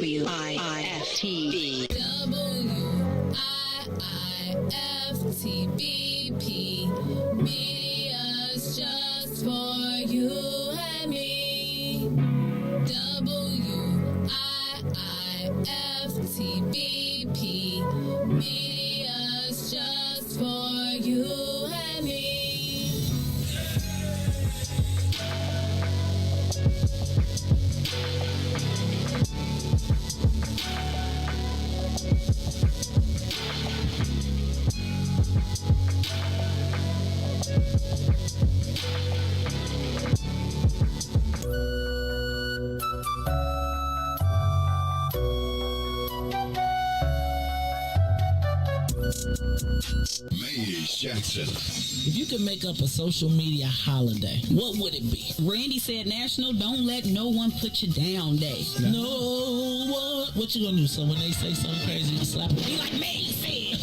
WIIFTB. WIIFTBP. Media's just for you and me. WIIFTBP. Media's just for you and me. Jackson. If you could make up a social media holiday, what would it be? Randy said National Don't Let No One Put You Down Day. No one. What you gonna do? So when they say something crazy, you slap them? Be like me said.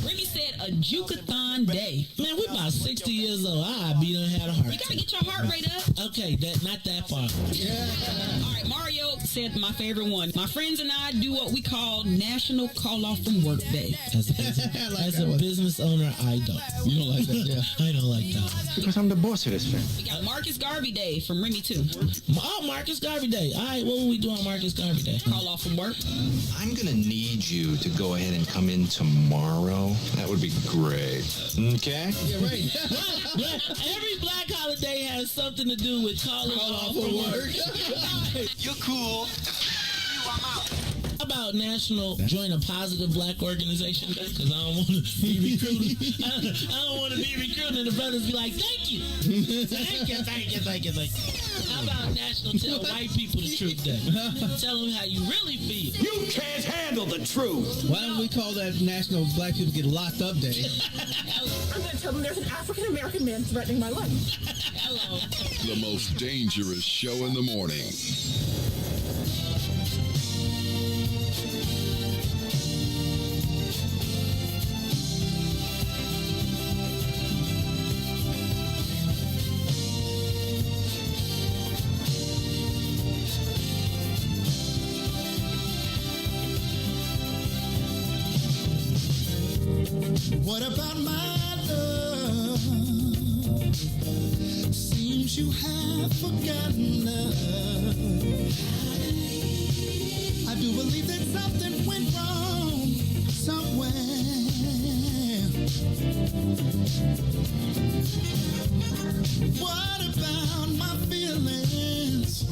Randy said a Jukathon Day. Man, we about 60 years old. I'd be done had a heart. You gotta get your heart rate up. Okay, not that far. All right, Mario said my favorite one. My friends and I do what we call National Call Off from Work Day. As a business owner, I don't. You don't like that, yeah? I don't like that. Because I'm the boss of this thing. We got Marcus Garvey Day from Remy too. Oh, Marcus Garvey Day. All right, what will we do on Marcus Garvey Day? Call off from work. I'm going to need you to go ahead and come in tomorrow. That would be great. Okay? Yeah, right. Every black holiday has something to do with calling off from work. You're cool. How about National Join a Positive Black Organization Day? Because I don't want to be recruited. I don't want to be recruited and the brothers be like, thank you. Thank you. How about National Tell White People the Truth Day? Tell them how you really feel. You can't handle the truth. Why don't we call that National Black People Get Locked Up Day? I'm going to tell them there's an African-American man threatening my life. Hello. The most dangerous show in the morning. What about my love? Seems you have forgotten love. I do believe that something went wrong somewhere. What about my feelings?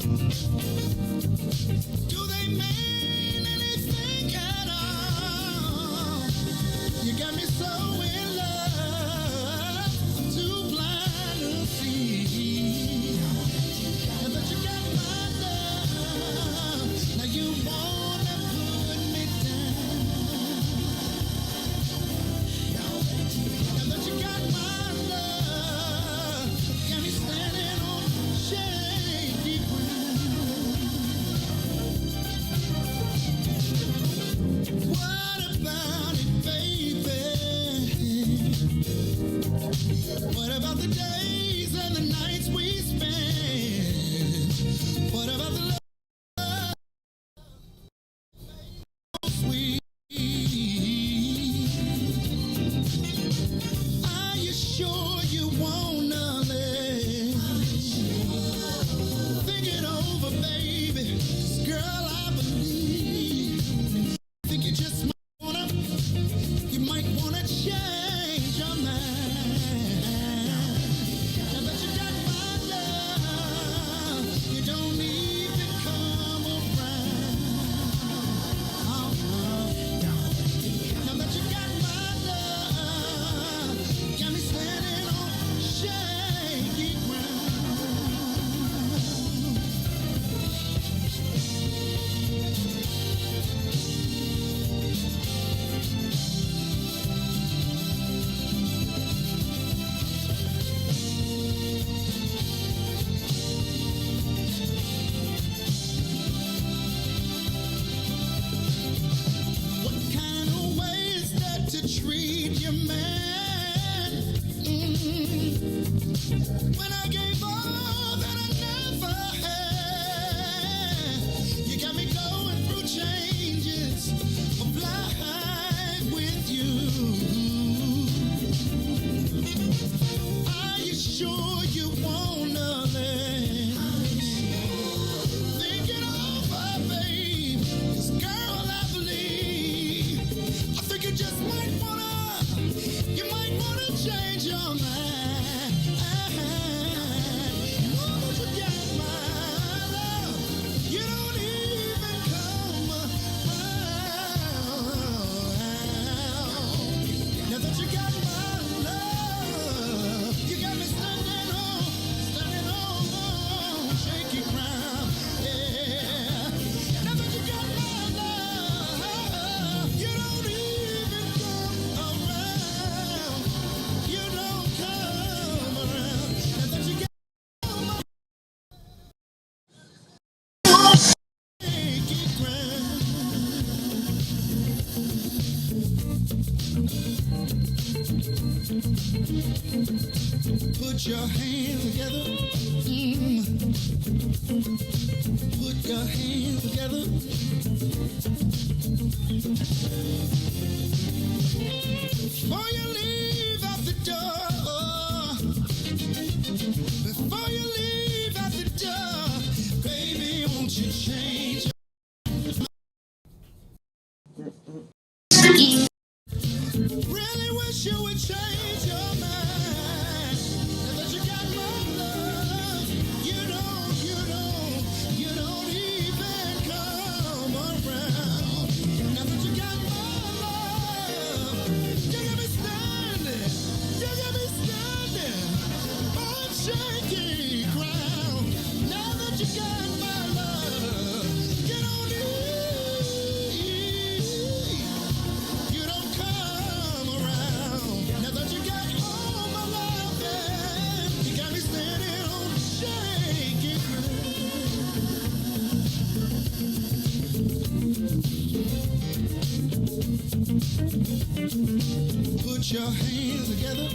Do they mean anything at all? You got me so in love, I'm too blind to see. And that you got my love, now you wanna put me down. And that you got my love, got me standing on shaky ground. What about it, baby? What about the days and the nights we spend? What about the love sweet? Are you sure you wanna live? Think it over, baby. 'Cause girl, I believe. Think you just you might wanna change your mind. Now that you got my love, you don't even come around. Now that you got my love, got me standing on shaky ground. What kind of way is that to treat your man? When I gave all that I never had, you got me going through changes of life with you. Are you sure you wanna live? Think it over, babe. 'Cause girl, I believe. I think you just might wanna change your mind. Put your hands together. Put your hands together. Before you leave out the door, before you leave out the door, baby, won't you change? Really wish you would change your mind. Now that you got my love, you don't even come around. Now that you got my love, you got me standing on shaky ground. Now that you got my love, you don't come around. Now that you got all my love, you got me standing on shaky ground. Put your hands together.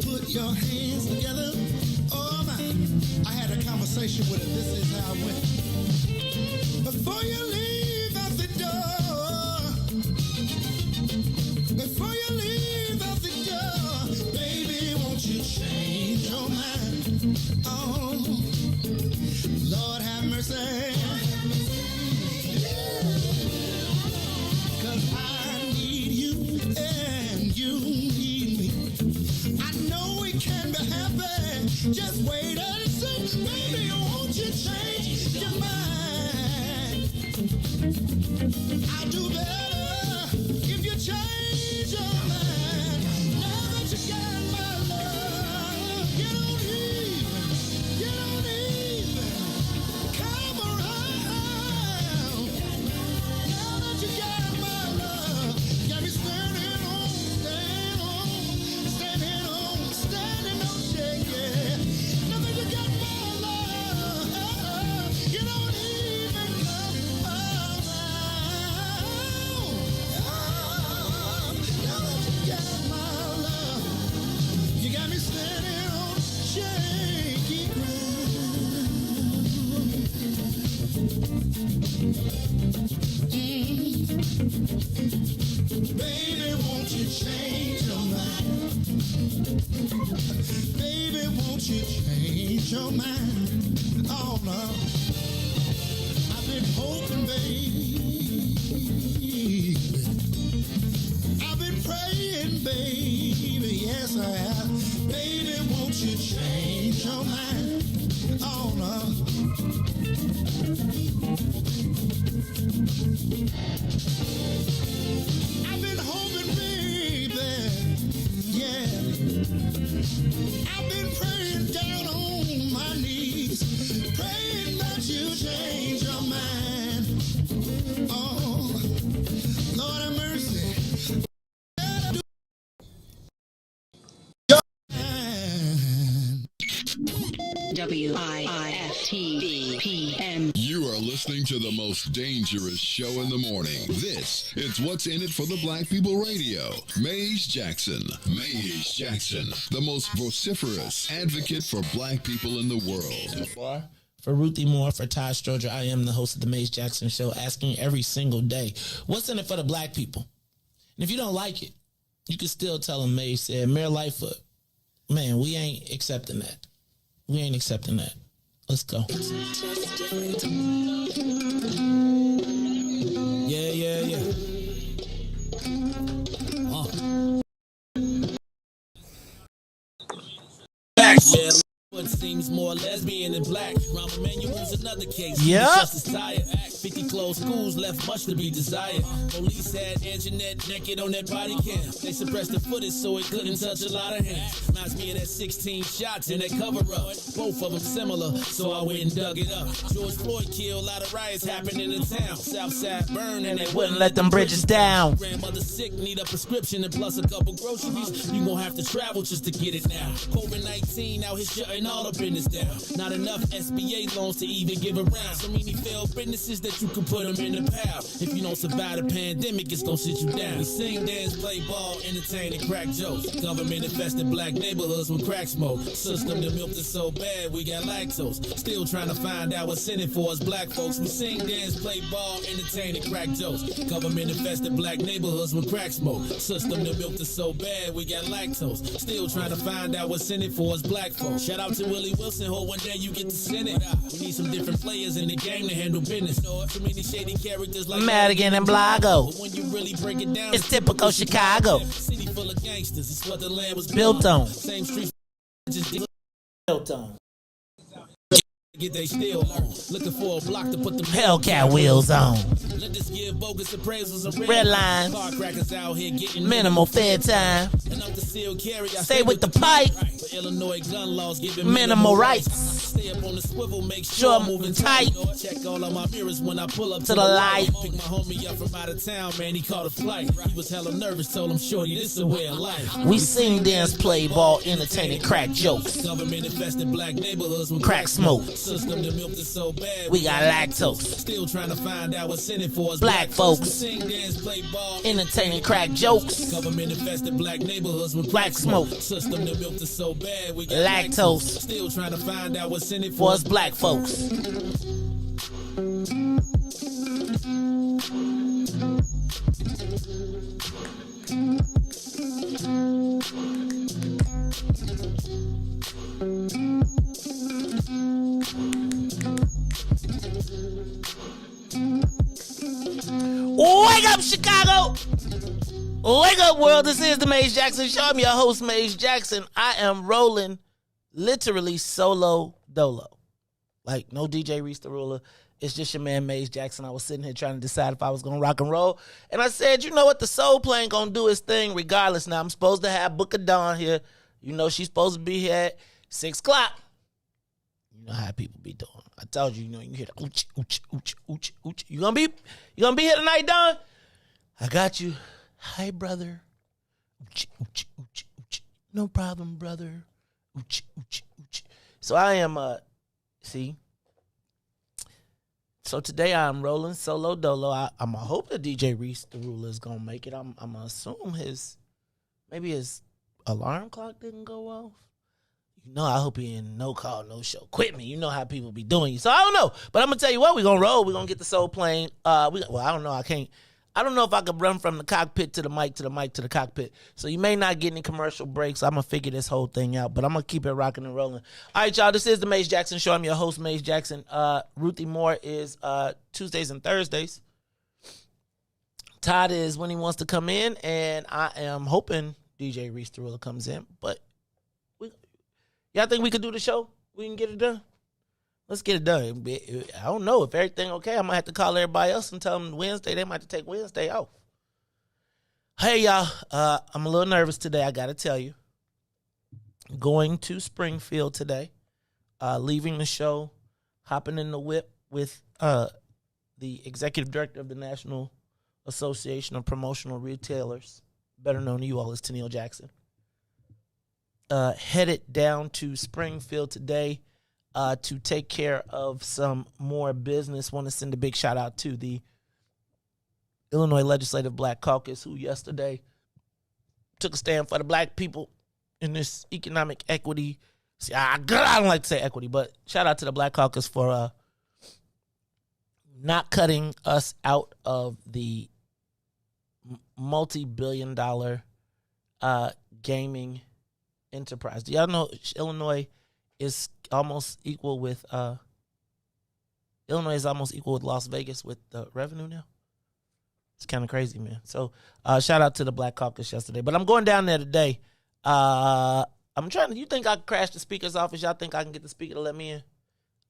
Put your hands together. Oh my, I had a conversation with her. This is how it went. Before you leave out the door, before you leave out the door, baby, won't you change your mind? Oh, Lord have mercy. 'Cause I need you and you need me. I know it can be happy. Just wait and see. Baby, won't you change your mind? I'll do better if you change your mind. Now that you got my love, you don't even come around. Now that you got my love, you got me standing on shaking. Now that you got my love, you don't even come around. Now that you got my love, you got me standing on shaky ground. Baby, won't you change your mind? Baby, won't you change your mind? Oh no, I've been hoping, baby. I've been praying, baby. Yes, I have. Baby, won't you change your mind? Oh no. I've been hoping, baby, yeah. I've been praying down on my knees, praying that you change your mind. Oh, Lord have mercy. WIIFTBP. You are listening to the most dangerous show in the morning. This is What's in It for the Black People Radio. Maze Jackson, the most vociferous advocate for black people in the world. For Ruthie Moore, for Todd Stoger, I am the host of the Maze Jackson Show, asking every single day, what's in it for the black people? And if you don't like it, you can still tell them Maze said, Mayor Lightfoot, man, we ain't accepting that. We ain't accepting that. Let's go. Yeah. Yeah, what seems more lesbian than black. Rahm Emanuel's another case. Yep. Justice tired. 50 closed schools left much to be desired. Police had Anjanette naked on that body cam. They suppressed the footage so it couldn't touch a lot of hands. Reminds me of that 16 shots in that cover up. Both of them similar, so I went and dug it up. George Floyd killed, a lot of riots happened in the town. Southside burned and they wouldn't let them bridges down. Grandmother sick, need a prescription and plus a couple groceries. You gon' have to travel just to get it now. COVID-19 out here shutting all all the business down. Not enough SBA loans to even give around. So many failed businesses that you can put them in the pile. If you don't survive the pandemic, it's gonna sit you down. We sing, dance, play ball, entertain, and crack jokes. Government infested black neighborhoods with crack smoke. System that milked us so bad, we got lactose. Still trying to find out what's in it for us black folks. We sing, dance, play ball, entertain, and crack jokes. Government infested black neighborhoods with crack smoke. System that milked us so bad, we got lactose. Still trying to find out what's in it for us black folks. Shout out to Willie Wilson, hope one day you get to send it. We need some different players in the game to handle business. Too many shady characters like Madigan and Blago. But when you really break it down, It's typical Chicago. City full of gangsters. It's what the land was Built on. Same streets just Built on. get they still on. Looking for a block to put them Hellcat wheels on. Let this give bogus appraisals a Red lines. Car crackers out here getting Minimal fed time. And up the seal carry, I Stay with the pipe. But Illinois gun laws giving Minimal rights. Stay up on the swivel, make Sure sure I'm I'm moving tight. Check all of my mirrors when I pull up To the light. Pick my homie up from out of town, man, he caught a flight. He was hella nervous, told him, shorty, this is a way of life. We sing, dance, play ball, entertaining, crack jokes. Government infested black neighborhoods with Crack smoke. System that milked us so bad. We got lactose. Still trying to find out what's in it for us Black folks. Sing, dance, play ball. Entertaining, crack jokes. Government infested black neighborhoods with Crack smoke. System that milked us so bad. We got Lactose. Still trying to find out what's in it For us black folks. Wake up, Chicago! Wake up, world. This is the Maze Jackson Show. I'm your host, Maze Jackson. I am rolling literally solo dolo. Like, no DJ Riis the Ruler. It's just your man, Maze Jackson. I was sitting here trying to decide if I was going to rock and roll. And I said, you know what? The soul plane going to do its thing regardless. Now, I'm supposed to have Book of Dawn here. You know she's supposed to be here at 6 o'clock. You know how people be doing. I told you, you know, you hear the ooch, ooch, ooch, ooch, ooch. You gonna be here tonight, Don? I got you. Hi, brother. Ooch, ooch, ooch, ooch. No problem, brother. Ooch, ooch, ooch. So I am, see. So today I'm rolling solo dolo. I'm gonna hope that DJ Riis the Ruler is gonna make it. I'm gonna assume maybe his alarm clock didn't go off. You know, I hope he in no call, no show. Quit me. You know how people be doing you. So I don't know. But I'm going to tell you what, we're going to roll. We're going to get the soul plane. I don't know. I don't know if I could run from the cockpit to the mic, to the mic, to the cockpit. So you may not get any commercial breaks. I'm going to figure this whole thing out. But I'm going to keep it rocking and rolling. All right, y'all. This is the Maze Jackson Show. I'm your host, Maze Jackson. Ruthie Moore is Tuesdays and Thursdays. Todd is when he wants to come in. And I am hoping DJ Riis the Ruler comes in. But y'all think we could do the show? We can get it done? Let's get it done. I don't know. If everything okay, I might have to call everybody else and tell them Wednesday. They might have to take Wednesday off. Hey, y'all. I'm a little nervous today, I got to tell you. Going to Springfield today. Leaving the show. Hopping in the whip with the executive director of the National Association of Promotional Retailers, better known to you all as Tennille Jackson. Headed down to Springfield today to take care of some more business. Want to send a big shout out to the Illinois Legislative Black Caucus, who yesterday took a stand for the black people in this economic equity. See, I don't like to say equity, but shout out to the Black Caucus for not cutting us out of the multi-billion-dollar gaming enterprise. Do y'all know Illinois is almost equal with Las Vegas with the revenue now? It's kind of crazy, man. So shout out to the Black Caucus yesterday. But I'm going down there today. I'm trying to, you think I could crash the speaker's office? Y'all think I can get the speaker to let me in?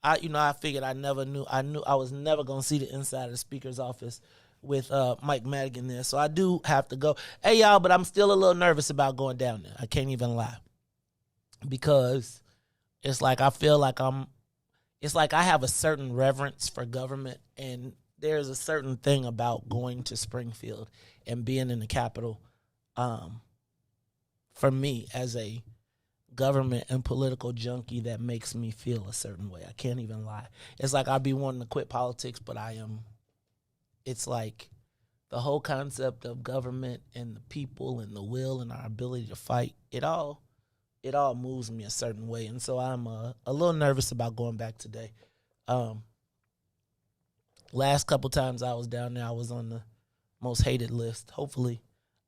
I figured I knew I was never going to see the inside of the speaker's office with Mike Madigan there. So I do have to go. Hey, y'all, but I'm still a little nervous about going down there. I can't even lie. Because it's like I feel like it's like I have a certain reverence for government, and there's a certain thing about going to Springfield and being in the Capitol for me as a government and political junkie that makes me feel a certain way. I can't even lie. It's like I'd be wanting to quit politics, but it's like the whole concept of government and the people and the will and our ability to fight, it all moves me a certain way. And so I'm a little nervous about going back today. Last couple times I was down there, I was on the most hated list. Hopefully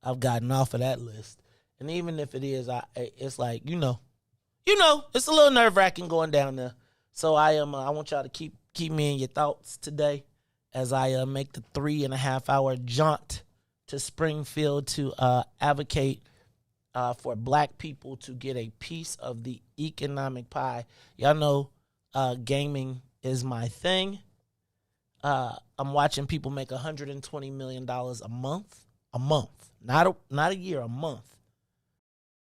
I've gotten off of that list. And even if it is, it's like, it's a little nerve-wracking going down there. So I want y'all to keep me in your thoughts today as I make the 3.5-hour jaunt to Springfield to advocate for black people to get a piece of the economic pie. Y'all know gaming is my thing. I'm watching people make $120 million a month, not a year, a month.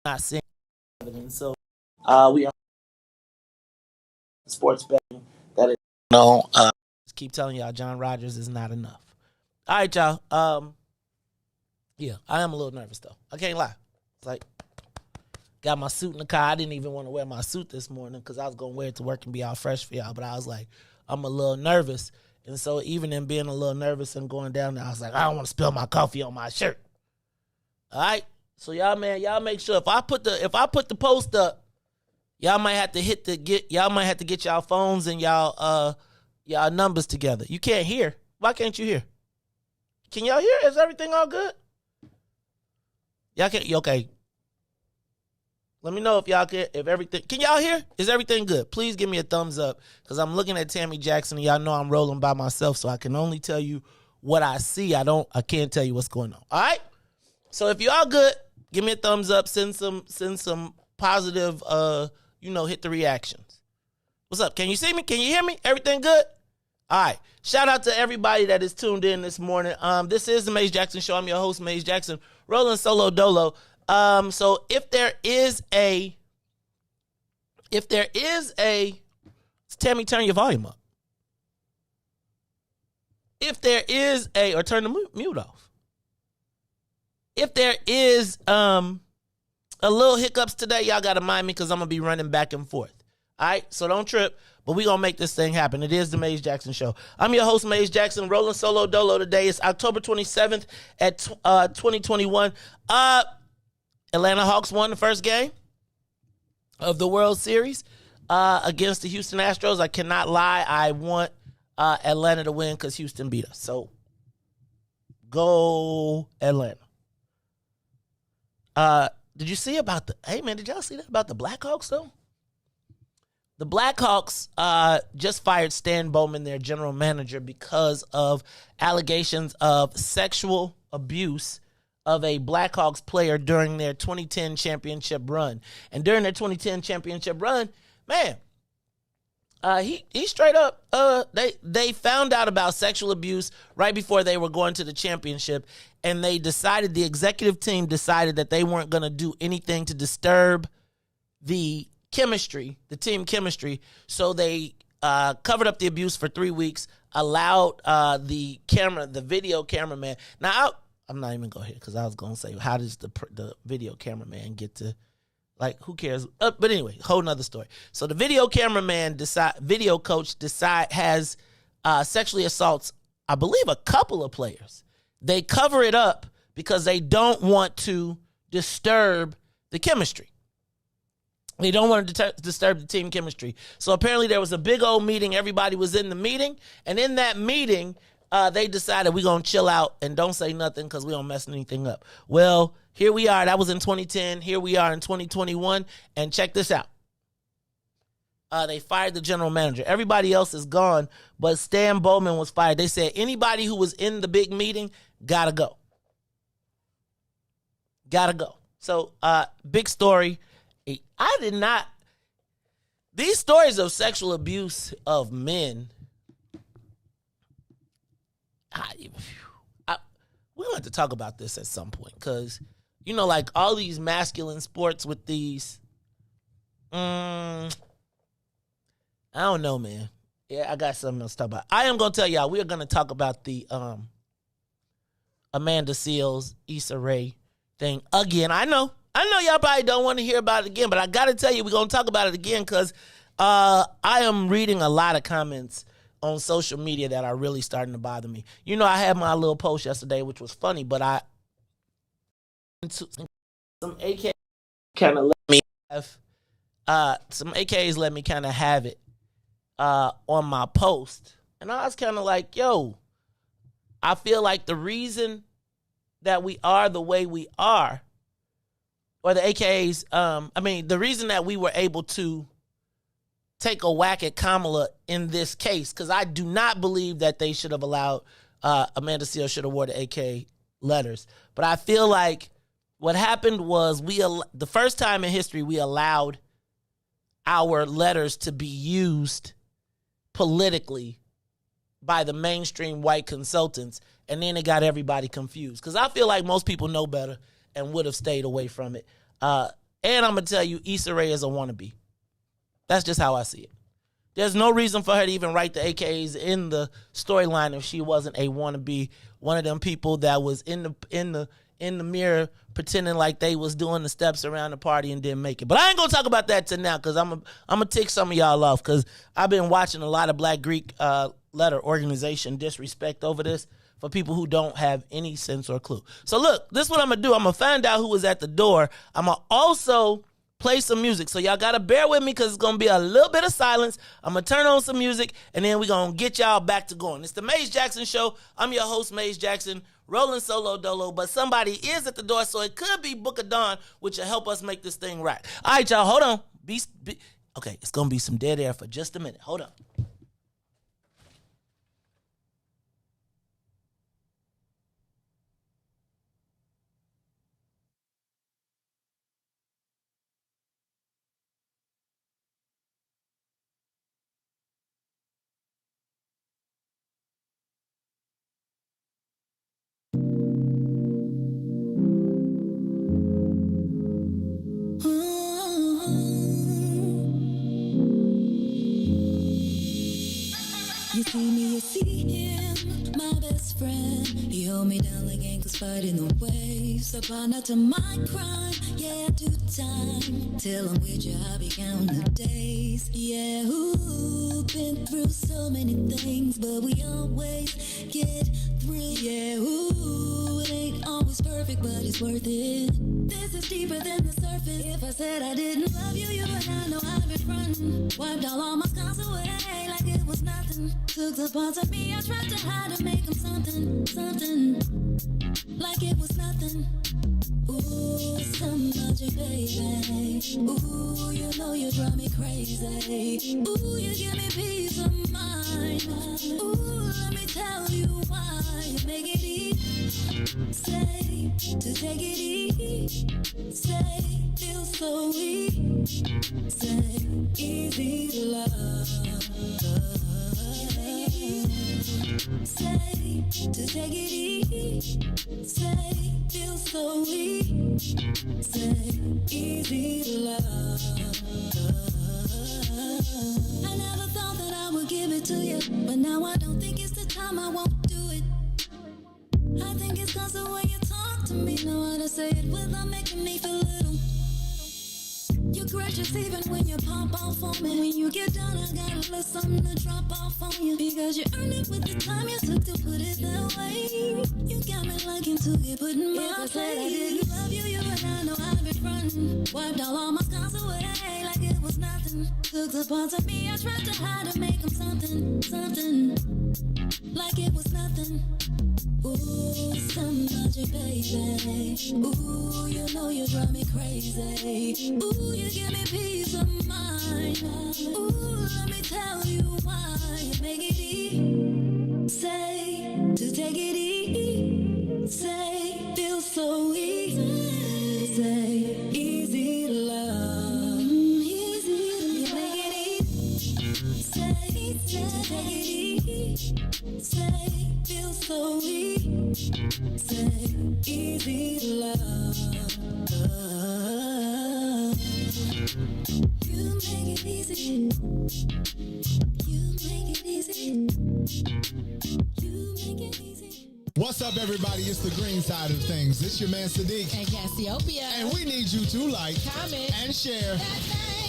Not seeing evidence. So we are sports betting that is just keep telling y'all John Rodgers is not enough. All right, y'all. Yeah, I am a little nervous though. I can't lie. It's like got my suit in the car. I didn't even want to wear my suit this morning because I was gonna wear it to work and be all fresh for y'all. But I was like, I'm a little nervous. And so even in being a little nervous and going down there, I was like, I don't want to spill my coffee on my shirt. All right. So y'all make sure if I put the post up, y'all might have to get y'all phones and y'all numbers together. You can't hear. Why can't you hear? Can y'all hear? Is everything all good? Y'all can't. Okay. Let me know if y'all can. If everything. Can y'all hear? Is everything good? Please give me a thumbs up because I'm looking at Tammy Jackson and y'all know I'm rolling by myself, so I can only tell you what I see. I can't tell you what's going on. All right. So if y'all good, give me a thumbs up. Send some positive. Hit the reactions. What's up? Can you see me? Can you hear me? Everything good? All right. Shout out to everybody that is tuned in this morning. This is the Maze Jackson Show. I'm your host, Maze Jackson, rolling solo dolo. So if there is a, Tammy, turn your volume up. If there is or turn the mute off. If there is a little hiccups today, y'all got to mind me because I'm going to be running back and forth. All right, so don't trip, but we're going to make this thing happen. It is the Maze Jackson Show. I'm your host, Maze Jackson, rolling solo dolo today. It's October 27th at 2021. Atlanta Hawks won the first game of the World Series against the Houston Astros. I cannot lie. I want Atlanta to win because Houston beat us. So go Atlanta. Did you see about did y'all see that about the Blackhawks though? The Blackhawks just fired Stan Bowman, their general manager, because of allegations of sexual abuse of a Blackhawks player during their 2010 championship run. And during their 2010 championship run, man, he straight up, they found out about sexual abuse right before they were going to the championship, and the executive team decided that they weren't going to do anything to disturb the team chemistry, so they covered up the abuse for 3 weeks, allowed the video cameraman. Now, I'm not even going to hit because I was going to say, how does the video cameraman get to, like, who cares? But anyway, whole nother story. So the video cameraman video coach has sexually assaults, I believe, a couple of players. They cover it up because they don't want to disturb the chemistry. They don't want to disturb the team chemistry. So apparently there was a big old meeting. Everybody was in the meeting. And in that meeting, they decided we're going to chill out and don't say nothing because we don't mess anything up. Well, here we are. That was in 2010. Here we are in 2021. And check this out. They fired the general manager. Everybody else is gone, but Stan Bowman was fired. They said anybody who was in the big meeting got to go. Got to go. So, big story. These stories of sexual abuse of men, we're going to have to talk about this at some point because, like all these masculine sports with these, I don't know, man. Yeah, I got something else to talk about. I am going to tell y'all, we are going to talk about the Amanda Seales, Issa Rae thing again. I know. I know y'all probably don't want to hear about it again, but I got to tell you, we're going to talk about it again because I am reading a lot of comments on social media that are really starting to bother me. You know, I had my little post yesterday, which was funny, but some AK kind of let me have, some AKs let me kind of have it on my post. And I was kind of like, yo, I feel like the reason that we are the way we are, or the AKs, the reason that we were able to take a whack at Kamala in this case, because I do not believe that they should have allowed, Amanda Seales should have wore the AK letters. But I feel like what happened was the first time in history we allowed our letters to be used politically by the mainstream white consultants, and then it got everybody confused. Because I feel like most people know better and would have stayed away from it. And I'm going to tell you, Issa Rae is a wannabe. That's just how I see it. There's no reason for her to even write the AKs in the storyline if she wasn't a wannabe, one of them people that was in the mirror pretending like they was doing the steps around the party and didn't make it. But I ain't gonna talk about that till now because I'm gonna tick some of y'all off because I've been watching a lot of Black Greek letter organization disrespect over this for people who don't have any sense or clue. So look, this is what I'm gonna do. I'm gonna find out who was at the door. I'm gonna also play some music. So y'all gotta bear with me because it's gonna be a little bit of silence. I'm gonna turn on some music and then we're gonna get y'all back to going. It's the Maze Jackson Show. I'm your host, Maze Jackson, rolling solo dolo, but somebody is at the door, so it could be Book of Dawn, which will help us make this thing right. All right, y'all, hold on. Okay, it's gonna be some dead air for just a minute. Hold on. You see me, you see him, my best friend. He hold me down like ankles fighting the waves. Up to my crime, yeah, I do time. Till I'm with you, I'll be counting the days. Yeah, ooh, been through so many things, but we always get through. Yeah, ooh, it ain't always perfect, but it's worth it. This is deeper than the surface. If I said I didn't love you, you would not know I've been frontin'. Wiped all my scars away like it was nothing. Took the parts of me I tried to hide and make them something, like it was nothing. Ooh, some magic, baby. Ooh, you know you drive me crazy. Ooh, you give me peace of mind. Ooh, let me tell you why. You make it easy, say, to take it easy, say, feel so weak, say, easy to love. Say, to take it easy, say, feel so weak, say, easy to love. I never thought that I would give it to you, but now I don't think it's the time, I won't do it. I think it's cause the way you talk to me, know how to say it without making me feel little. You're gracious even when you pop off on me. When you get done, I got a little something to drop off on you. Because you earned it with the time you took to put it that way. You got me liking to get put in my place. If I said I didn't love you, you would not know I've been frontin'. Wiped all my scars away like it was nothing. Took the parts of me I tried to hide and make them something, like it was nothing. Ooh, some magic, baby. Ooh, you know you drive me crazy. Ooh, you give me peace of mind. Ooh, let me tell you why. You make it easy, say, to take it easy, say, feel so easy, say, easy to love. Easy, you make it easy, say, to take it easy, say, feel so weak, say, easy to love. You make it easy. You make it easy. You make it easy. What's up, everybody? It's the green side of things. It's your man Sadiq. And Cassiopeia. And we need you to like, comment, and share.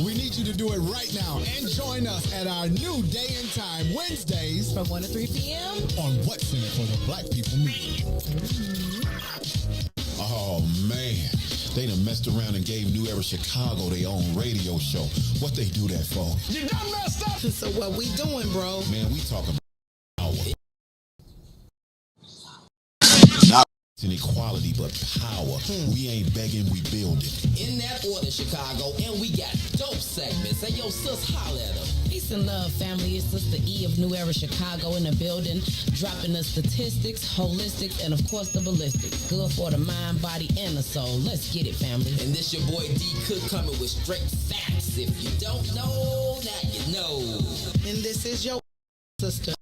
We need you to do it right now and join us at our new day and time, Wednesdays from 1 to 3 p.m. on What's in It for the Black People Media. Oh, man. They done messed around and gave New Era Chicago their own radio show. What they do that for? You done messed up! So what we doing, bro? Man, we talking about power. Not inequality, but power. We ain't begging, we building. In that order, Chicago, and we got dope segments. Hey, yo, sis, holla at them. Peace and love, family. It's Sister E of New Era Chicago in the building, dropping the statistics, holistics, and of course the ballistics. Good for the mind, body, and the soul. Let's get it, family. And this your boy D Cook coming with straight facts. If you don't know, now you know. And this is your sister.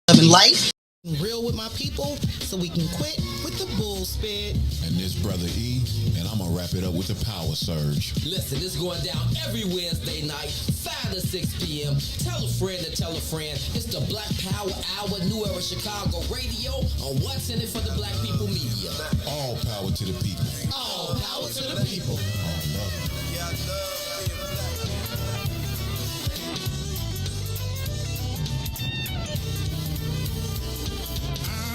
Loving life. Real with my people so we can quit with the bull spit. And this brother E, and I'm gonna wrap it up with the power surge. Listen, it's going down every Wednesday night, 5 to 6 p.m. Tell a friend to tell a friend. It's the Black Power Hour, New Era Chicago Radio on What's in It for the Black People Media. All power to the people. All power to the people. I love it. Yeah, I love being black.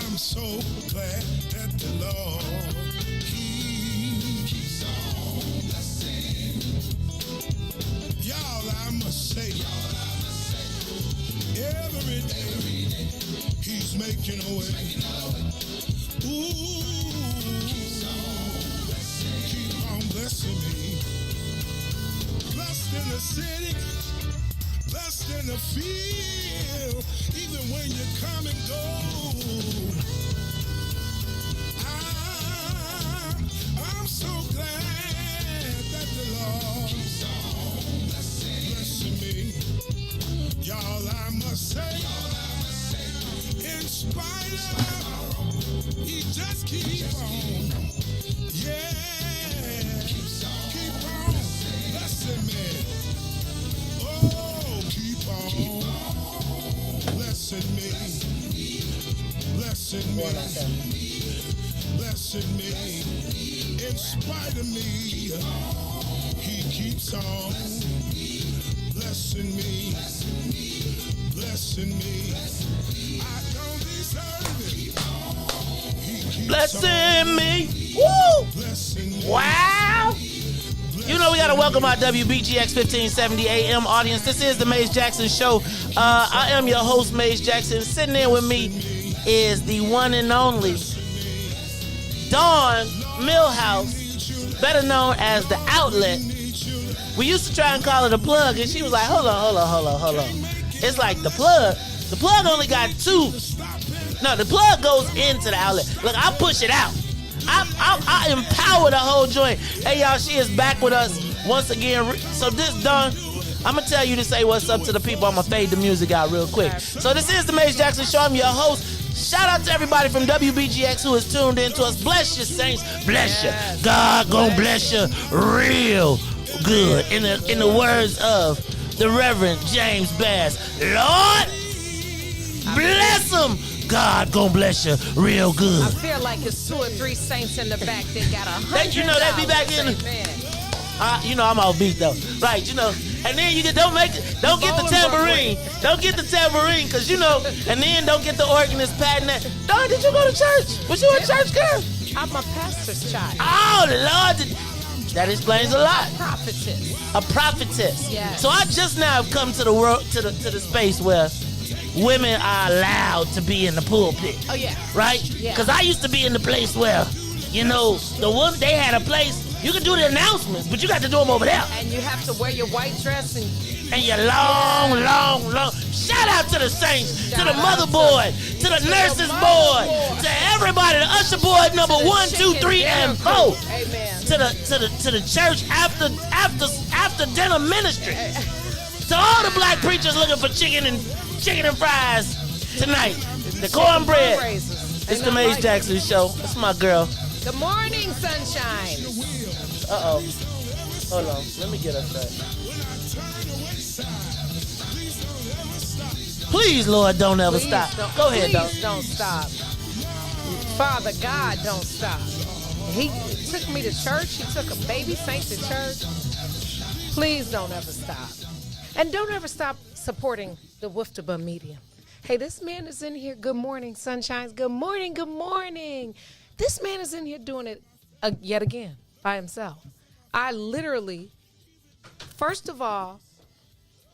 I'm so glad that the Lord keeps on blessing. Y'all, I must say, every day He's making a way. Ooh, keep on blessing me. Blessed in the city, blessed in the field, even when you come and go. I'm so glad that the Lord keeps on blessing me. Y'all, I must say, in spite of, He just keeps on. Yeah, keep on blessing me. Oh, keep on blessing me. Blessing me. Blessing me. In spite of me, He keeps on blessing me. Blessing me. I don't deserve it. He keeps Blessing me. Woo! blessing me. Wow. You know we got to welcome our WBGX 1570 AM audience. This is the Maze Jackson Show. I am your host, Maze Jackson. Sitting in with me is the one and only Dawn Millhouse, better known as The Outlet. We used to try and call it a plug, and she was like, hold on. It's like the plug. The plug only got 2. No, the plug goes into the outlet. Look, I push it out. I empower the whole joint. Hey, y'all, she is back with us once again. So this done, I'm going to tell you to say what's up to the people. I'm going to fade the music out real quick. So this is the Maze Jackson Show. I'm your host. Shout out to everybody from WBGX who is tuned in to us. Bless you, saints. Bless you. God gonna bless you real good. In the words of the Reverend James Bass. Lord, bless them. God gonna bless you real good. I feel like it's 2 or 3 saints in the back. They got $100. You know they be back in. You know I'm off beat though, right? You know, and then don't get the tambourine. Don't get the tambourine, cause you know, and then don't get the organist patting that. Dawn, did you go to church? Was you a church girl? I'm a pastor's child. Oh Lord, that explains a lot. A prophetess. Yes. So I just now have come to the world, to the space where women are allowed to be in the pulpit. Oh yeah. Right? Yeah. Because I used to be in the place where, you know, the woman, they had a place. You can do the announcements, but you got to do them over there. And you have to wear your white dress and your long. Shout out to the saints, to the mother board, to the nurses board, to everybody, the usher board number 1, 2, 3, and 4. Amen. To the church after dinner ministry. To all the black preachers looking for chicken and fries tonight. The cornbread. It's the Maze Jackson Show. That's my girl. Good morning, sunshine. Uh-oh. Hold on. Let me get her straight. Please, Lord, don't ever Please stop. don't- Go ahead, please dog. don't stop. Father God, don't stop. He took me to church. He took a baby saint to church. Please don't ever stop. And don't ever stop supporting the WIIFTBP media. Hey, this man is in here. Good morning, sunshines. Good morning, good morning. This man is in here doing it yet again by himself. I literally, first of all,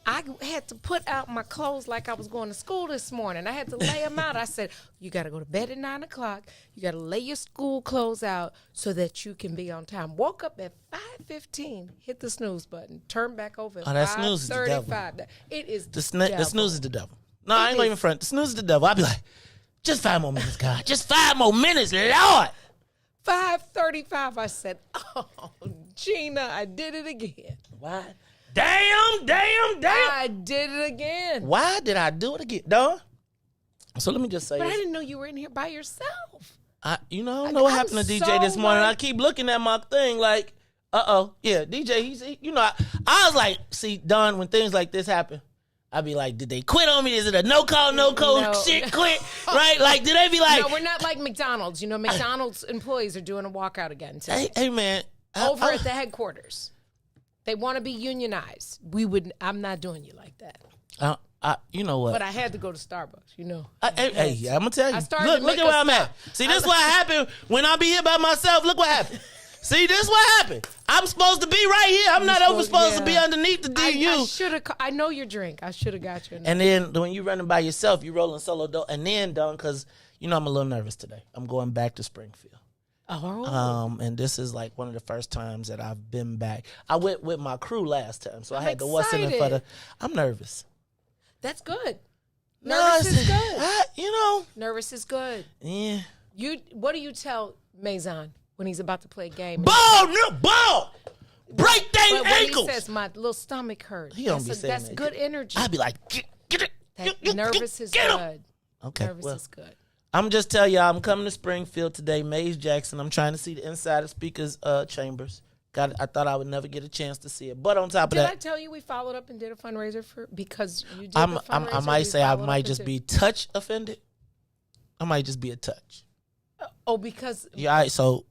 I had to put out my clothes like I was going to school this morning. I had to lay them out. I said, you got to go to bed at 9 o'clock. You got to lay your school clothes out so that you can be on time. Woke up at 5:15, hit the snooze button, turn back over at 5:35. That snooze is the devil. It is The snooze is the devil. No, I ain't gonna even front. The snooze is the devil. I'll be like, just 5 more minutes, God. Just 5 more minutes, Lord. 5:35, I said, oh, Gina, I did it again. Why? Damn. I did it again. Why did I do it again? Dawn? So let me just say But I this. didn't know you were in here by yourself. I don't know what happened to DJ this morning. I keep looking at my thing like, yeah, DJ, I was like, see, Dawn, when things like this happen, I'd be like, did they quit on me? Is it a no-call, no-code shit quit? Right? Like, did they be like... No, we're not like McDonald's. You know, McDonald's employees are doing a walkout again today. Hey, man. Over at the headquarters. They want to be unionized. I'm not doing you like that. You know what? But I had to go to Starbucks, you know. Hey, I'm going to tell you. Look at a where I'm stop. at. See, this is what happened when I be here by myself. Look what happened. See, this is what happened. I'm supposed to be right here. I'm not supposed to be underneath the DU. I know your drink. I should have got you. And then when you running by yourself, you rolling solo dough. And then, Dawn, because, I'm a little nervous today. I'm going back to Springfield. Oh. And this is like one of the first times that I've been back. I went with my crew last time, so I had to what's in it for the. I'm nervous. That's good. Nervous is good. Nervous is good. Yeah. What do you tell Maison when he's about to play a game? Ball! Break their ankles! When he says, my little stomach hurts. He don't be saying that's that. good energy. I'd be like, get it. Nervous is good. Okay. Nervous is good. I'm just tell y'all, I'm coming to Springfield today, Mays Jackson. I'm trying to see the inside of speakers chambers. I thought I would never get a chance to see it. But on top of that, did I tell you we followed up and did a fundraiser because you did I the fundraiser? might say I might just be touch offended. I might just be a touch. Because yeah. All right, so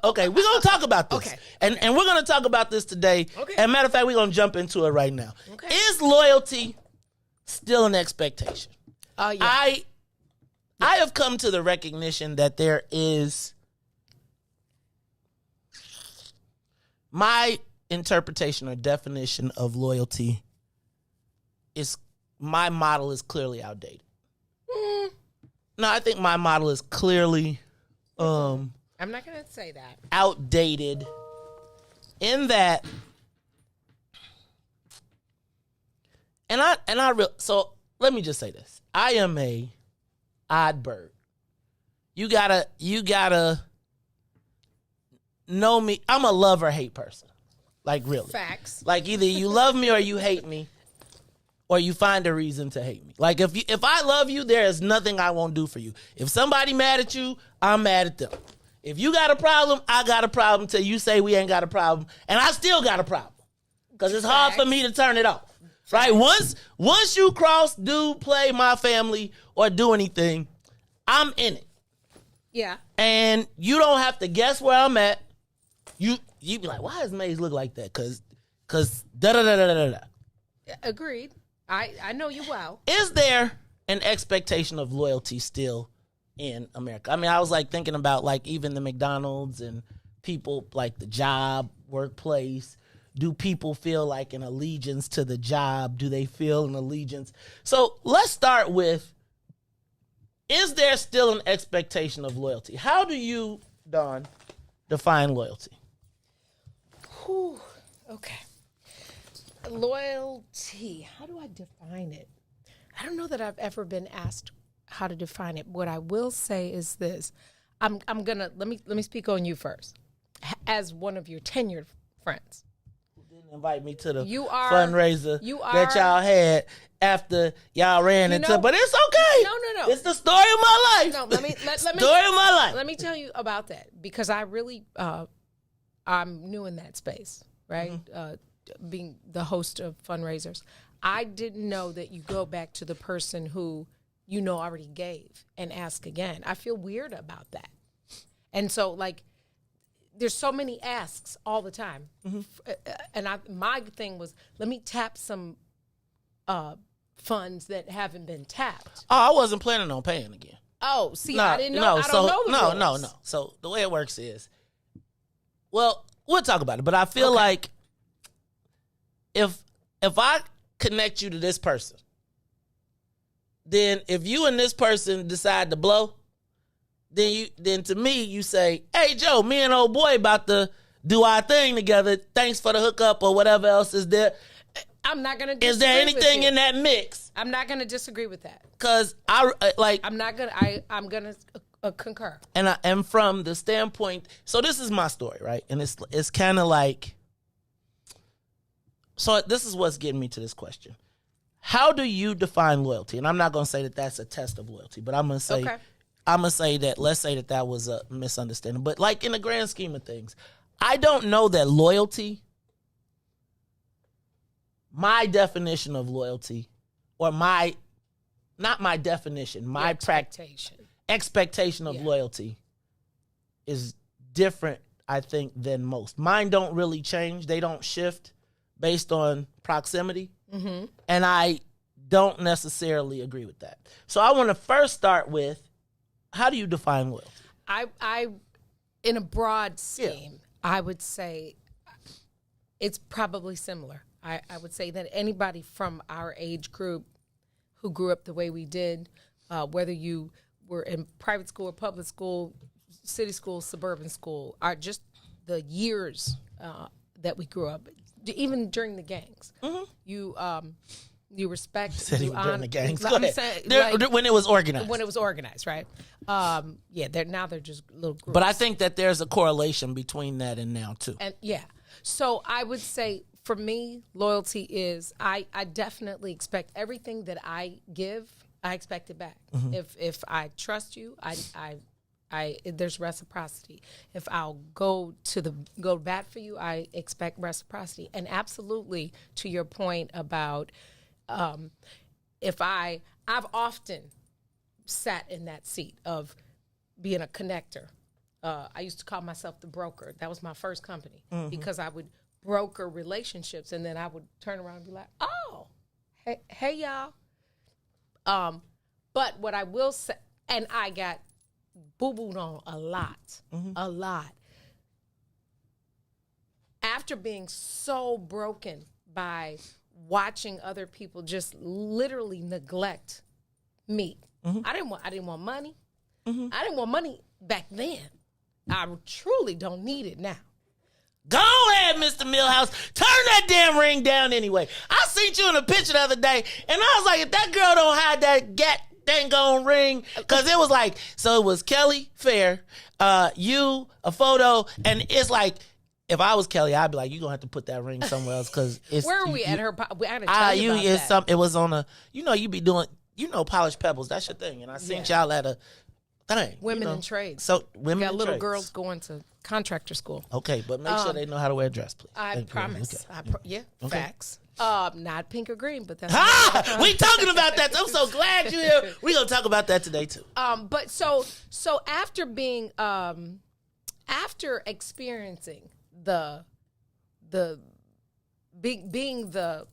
okay, we're gonna talk about this. Okay, and we're gonna talk about this today. Okay. And matter of fact, we're gonna jump into it right now. Okay. Is loyalty still an expectation? Oh yeah. I have come to the recognition that there is my interpretation or definition of loyalty is my model is clearly outdated. No, I think my model is clearly I'm not going to say that. Outdated in that so let me just say this. I am a odd bird. You gotta know me. I'm a love or hate person. Like really. Facts. Like either you love me or you hate me, or you find a reason to hate me. Like if I love you, there is nothing I won't do for you. If somebody mad at you, I'm mad at them. If you got a problem, I got a problem till you say we ain't got a problem, and I still got a problem. Because it's hard for me to turn it off. Right? Once you play my family or do anything, I'm in it. Yeah. And you don't have to guess where I'm at. You be like, why does Maze look like that? Cause da-da-da-da-da-da. Agreed. I know you well. Is there an expectation of loyalty still in America? I mean, I was like thinking about like even the McDonald's and people like the job, workplace. Do people feel like an allegiance to the job? Do they feel an allegiance? So let's start with, is there still an expectation of loyalty? How do you, Dawn, define loyalty? Whew. Okay. Loyalty. How do I define it? I don't know that I've ever been asked how to define it. What I will say is this. I'm gonna let me speak on you first. As one of your tenured friends. Invite me to the fundraiser that y'all had after y'all ran into, but it's okay. No. It's the story of my life. No, let me story of my life. Let me tell you about that because I really I'm new in that space, right? Mm-hmm. Being the host of fundraisers, I didn't know that you go back to the person who you know already gave and ask again. I feel weird about that. And so, like, there's so many asks all the time. And my thing was, let me tap some funds that haven't been tapped. Oh, I wasn't planning on paying again. Oh, see, I didn't know. I don't know the rules. No. So the way it works is, well, we'll talk about it. But I feel like if I connect you to this person, then if you and this person decide to blow, then to me you say, hey Joe, me and old boy about to do our thing together. Thanks for the hookup or whatever else is there. I'm not gonna disagree. Is there anything in that mix? I'm not gonna disagree with that. Cause I'm gonna concur. And from the standpoint, so this is my story, right? And it's kind of like, so this is what's getting me to this question. How do you define loyalty? And I'm not gonna say that that's a test of loyalty, but I'm gonna say that, let's say that was a misunderstanding. But like in the grand scheme of things, I don't know that loyalty, my definition of loyalty, or not my definition, my expectation of loyalty is different, I think, than most. Mine don't really change. They don't shift based on proximity. Mm-hmm. And I don't necessarily agree with that. So I want to first start with, how do you define loyalty? I in a broad scheme, I would say it's probably similar. I would say that anybody from our age group who grew up the way we did, whether you were in private school or public school, city school, suburban school, are just the years that we grew up, even during the gangs. Mm-hmm. You respect. During the gangs. Go ahead. Saying, when it was organized. When it was organized, right? They're just little groups. But I think that there's a correlation between that and now too. And so I would say, for me, loyalty is I definitely expect everything that I give, I expect it back. Mm-hmm. If I trust you, I there's reciprocity. If I'll go to bat for you, I expect reciprocity. And absolutely, to your point about if I've often sat in that seat of being a connector. I used to call myself the broker. That was my first company, because I would broker relationships, and then I would turn around and be like, oh, hey y'all. But what I will say, and I got boo-booed on a lot. After being so broken by watching other people just literally neglect me. Mm-hmm. I didn't want money. Mm-hmm. I didn't want money back then. I truly don't need it now. Go ahead, Mr. Millhouse. Turn that damn ring down anyway. I seen you in a picture the other day, and I was like, if that girl don't hide that dang gone ring, because it was like, so it was Kelly Fair, you, a photo, and it's like, if I was Kelly, I'd be like, you're going to have to put that ring somewhere else, because it's... Where were we at her... I had to tell you about that. It was on a... you be doing... Polished Pebbles, that's your thing, and I seen y'all at a... Women in trades. So women got in little trades. girls going to contractor school. Okay, but make sure they know how to wear a dress, please. I promise. Okay. Facts. Not pink or green, but that's... we talking about that. I'm so glad you're here. We're going to talk about that today, too. But so after being... after experiencing being the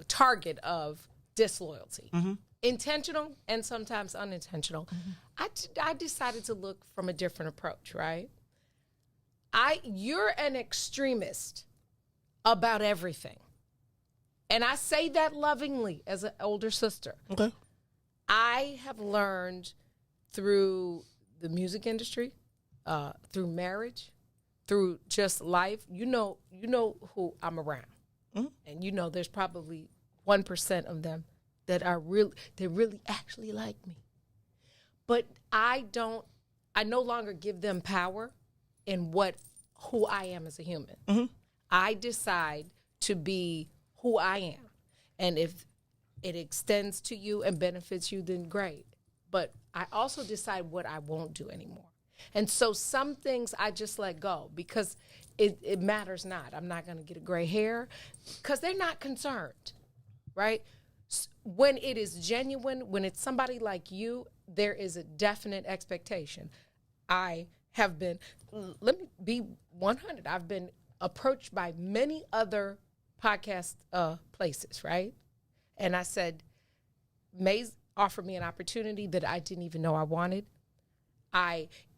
target of disloyalty, intentional and sometimes unintentional, I decided to look from a different approach, right? You're an extremist about everything. And I say that lovingly as an older sister. Okay. I have learned through the music industry, through marriage, through just life. You know who I'm around. And there's probably 1% of them that they really actually like me. But I no longer give them power in who I am as a human. Mm-hmm. I decide to be who I am. And if it extends to you and benefits you, then great. But I also decide what I won't do anymore. And so some things I just let go because it matters not. I'm not going to get a gray hair because they're not concerned. right? When it is genuine, when it's somebody like you, there is a definite expectation. I have been, let me be 100, I've been approached by many other podcast places, right? And I said, Maze offered me an opportunity that I didn't even know I wanted.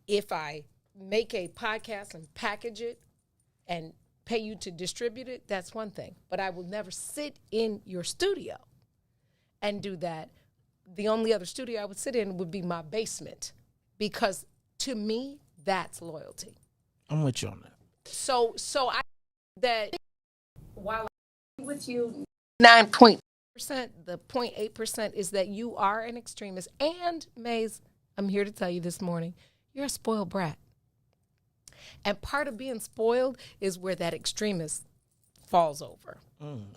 If I make a podcast and package it and pay you to distribute it, that's one thing. But I will never sit in your studio and do that. The only other studio I would sit in would be my basement, because to me, that's loyalty. I'm with you on that. So I that while I'm with you 9.% the 0.8% is that you are an extremist. And Maze, I'm here to tell you this morning, you're a spoiled brat. And part of being spoiled is where that extremist falls over.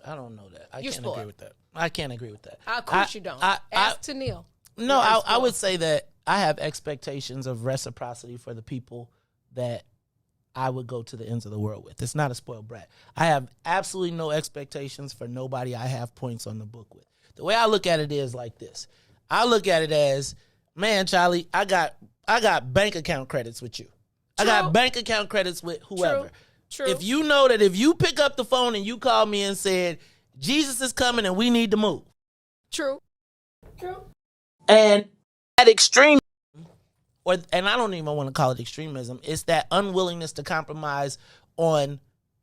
I don't know that. I You're can't spoiled. agree with that. I can't agree with that. Of course you don't. Ask Tennille. No, I would say that I have expectations of reciprocity for the people that I would go to the ends of the world with. It's not a spoiled brat. I have absolutely no expectations for nobody I have points on the book with. The way I look at it is like this. I look at it as, man, Charlie, I got bank account credits with you. True. I got bank account credits with whoever. True. If you know that if you pick up the phone and you call me and said, Jesus is coming and we need to move. True. And that extreme, and I don't even want to call it extremism, it's that unwillingness to compromise on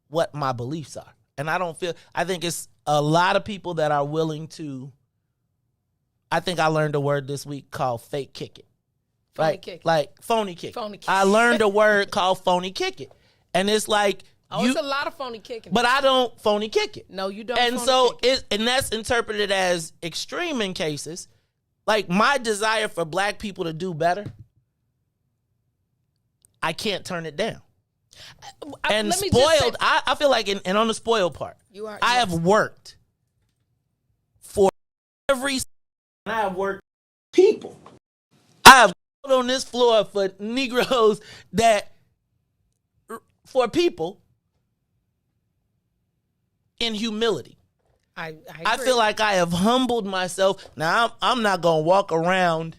what my beliefs are. And I think it's a lot of people that are willing to, I think I learned a word this week called fake kick it. Phony kick it. Like phony kick. Phony kick. I learned a word called phony kick it. And it's like, it's a lot of phony kicking. But I don't phony kick it. No, you don't. And so and that's interpreted as extreme in cases. Like my desire for black people to do better, I can't turn it down. And spoiled, I feel like, and on the spoiled part, I have worked for every, I have worked people. I have on this floor for Negroes for people in humility. I feel like I have humbled myself. Now, I'm not going to walk around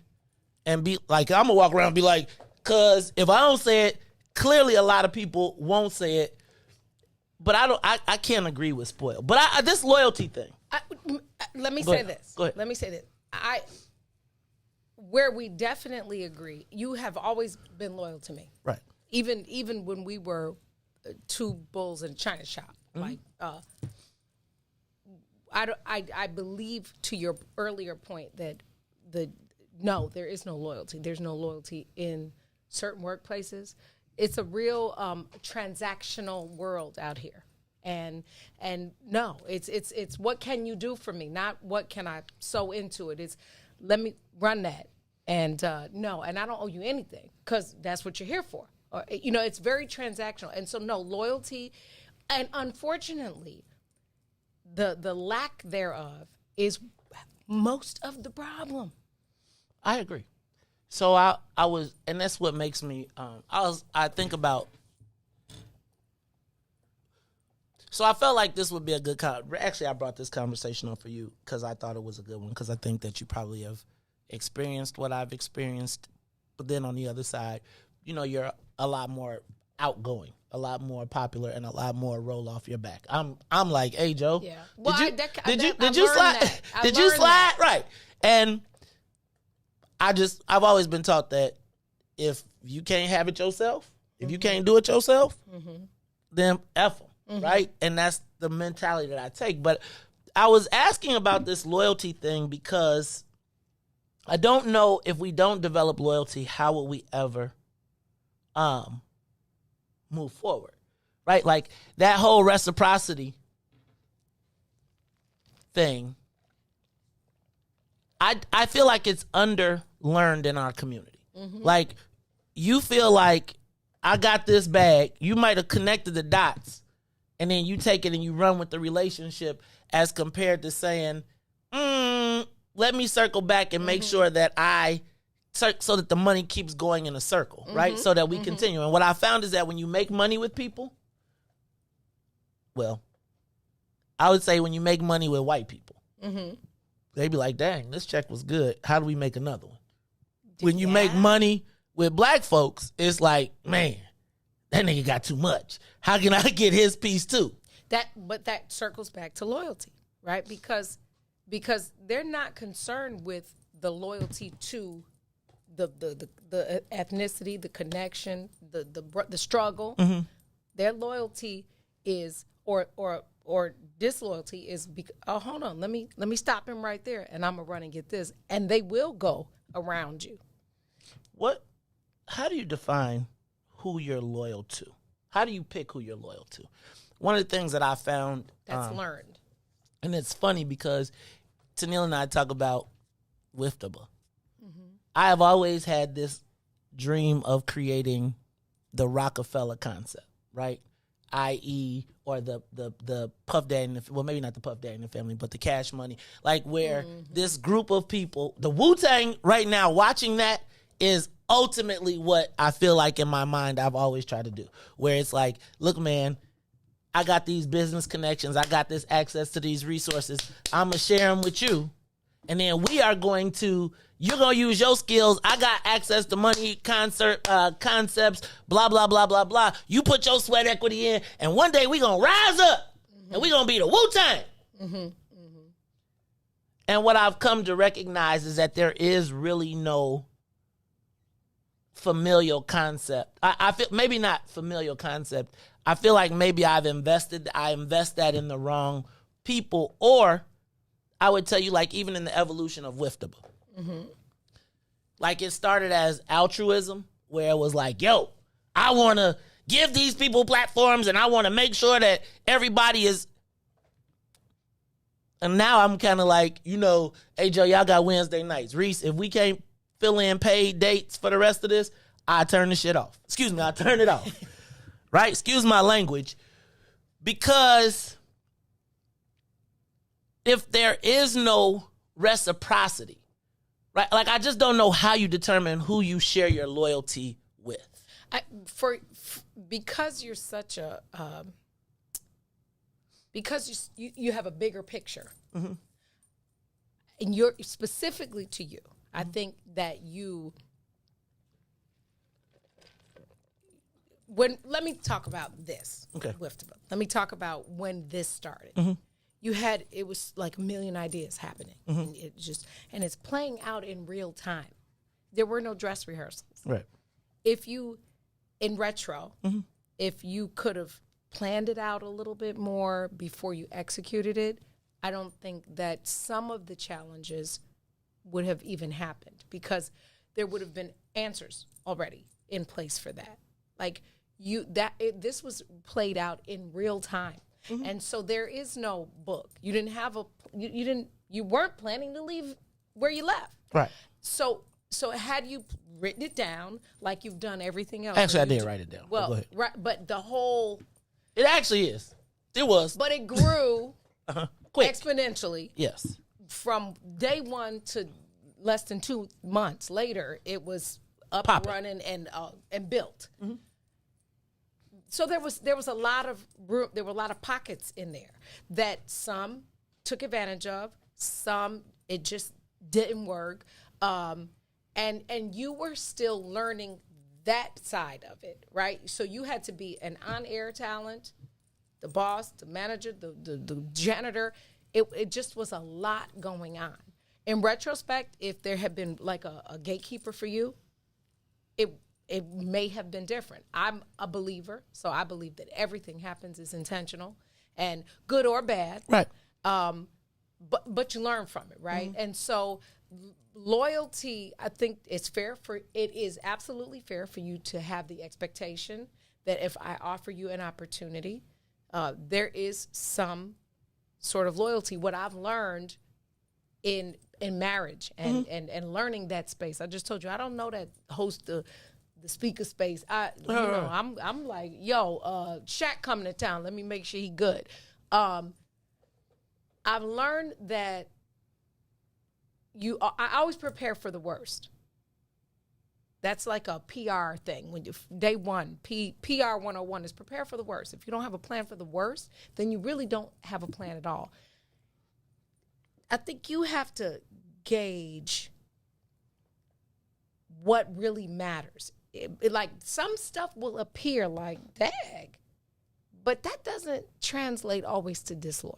and be like, I'm going to walk around and be like, because if I don't say it, clearly a lot of people won't say it. But I can't agree with spoiled. But this loyalty thing. Let me Go say ahead. this. Go ahead. Let me say this. Where we definitely agree, you have always been loyal to me. Right. Even when we were two bulls in a china shop. Mm-hmm. Like, I believe to your earlier point that no, there is no loyalty. There's no loyalty in certain workplaces. It's a real transactional world out here. And no, it's what can you do for me, not what can I sew into it. It's let me run that. And no, and I don't owe you anything because that's what you're here for. Or, it's very transactional. And so no, loyalty, and unfortunately, the lack thereof is most of the problem. I agree. So I was, and that's what makes me, I think about, so I felt like this would be a good, actually I brought this conversation up for you because I thought it was a good one, because I think that you probably have experienced what I've experienced, but then on the other side, you're a lot more outgoing, a lot more popular, and a lot more roll off your back. I'm like, hey Joe, yeah. Well, did you slide? Did you slide? Right. And I've always been taught that if you can't have it yourself, if you can't do it yourself, then F them, right? And that's the mentality that I take. But I was asking about this loyalty thing because I don't know if we don't develop loyalty, how will we ever move forward, right? Like that whole reciprocity thing, I feel like it's underlearned in our community. Like you feel like I got this bag, you might have connected the dots, and then you take it and you run with the relationship, as compared to saying, let me circle back and make sure that so that the money keeps going in a circle, right? So that we continue. And what I found is that when you make money with people, well, I would say when you make money with white people, Mm-hmm. They be like, dang, this check was good. How do we make another one? When you make money with black folks, it's like, man, that nigga got too much. How can I get his piece too? But that circles back to loyalty, right? Because they're not concerned with the loyalty to the ethnicity, the connection, the struggle. Mm-hmm. Their loyalty is or disloyalty is. Hold on, let me stop him right there, and I'm gonna run and get this, and they will go around you. How do you define who you're loyal to? How do you pick who you're loyal to? One of the things that I found that's learned, and it's funny because Tennille and I talk about WIIFTBP. Mm-hmm. I have always had this dream of creating the Rockefeller concept, right? I.e., or the Puff Daddy, well, maybe not the Puff Daddy in the family, but the Cash Money, like where this group of people, the Wu-Tang right now, watching that is ultimately what I feel like in my mind I've always tried to do, where it's like, look, man, I got these business connections. I got this access to these resources. I'm going to share them with you. And then you're going to use your skills. I got access to money, concepts, blah, blah, blah, blah, blah. You put your sweat equity in, and one day we going to rise up, and we going to be the Wu-Tang. Mm-hmm. Mm-hmm. And what I've come to recognize is that there is really no familial concept. I feel maybe not familial concept. I feel like maybe I invest that in the wrong people, or I would tell you, like, even in the evolution of WIIFTBP. Mm-hmm. Like, it started as altruism, where it was like, yo, I want to give these people platforms and I want to make sure that everybody is. And now I'm kind of like, hey, Joe, y'all got Wednesday nights. Riis, if we can't fill in paid dates for the rest of this, I turn the shit off. Excuse me, I turn it off. Right? Excuse my language. Because if there is no reciprocity, right? Like, I just don't know how you determine who you share your loyalty with. Because you're such a because you have a bigger picture, mm-hmm. and you're specifically to you. Mm-hmm. I think that let me talk about this. Okay. Let me talk about when this started. Mm-hmm. It was like a million ideas happening. Mm-hmm. And it's playing out in real time. There were no dress rehearsals. Right. In retro, mm-hmm. if you could have planned it out a little bit more before you executed it, I don't think that some of the challenges would have even happened, because there would have been answers already in place for that. Like this was played out in real time. Mm-hmm. And so there is no book. You didn't have you weren't planning to leave where you left. Right. So had you written it down like you've done everything else? Actually, I did write it down. Well, go ahead. Right, but the whole... It actually is. It was. But it grew quick, exponentially. Yes. From day one to less than 2 months later, it was up and running and built. Mm-hmm. So there was a lot of room. There were a lot of pockets in there that some took advantage of. Some it just didn't work, and you were still learning that side of it, right? So you had to be an on-air talent, the boss, the manager, the janitor. It just was a lot going on. In retrospect, if there had been like a gatekeeper for you, it may have been different. I'm a believer, so I believe that everything happens is intentional, and good or bad. Right. But you learn from it, right? Mm-hmm. And so loyalty, I think it is absolutely fair for you to have the expectation that if I offer you an opportunity, there is some sort of loyalty. What I've learned in marriage and, mm-hmm. and learning that space. I just told you, I don't know that host the speaker space. I'm like, yo, Shaq coming to town. Let me make sure he good. I've learned that I always prepare for the worst. That's like a PR thing. When day one, PR 101 is prepare for the worst. If you don't have a plan for the worst, then you really don't have a plan at all. I think you have to gauge what really matters. Like some stuff will appear like dag, but that doesn't translate always to disloyal.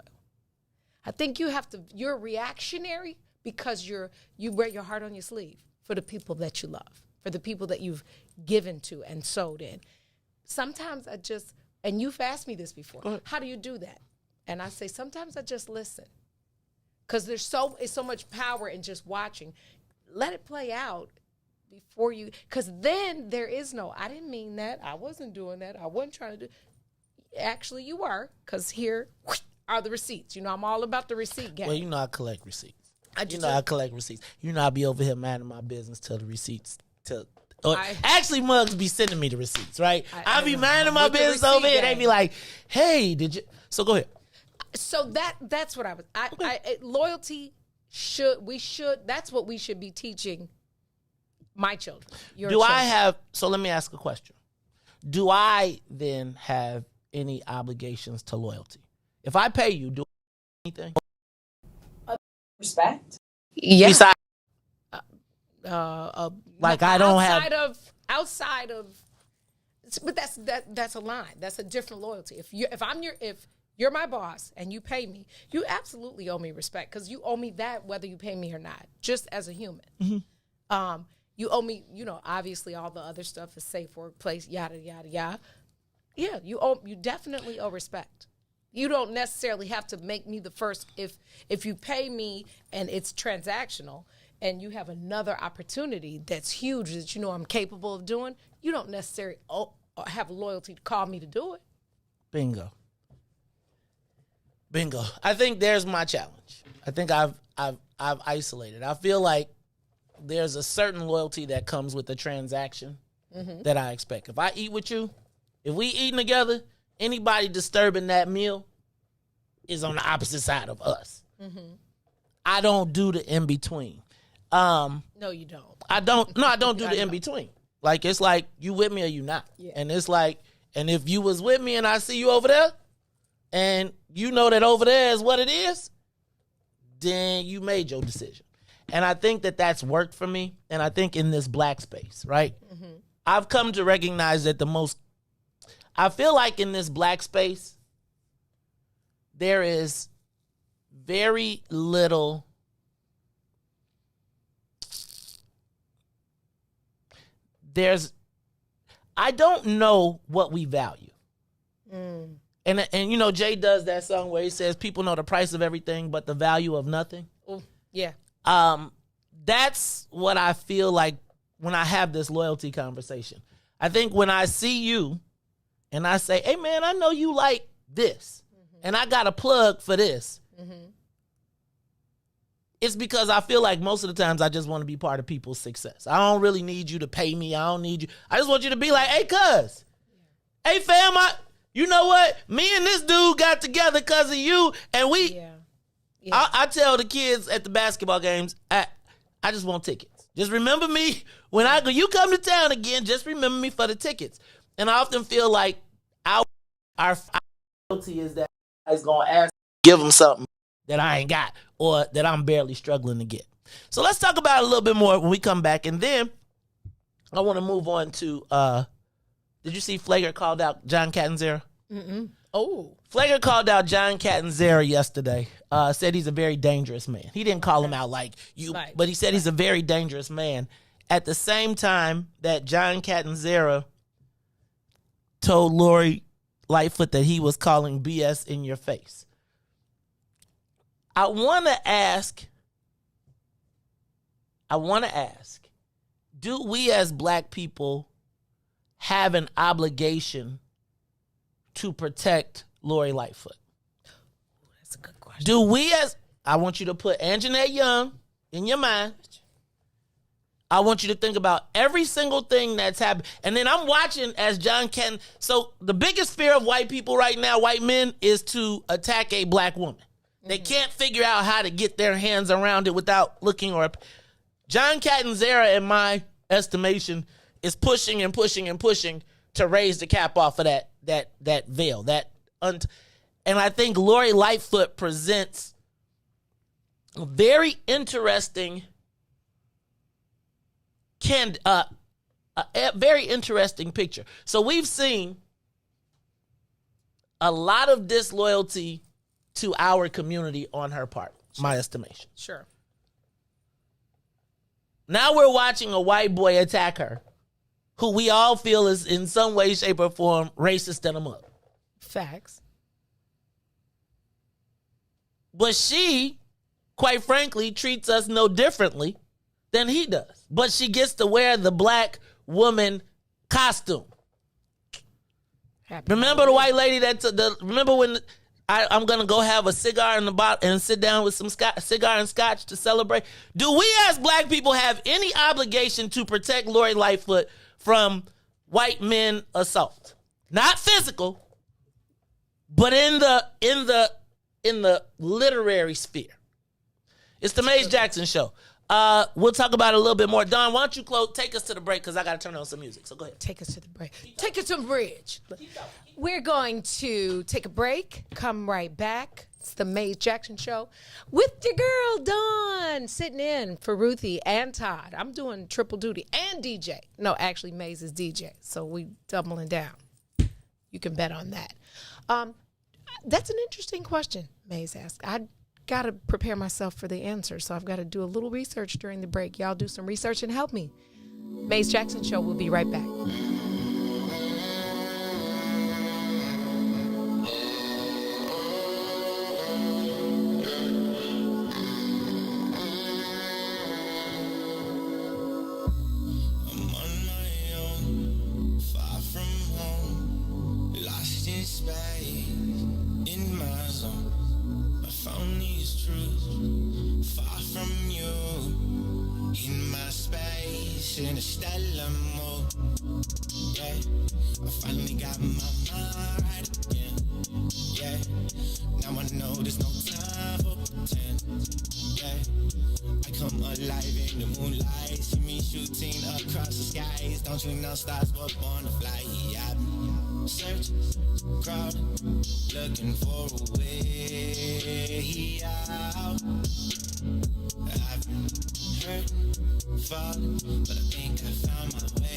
I think you're reactionary because you wear your heart on your sleeve for the people that you love, for the people that you've given to and sowed in. Sometimes and you've asked me this before, how do you do that? And I say, sometimes I just listen. Because it's so much power in just watching. Let it play out before you, because then there is no, I didn't mean that. I wasn't doing that. I wasn't trying to do. Actually, you were, because here are the receipts. I'm all about the receipt game. Well, I collect receipts. I collect receipts. I be over here minding my business till the receipts. Actually, Muggs be sending me the receipts, right? I be minding my business over here. They be like, hey, did you? So go ahead. So that's what I was. Loyalty that's what we should be teaching my children. So let me ask a question. Do I then have any obligations to loyalty? If I pay you, do I anything? Respect? Yeah. Besides, like I don't outside of, but that's a line. That's a different loyalty. If you're my boss and you pay me, you absolutely owe me respect because you owe me that whether you pay me or not, just as a human. Mm-hmm. You owe me, obviously all the other stuff is safe workplace, yada, yada, yada. Yeah, you definitely owe respect. You don't necessarily have to make me the first. If you pay me and it's transactional and you have another opportunity that's huge that I'm capable of doing, you don't necessarily have a loyalty to call me to do it. Bingo. I think there's my challenge. I think I've isolated. I feel like there's a certain loyalty that comes with the transaction that I expect. If I eat with you, if we eating together, anybody disturbing that meal is on the opposite side of us. Mm-hmm. I don't do the in-between. No, you don't. I don't do the in-between. Like, it's like, you with me or you not. Yeah. And it's like, and if you was with me and I see you over there, and you know that over there is what it is, then you made your decision. And I think that that's worked for me. And I think in this black space, right? Mm-hmm. I've come to recognize that I feel like in this black space, there is very little I don't know what we value. Mm. And Jay does that song where he says people know the price of everything but the value of nothing. Ooh, yeah. That's what I feel like when I have this loyalty conversation. I think when I see you and I say, hey man, I know you like this and I got a plug for this. Mm-hmm. It's because I feel like most of the times I just want to be part of people's success. I don't really need you to pay me. I don't need you. I just want you to be like, hey cuz, hey fam, you know what? Me and this dude got together because of you, and we. Yeah. Yeah. I tell the kids at the basketball games, I just want tickets. Just remember me when you come to town again. Just remember me for the tickets. And I often feel like our loyalty is that I gonna give them something that I ain't got or that I'm barely struggling to get. So let's talk about it a little bit more when we come back, and then I want to move on to. Did you see Flager called out John Catanzara? Mm-mm. Oh. Flager called out John Catanzara yesterday. Said he's a very dangerous man. He didn't call him out like you, but he said he's a very dangerous man. At the same time that John Catanzara told Lori Lightfoot that he was calling BS in your face. I want to ask, do we as black people have an obligation to protect Lori Lightfoot? That's a good question. Do we I want you to put Anjanette Young in your mind. I want you to think about every single thing that's happened. And then I'm watching as John Canton. So the biggest fear of white people right now, white men, is to attack a black woman. Mm-hmm. They can't figure out how to get their hands around it without looking John Catanzara, in my estimation, is pushing and pushing and pushing to raise the cap off of that veil. And I think Lori Lightfoot presents a very interesting a very interesting picture. So we've seen a lot of disloyalty to our community on her part, my estimation. Sure. Now we're watching a white boy attack her, who we all feel is in some way, shape, or form racist and a mother. Facts. But she, quite frankly, treats us no differently than he does. But she gets to wear the black woman costume. Remember the white lady remember when I'm going to go have a cigar in the bottle and sit down with some cigar and scotch to celebrate? Do we as black people have any obligation to protect Lori Lightfoot from white men assault? Not physical, but in the literary sphere. It's the Maze Jackson Show. We'll talk about it a little bit more. Don, why don't you take us to the break, because I got to turn on some music. So go ahead. Take us to the break. Take us to the bridge. We're going to take a break, come right back. It's the Maze Jackson Show with your girl, Dawn, sitting in for Ruthie and Todd. I'm doing triple duty and DJ. No, actually, Maze is DJ, so we doubling down. You can bet on that. That's an interesting question, Maze asked. I got to prepare myself for the answer, so I've got to do a little research during the break. Y'all do some research and help me. Maze Jackson Show, we'll be right back. In a stellar mode, yeah. I finally got my mind right again, yeah. Now I know there's no time for pretend, yeah. I come alive in the moonlight, see me shooting across the skies. Don't you know stars were born to fly? Yeah, I've been searching, crowding, looking for a way out. I've been hurting, falling, but I think I found my way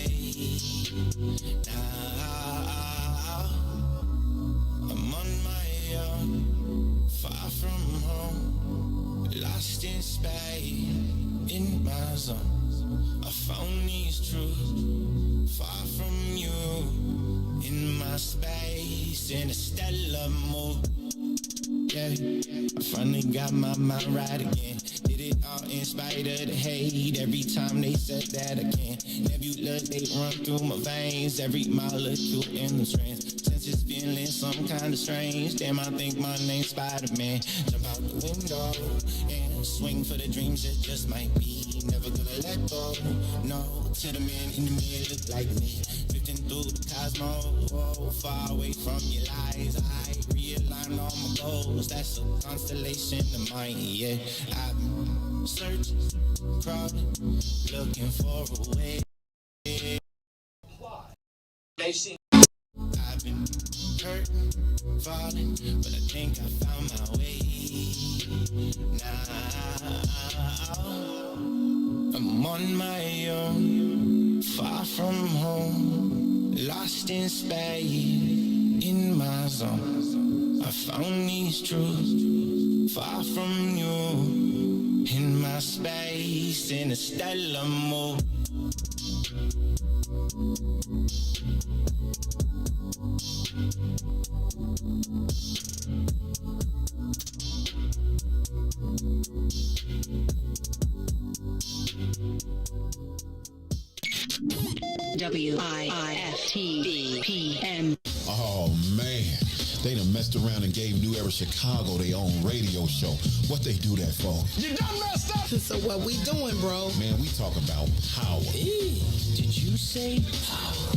now. I'm on my own, far from home, lost in space, in my zone. I found these truths, far from you, in my space, in a stellar mode. Yeah, I finally got my mind right again. Did it all in spite of the hate. Every time they said that I can't. Nebulous, they run through my veins. Every molecule in the strands. Senses feeling some kind of strange. Damn, I think my name's Spider-Man. Jump out the window and swing for the dreams that just might be. Never gonna let go. No, to the man in the mirror look like me. Drifting through the cosmos, oh, far away from your lies. I realign all my goals. That's a constellation of mine, yeah. I've been searching, crawling, looking for a way. I've been hurting, falling, but I think I found my way. Now I'm on my own, far from home, lost in space, in my zone. I found these truths, far from you, in my space, in a stellar mode. WIIFTBP. Oh man, they done messed around and gave New Era Chicago their own radio show. What they do that for? You done messed up. So what we doing, bro? Man, we talk about power. Did you say power?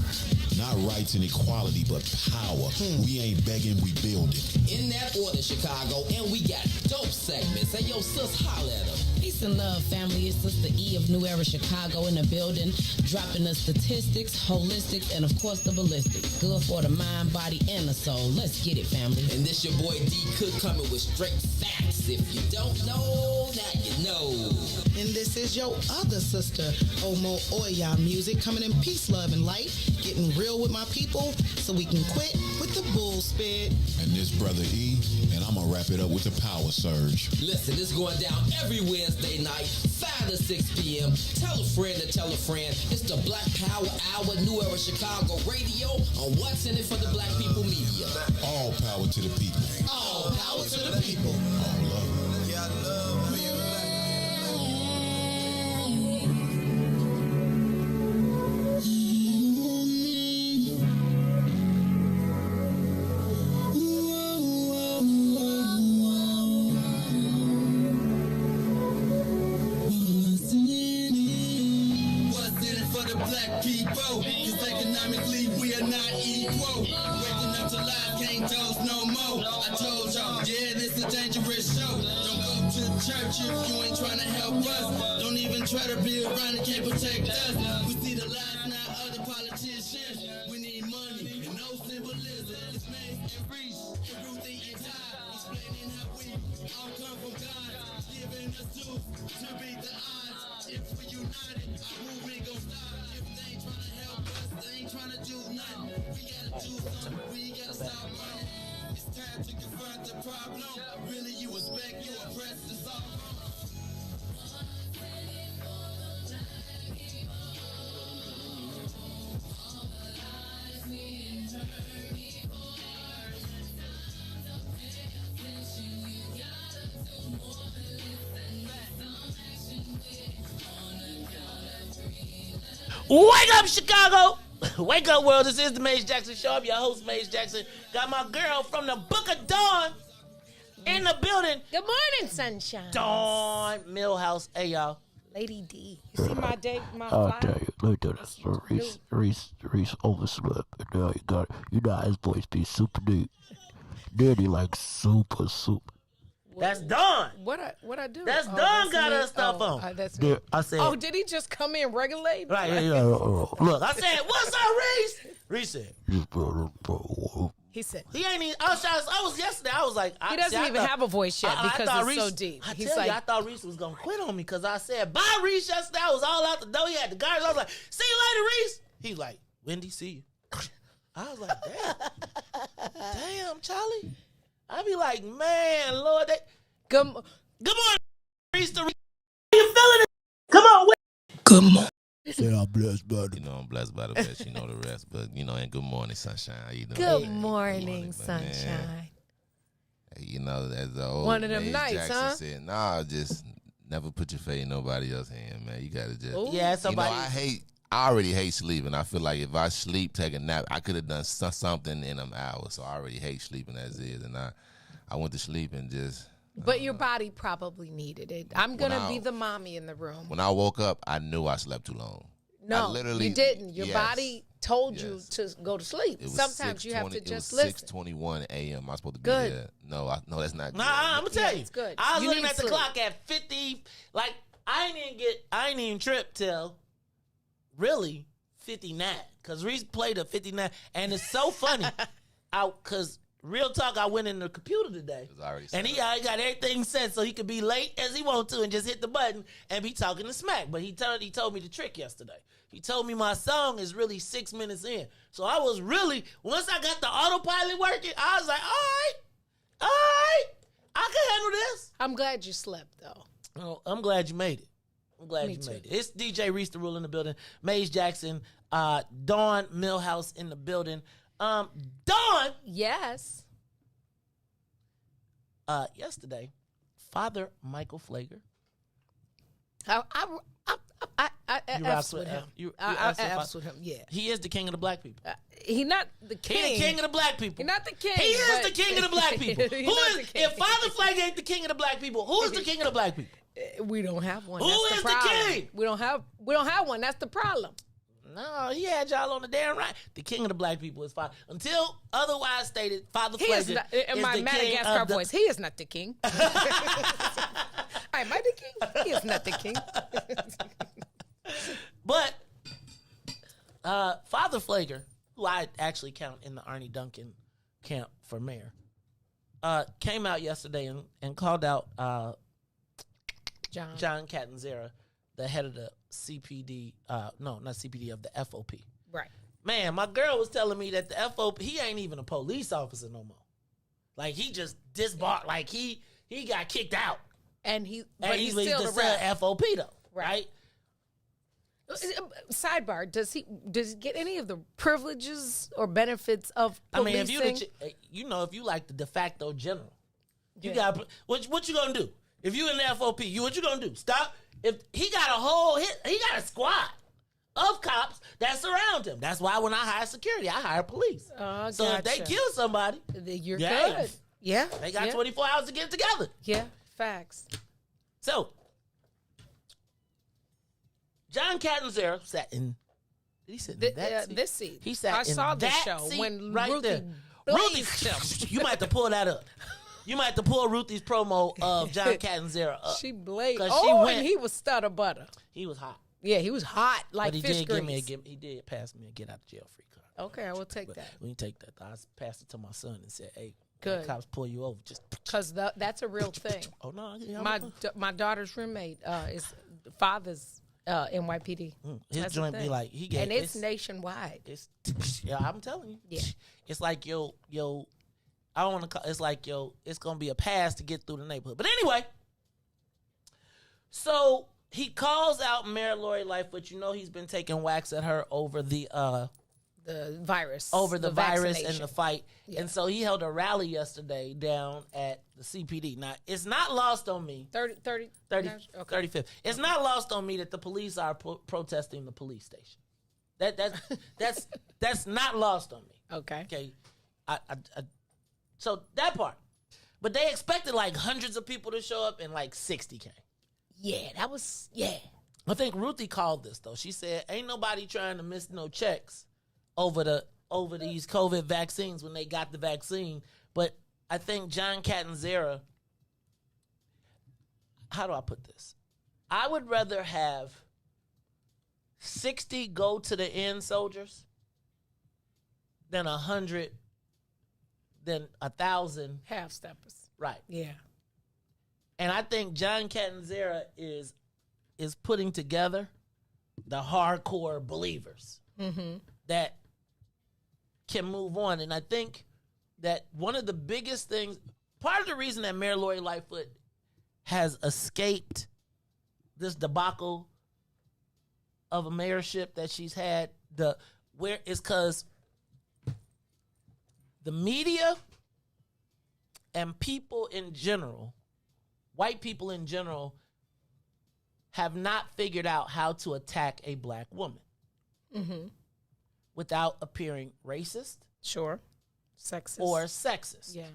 Not rights and equality, but power. We ain't begging, we building. In that order, Chicago, and we got dope segments. Hey, yo, sis, holla at them. Peace and love, family. It's Sister E of New Era Chicago in the building, dropping the statistics, holistics, and of course the ballistics. Good for the mind, body, and the soul. Let's get it, family. And this your boy D Cook coming with straight facts. If you don't know, now you know. And this is your other sister, Omo Oya Music, coming in peace, love, and light, getting real with my people so we can quit with the bull spit. And this brother E, and I'm gonna wrap it up with the power surge. Listen, it's going down every Wednesday night, 5 to 6 p.m. Tell a friend to tell a friend. It's the Black Power Hour, New Era Chicago Radio on What's in It for the Black People Media. All power to the people. All power to the people. All love. Yeah, I love being black. Black people, cause economically we are not equal. Waking up to life, can't toast no more. I told y'all, yeah, this a dangerous show. Don't go to church if you ain't trying to help us. Don't even try to be around and can't protect us. We see the lies now of the politicians. We need money and no symbolism. It's Mace and Riis and Ruthie and Todd, explaining how we all come from God, giving us tools to beat the odds. If we united, our movement gon' stop. They ain't trying to do nothing. We gotta do something. We gotta stop running. It's time to confront the problem. Really, you expect you oppressed to solve. Wake up, Chicago! Wake up, world. This is the Maze Jackson Show. I'm your host, Maze Jackson. Got my girl from the Book of Dawn in the building. Good morning, sunshine. Dawn Millhouse. Hey, y'all. Lady D. You see my date, my I'll fly? tell you, look at this. Riis overslept. And now you know how his voice be super deep. Then he like super. That's Dawn. What I do? That's Dawn got her stuff on. That's Yeah, me. I said. Oh, did he just come in regulated? Right, yeah. Look, I said, what's up, Riis? Riis said. He said. He ain't even, I was yesterday, I was like. He doesn't even have a voice yet because it's so Riis, deep. I He's tell like, you, I thought Riis was going to quit on me because I said, bye, Riis, yesterday. I was all out the door. He had the guards. I was like, see you later, Riis. He's like, Wendy, see you. I was like, damn, Charlie. I be like, man, Lord, Good morning, Riis. How you feeling? Come on, Good morning. Say I'm blessed, buddy. You know I'm blessed by the best. You know the rest. But, you know, and good morning, sunshine. How you doing? Good morning, sunshine. Man, you know, as the old One of them Maze nights, Jackson huh? said, nah, just never put your faith in nobody else's hand, man. You got to just. Ooh. Yeah, somebody. You know, I already hate sleeping. I feel like if I sleep, take a nap, I could have done something in them hours. So I already hate sleeping as is. And I went to sleep and just. But your body probably needed it. I'm going to be the mommy in the room. When I woke up, I knew I slept too long. No, you didn't. Your body told you to go to sleep. It was Sometimes you have to just listen. listen. 6:21 a.m. I'm supposed to be Good. there. No, that's not good. Nah, I'm gonna tell you. It's good. I was You looking need at the sleep. clock at 50. Like I ain't even trip till really 59. Cause Riis played a 59, and it's so funny. Cause real talk, I went in the computer today, and he already got everything set so he could be late as he want to and just hit the button and be talking to smack. But he told me the trick yesterday. He told me my song is really 6 minutes in. So I was really, once I got the autopilot working, I was like, all right, I can handle this. I'm glad you slept, though. Oh, I'm glad you made it. Me too. It's DJ Riis the Rule in the building. Maze Jackson, Dawn Millhouse in the building. Dawn. Yes. Yesterday, Father Michael Flager. I F's with him. I F's with him, yeah. He is the king of the black people. He not the king. He the king of the black people. He not the king. He is the king of the black people. If Father Flag ain't the king of the black people, who is the king of the black people? We don't have one. Who That's is the problem. the king? We don't have one. That's the problem. No, he had y'all on the damn right. The king of the black people is Father. Until otherwise stated, Father He is Flager not, is in my the king Madagascar of the... voice, he is not the king. Am I the king? He is not the king. But Father Flager, who I actually count in the Arnie Duncan camp for mayor, came out yesterday and called out John Catanzara, the head of the CPD, no, not CPD, of the FOP. Right. Man, my girl was telling me that the FOP, he ain't even a police officer no more. Like, he just disbarred, like, he got kicked out. And he's he's still the around. FOP, though, right? Sidebar: Does he get any of the privileges or benefits of policing? I mean, if if you like the de facto general, you got what you gonna do? If you in the FOP, what you gonna do? Stop? If he got he got a squad of cops that surround him. That's why when I hire security, I hire police. So if they kill somebody, you're good. Yeah, they got 24 hours to get it together. Yeah, facts. So John Catanzara sat in. Did he sit in that seat? This seat. He sat I in saw the that show seat when right Ruthie there. blazed him. You might have to pull that up. You might have to pull Ruthie's promo of John Catanzara up. She blazed. And he was stutter butter. He was hot. Yeah, he was hot like but he fish did grease. he did pass me a get out of jail free card. Okay, I will take that. When you take that, I passed it to my son and said, "Hey, Good. when cops pull you over, just because that's a real thing." Oh no, yeah, my daughter's roommate is father's NYPD. His That's joint the be thing. like he gave, and it's nationwide. It's yeah, I'm telling you. Yeah, it's like yo. I don't want to call. It's like it's gonna be a pass to get through the neighborhood. But anyway, so he calls out Mayor Lori Lightfoot. You know he's been taking whacks at her over the virus, over the virus and vaccination. the fight. Yeah. And so he held a rally yesterday down at the CPD. Now, it's not lost on me. 35th. It's not lost on me that the police are protesting the police station. That's not lost on me. Okay. So that part. But they expected like hundreds of people to show up and like 60 came. Yeah, that was I think Ruthie called this though. She said, "Ain't nobody trying to miss no checks over these COVID vaccines when they got the vaccine." But I think John Catanzara, how do I put this? I would rather have 60 go to the end soldiers than 100, than 1,000 half steppers. Right. Yeah. And I think John Catanzara is putting together the hardcore believers that can move on. And I think that one of the biggest things, part of the reason that Mayor Lori Lightfoot has escaped this debacle of a mayorship that she's had, is because the media and people in general, white people in general, have not figured out how to attack a black woman without appearing racist. Sure. Sexist. Or sexist. Yeah.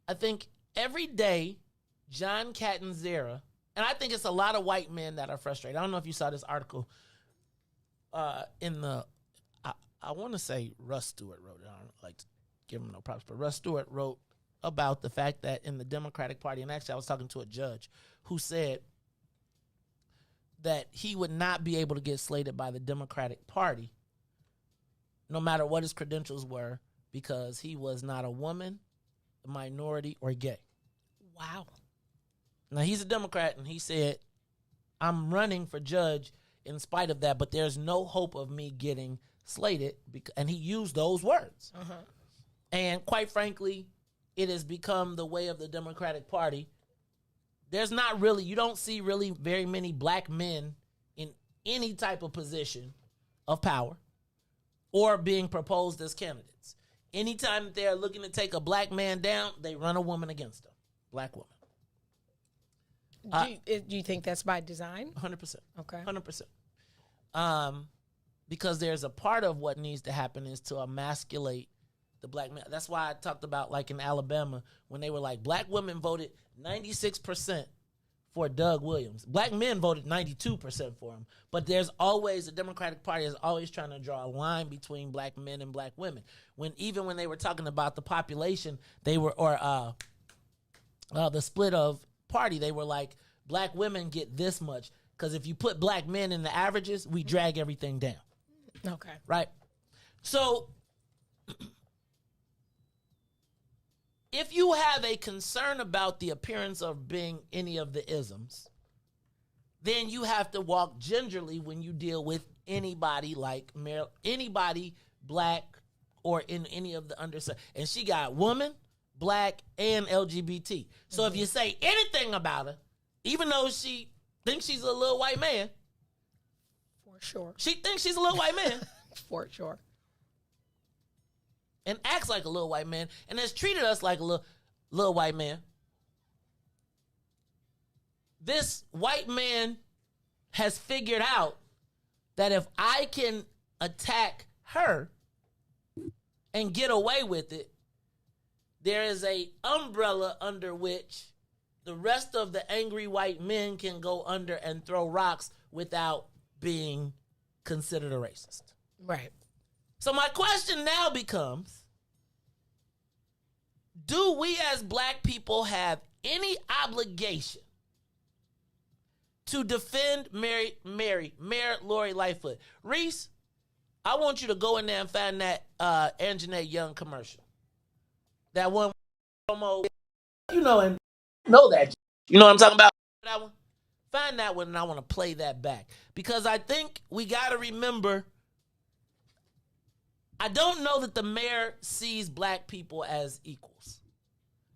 I think every day, John Catanzara, and I think it's a lot of white men that are frustrated. I don't know if you saw this article in the, I want to say Russ Stewart wrote it. I don't like to give him no props, but Russ Stewart wrote about the fact that in the Democratic Party, and actually I was talking to a judge who said that he would not be able to get slated by the Democratic Party no matter what his credentials were because he was not a woman, a minority, or gay. Wow. Now, he's a Democrat, and he said, I'm running for judge in spite of that, but there's no hope of me getting slated, and he used those words. And quite frankly, it has become the way of the Democratic Party. There's not really, you don't see really very many black men in any type of position of power or being proposed as candidates. Anytime that they're looking to take a black man down, they run a woman against them. Black woman. Do you think that's by design? 100%. Okay. 100%. Because there's a part of what needs to happen is to emasculate the black man. That's why I talked about like in Alabama when they were like black women voted 96% for Doug Williams. Black men voted 92% for him. But there's always, the Democratic Party is always trying to draw a line between black men and black women. Even when they were talking about the population, they were, or the split of party, they were like, black women get this much. Because if you put black men in the averages, we drag everything down. Okay. Right? So, if you have a concern about the appearance of being any of the isms, then you have to walk gingerly when you deal with anybody like anybody black or in any of the underserved. And she got woman, black, and LGBT. So if you say anything about her, even though she thinks she's a little white man, for sure, she thinks she's a little white man, for sure, and acts like a little white man, and has treated us like a little white man. This white man has figured out that if I can attack her and get away with it, there is a umbrella under which the rest of the angry white men can go under and throw rocks without being considered a racist. Right. So my question now becomes, do we as black people have any obligation to defend Mayor Lori Lightfoot? Riis, I want you to go in there and find that Anjanette Young commercial. That one promo, and know that. You know what I'm talking about? That one? Find that one, and I want to play that back. Because I think we got to remember, I don't know that the mayor sees black people as equals.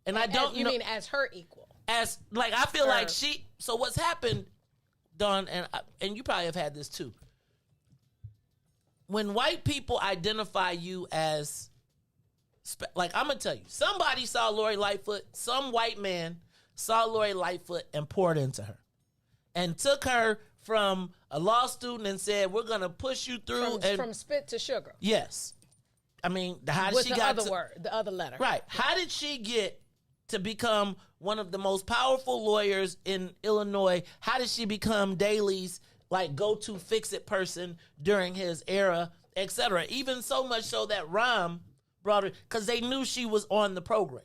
And I don't You mean as her equal? As, like, I feel like so what's happened, Dawn, and you probably have had this too. When white people identify you as, like, I'm going to tell you, somebody saw Lori Lightfoot, some white man saw Lori Lightfoot and poured into her and took her from a law student and said, we're going to push you through. From spit to sugar. Yes. I mean, how did she get the other letter. Right. How did she get to become one of the most powerful lawyers in Illinois? How did she become Daley's like go-to fix-it person during his era, etc.? Even so much so that Rahm brought her, because they knew she was on the program.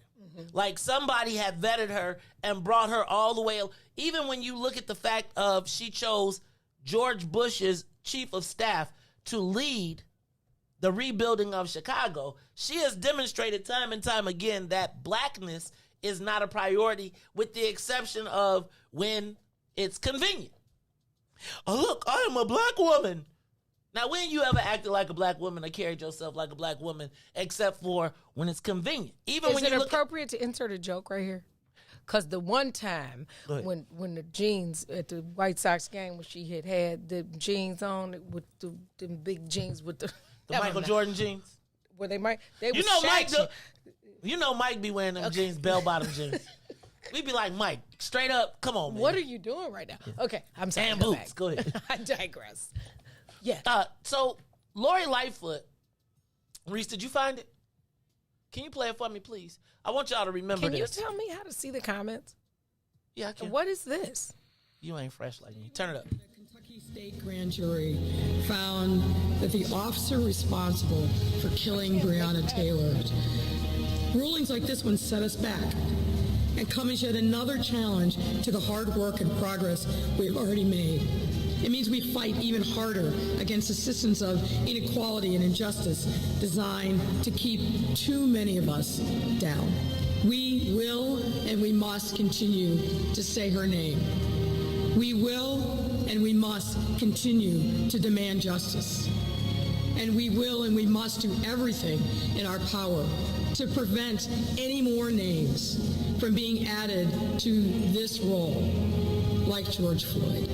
Like somebody had vetted her and brought her all the way. Even when you look at the fact of she chose George Bush's chief of staff to lead the rebuilding of Chicago, she has demonstrated time and time again that blackness is not a priority, with the exception of when it's convenient. Oh, look, I am a black woman. Now, when you ever acted like a black woman or carried yourself like a black woman, except for when it's convenient? Is it appropriate to insert a joke right here? Because the one time when the jeans at the White Sox game, when she had the jeans on with the big jeans with the Michael Jordan jeans, where they Mike be wearing them jeans, bell bottom jeans. We'd be like, Mike, straight up, come on, man. What are you doing right now? Okay, I'm sorry. And boots. Go ahead. I digress. Yeah. So Lori Lightfoot, Riis, did you find it? Can you play it for me, please? I want y'all to remember this. Can you tell me how to see the comments? Yeah, I can. What is this? You ain't fresh like me. Turn it up. The Kentucky State Grand Jury found that the officer responsible for killing Breonna Taylor. Rulings like this one set us back and come as yet another challenge to the hard work and progress we've already made. It means we fight even harder against the systems of inequality and injustice designed to keep too many of us down. We will and we must continue to say her name. We will and we must continue to demand justice. And we will and we must do everything in our power to prevent any more names from being added to this roll, like George Floyd,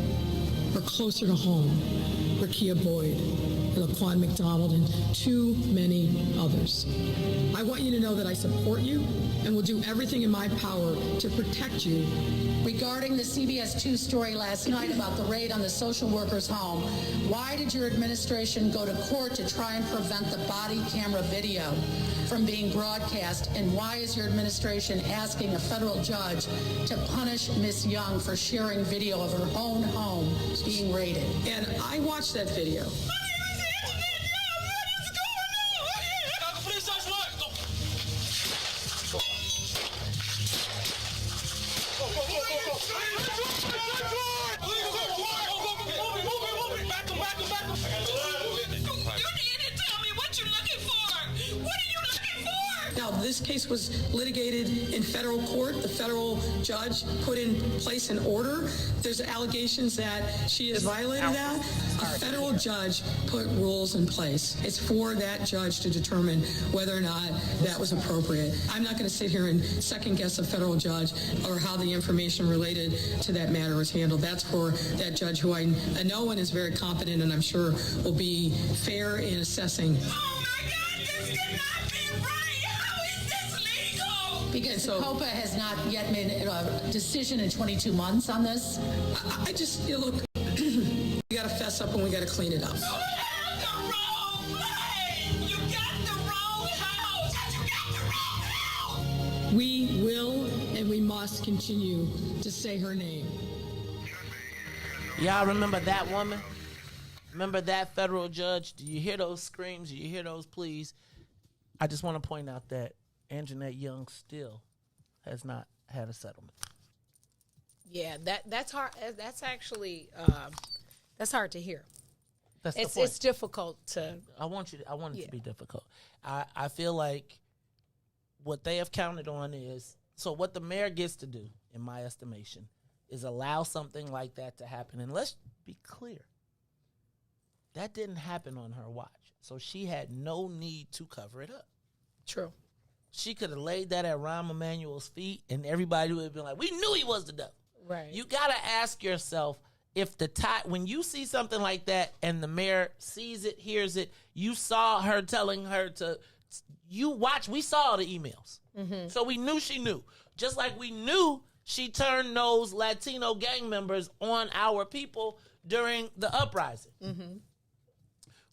or closer to home, Rekia Boyd, and Laquan McDonald, and too many others. I want you to know that I support you and will do everything in my power to protect you. Regarding the CBS 2 story last night about the raid on the social worker's home, why did your administration go to court to try and prevent the body camera video? from being broadcast? And why is your administration asking a federal judge to punish Miss Young for sharing video of her own home being raided? And I watched that video. Now, this case was litigated in federal court. The federal judge put in place an order. There's allegations that she has violated that. A federal judge put rules in place. It's for that judge to determine whether or not that was appropriate. I'm not going to sit here and second guess a federal judge or how the information related to that matter was handled. That's for that judge who I know and is very competent and I'm sure will be fair in assessing. Because COPA has not yet made a decision in 22 months on this. I just, look, we got to fess up and we got to clean it up. We will and we must continue to say her name. Y'all remember that woman? Remember that federal judge? Do you hear those screams? Do you hear those pleas? I just want to point out that Anjanette Young still has not had a settlement. Yeah, that's hard. That's actually that's hard to hear. That's the point. It's difficult to. I want it to be difficult. I feel like what they have counted on is what the mayor gets to do, in my estimation, is allow something like that to happen. And let's be clear, that didn't happen on her watch, so she had no need to cover it up. True. She could have laid that at Rahm Emanuel's feet, and everybody would have been like, "We knew he was the devil." Right. You gotta ask yourself if when you see something like that, and the mayor sees it, hears it. You saw her telling her to. You watch. We saw the emails, so we knew she knew. Just like we knew she turned those Latino gang members on our people during the uprising.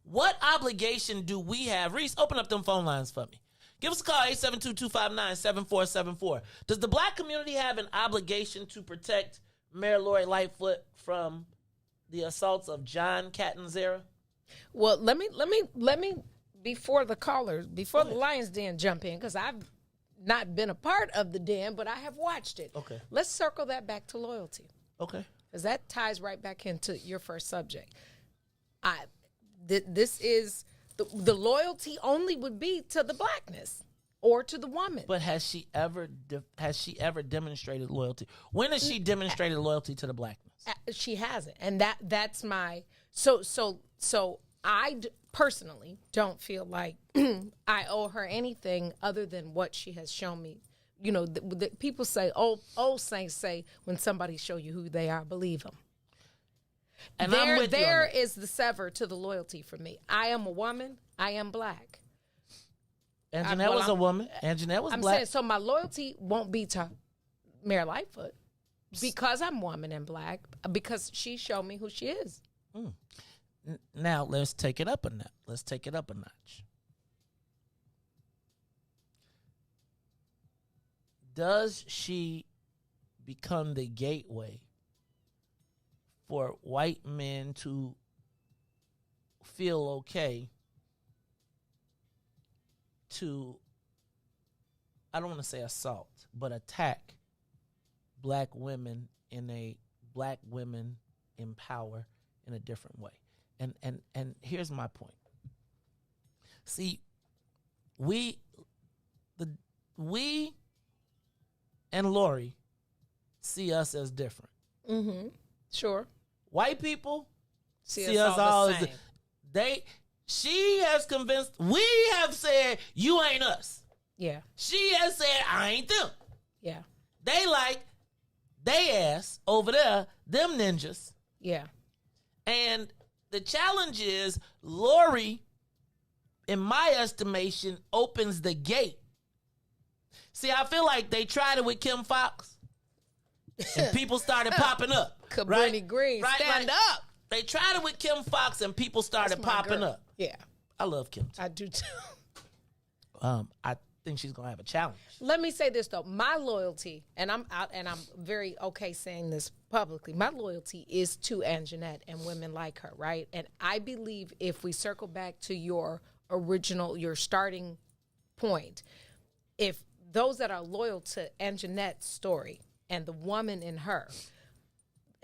What obligation do we have? Riis, open up them phone lines for me. Give us a call, 872-259-7474. Does the black community have an obligation to protect Mayor Lori Lightfoot from the assaults of John Catanzara? Well, let me before the Lions Den jump in, because I've not been a part of the den, but I have watched it. Okay. Let's circle that back to loyalty. Okay. Because that ties right back into your first subject. This is the loyalty only would be to the blackness or to the woman. But has she ever demonstrated loyalty? When has she demonstrated loyalty to the blackness? She hasn't, and that's my so I personally don't feel like I owe her anything other than what she has shown me. You know, the people say, old saints say, when somebody show you who they are, believe them. And I'm with there is the sever to the loyalty for me. I am a woman. I am black. Anjanette was a woman. Anjanette was black. I'm saying, so my loyalty won't be to Mayor Lightfoot because I'm woman and black, because she showed me who she is. Now let's take it up a notch. Does she become the gateway for white men to feel okay to, I don't want to say assault, but attack black women in a black women in power in a different way? And here's my point. See, we and Lori see us as different. Sure. White people see us all the same. She has convinced, we have said, you ain't us. Yeah. She has said, I ain't them. Yeah. They ass over there, them ninjas. Yeah. And the challenge is, Lori, in my estimation, opens the gate. See, I feel like they tried it with Kim Fox, and people started popping up. Cabrini Green, stand up. They tried it with Kim Fox, and people started popping up. Yeah. I love Kim too. I do too. I think she's gonna have a challenge. Let me say this though, my loyalty, and I'm out, and I'm very okay saying this publicly. My loyalty is to Anjanette and women like her, right? And I believe if we circle back to your starting point, if those that are loyal to Anjanette's story and the woman in her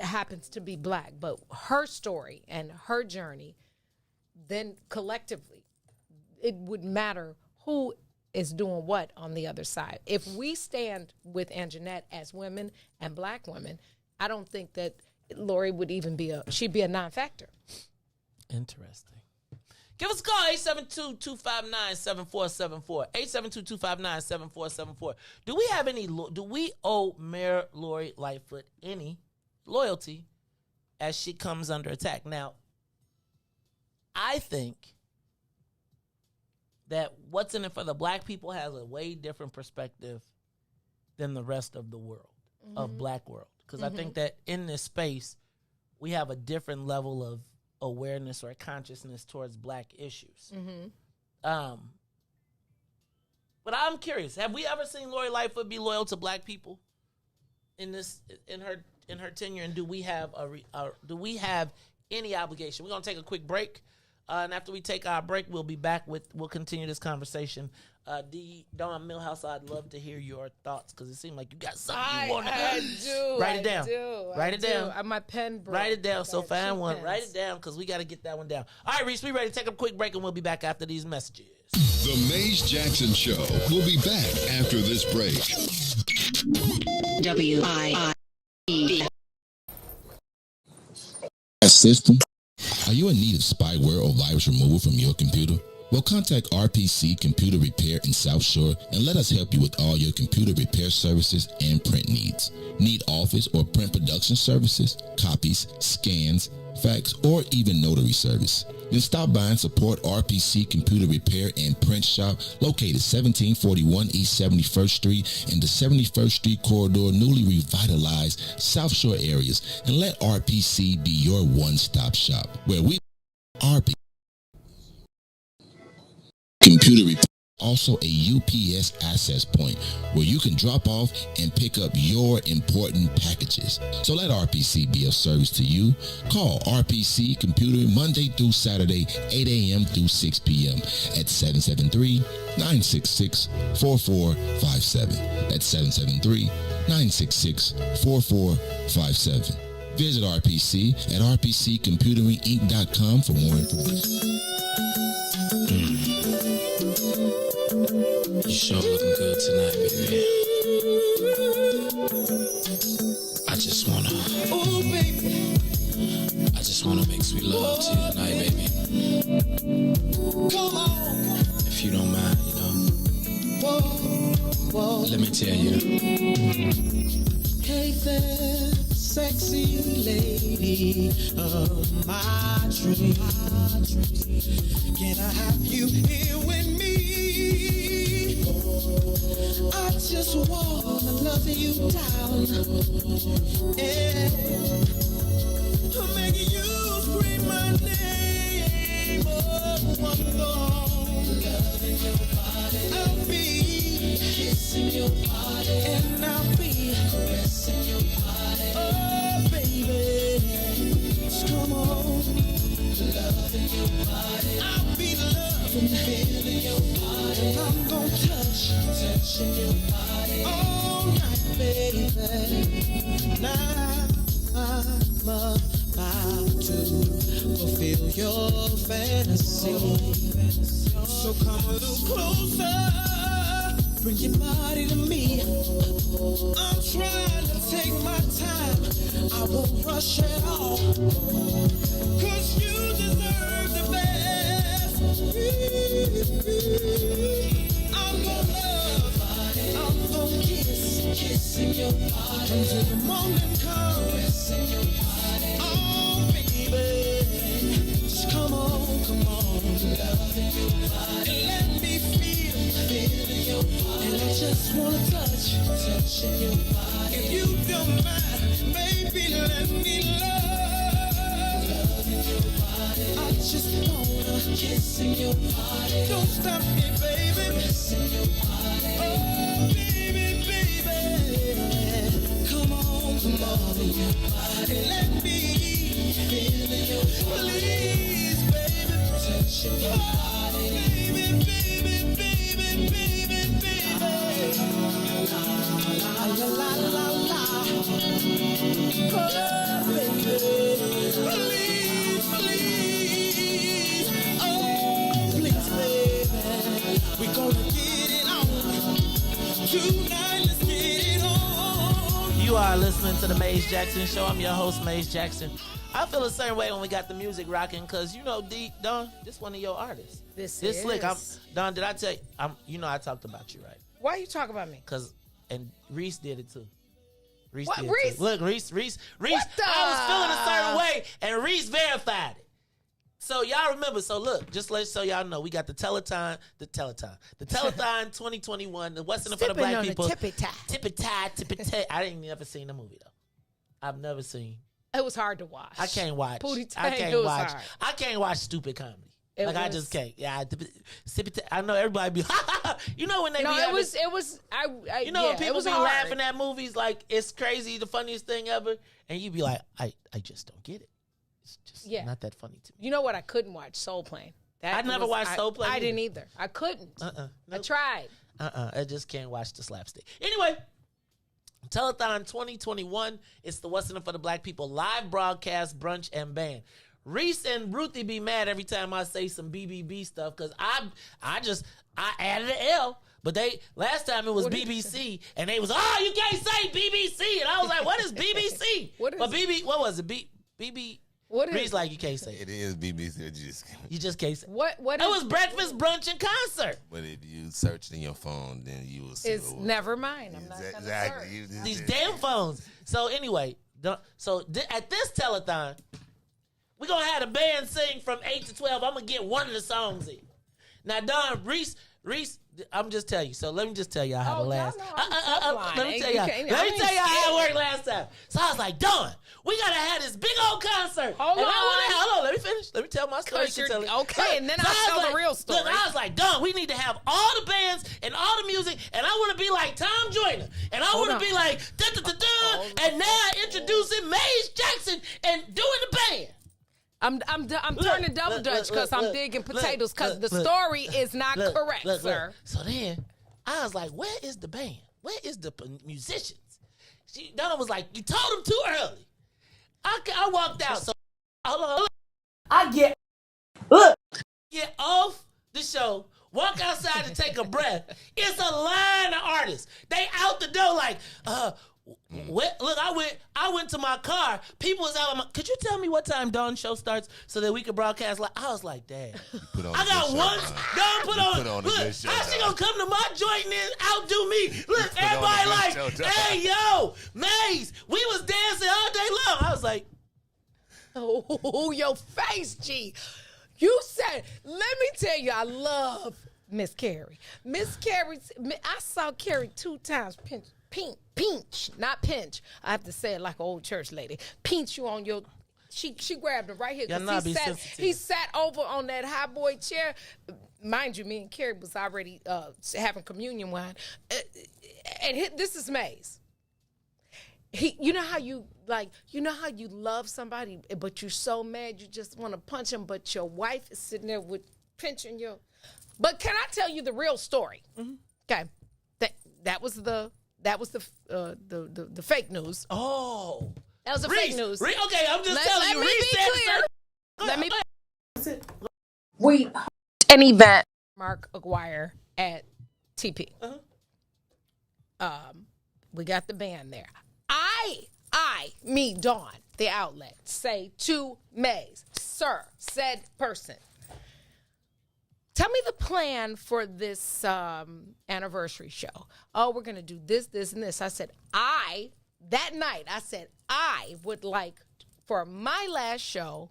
happens to be black, but her story and her journey, then collectively, it would matter who is doing what on the other side. If we stand with Anjanette as women and black women, I don't think that Lori would even she'd be a non-factor. Interesting. Give us a call, 872-259-7474. 872-259-7474. Do we owe Mayor Lori Lightfoot any loyalty as she comes under attack? Now, I think that what's in it for the black people has a way different perspective than the rest of the world, of black world. Because I think that in this space, we have a different level of awareness or consciousness towards black issues. But I'm curious, have we ever seen Lori Lightfoot be loyal to black people in her tenure? And do we have any obligation? We're gonna take a quick break. And after we take our break, we'll be back we'll continue this conversation. Dawn Millhouse, I'd love to hear your thoughts because it seemed like you got something you want to write it down. Write it down. My pen broke. Write it down. So find one. Write it down because we got to get that one down. All right, Riis, we ready to take a quick break and we'll be back after these messages. The Maze Jackson Show will be back after this break. WIIFTBP. System. Are you in need of spyware or virus removal from your computer? Well, contact RPC Computer Repair in South Shore and let us help you with all your computer repair services and print needs. Need office or print production services, copies, scans, fax, or even notary service? Then stop by and support RPC Computer Repair and Print Shop located 1741 East 71st Street in the 71st Street corridor, newly revitalized South Shore areas, and let RPC be your one-stop shop where we RPC Computer Repair. Also a UPS access point where you can drop off and pick up your important packages. So let RPC be of service to you. Call RPC Computer Monday through Saturday, 8 a.m. through 6 p.m. at 773-966-4457. That's 773-966-4457. Visit RPC at rpccomputeringinc.com for more information. You sure looking good tonight, baby. I just wanna make sweet love to you tonight, baby. Come on. If you don't mind, let me tell you. Hey there, sexy lady of my dreams. Can I have you here with me? I just wanna love you down. Yeah. I'm making you scream my name. Oh, I'm loving your body. I'll be kissing your body, and I'll be caressing your body. Oh, baby, just come on. Loving your body. I'll be loving, feeling your body. And I'm gonna touching your body all night, baby. Now I'm about to fulfill your fantasy. So come a little closer, bring your body to me. I'm trying to take my time, I won't rush at all, 'cause you deserve the best. I'm gonna love, I'm gonna kissing your body until the morning comes. Caressing your body, oh baby, just come on, loving your body, and let me feeling your body, and I just wanna touching your body. If you don't mind, baby, let me loving your body. I just wanna Kissing your body. Don't stop me, baby. Kissing your body. Oh, baby, baby. Come on, come on. Your body. Let me feel your body. Please, baby. Touch your body. Baby, baby, baby, baby, baby. La, la, la, la, la. Oh, baby. Please, please. Oh, please, baby. We're gonna get it on. Tonight, let's get it on. You are listening to the Maze Jackson Show. I'm your host, Maze Jackson. I feel the same way when we got the music rocking, because you know, Don, this one of your artists. This is slick. is. Don, did I tell you? You know I talked about you, right? Why you talking about me? And Riis did it too. Riis What, did Riis? it too. Look, Riis. What the? I was feeling a certain way, and Riis verified it. So y'all remember. So look, just so y'all know, we got the Telethon 2021. The What's in it for the Sipping Black on people? the tippy-tie. I didn't never seen the movie though. I've never seen. It was hard to watch. I can't watch. Pootie I Tang, can't it was watch. hard. I can't watch stupid comedy. I was- just can't. Yeah, I know everybody be. You know when they No, be. it having- was. I You know yeah, when it people was be hard. laughing at movies like it's crazy, the funniest thing ever, and you be like, I just don't get it. It's just not that funny to me. You know what? I couldn't watch Soul Plane. I never watched Soul Plane I either. didn't either. I couldn't. I Nope. tried. I just can't watch the slapstick. Anyway, Telethon 2021. It's the What's in it for the Black people live broadcast, brunch, and band. Riis and Ruthie be mad every time I say some BBB stuff because I added an L. But last time it was BBC, and they was, you can't say BBC. And I was like, what is BBC? What was it? BB. What is Riis like, you can't say it. It is BBC. You just can't say it. What It was breakfast, brunch, and concert. But if you search in your phone, then you will see. It's never mind. I'm not gonna Exactly. search. These damn phones. So anyway, at this telethon, we're going to have the band sing from 8 to 12. I'm going to get one of the songs in. Now, Don, Riis, I'm just telling you. So let me just tell y'all how the last. Let me tell y'all how it worked last time. So I was like, Don, we gotta have this big old concert. Hold on. Let me finish. Let me tell my story. Okay, and then I'll tell the real story. Look, I was like, Don, we need to have all the bands and all the music, and I want to be like Tom Joyner, and I want to be like and now introducing Maze Jackson and doing the band. I'm turning double dutch because I'm digging potatoes because the story is not correct, sir. So then I was like, where is the band? Where is the musicians? Donna was like, you told them too early. I walked out. So hold on. I get off the show, walk outside to take a breath. It's a line of artists. They out the door like, look, I went to my car. People was out. Could you tell me what time Dawn's show starts so that we could broadcast? I was like, Dad, I got one. Dawn put on. Look, how she gonna come to my joint and then outdo me? Look, everybody like, hey, yo, Maze, we was dancing all day long. I was like, oh, your face, G. You said, let me tell you, I love Miss Carrie. Miss Carrie, I saw Carrie 2 times pinch, not pinch. I have to say it like an old church lady. Pinch you on your. She grabbed him right here because he sat over on that high boy chair. Mind you, me and Carrie was already having communion wine, and this is Maze. You know how you love somebody, but you're so mad you just want to punch him, but your wife is sitting there with pinching your. But can I tell you the real story? Mm-hmm. Okay, that was the fake news. Oh, that was the fake news. Okay, I'm just telling you. Let me we an event. Mark Aguirre at TP. We got the band there. Me, Dawn, the outlet, say to Maze, sir, said person, tell me the plan for this anniversary show. Oh, we're going to do this, this, and this. I said, that night, I would like for my last show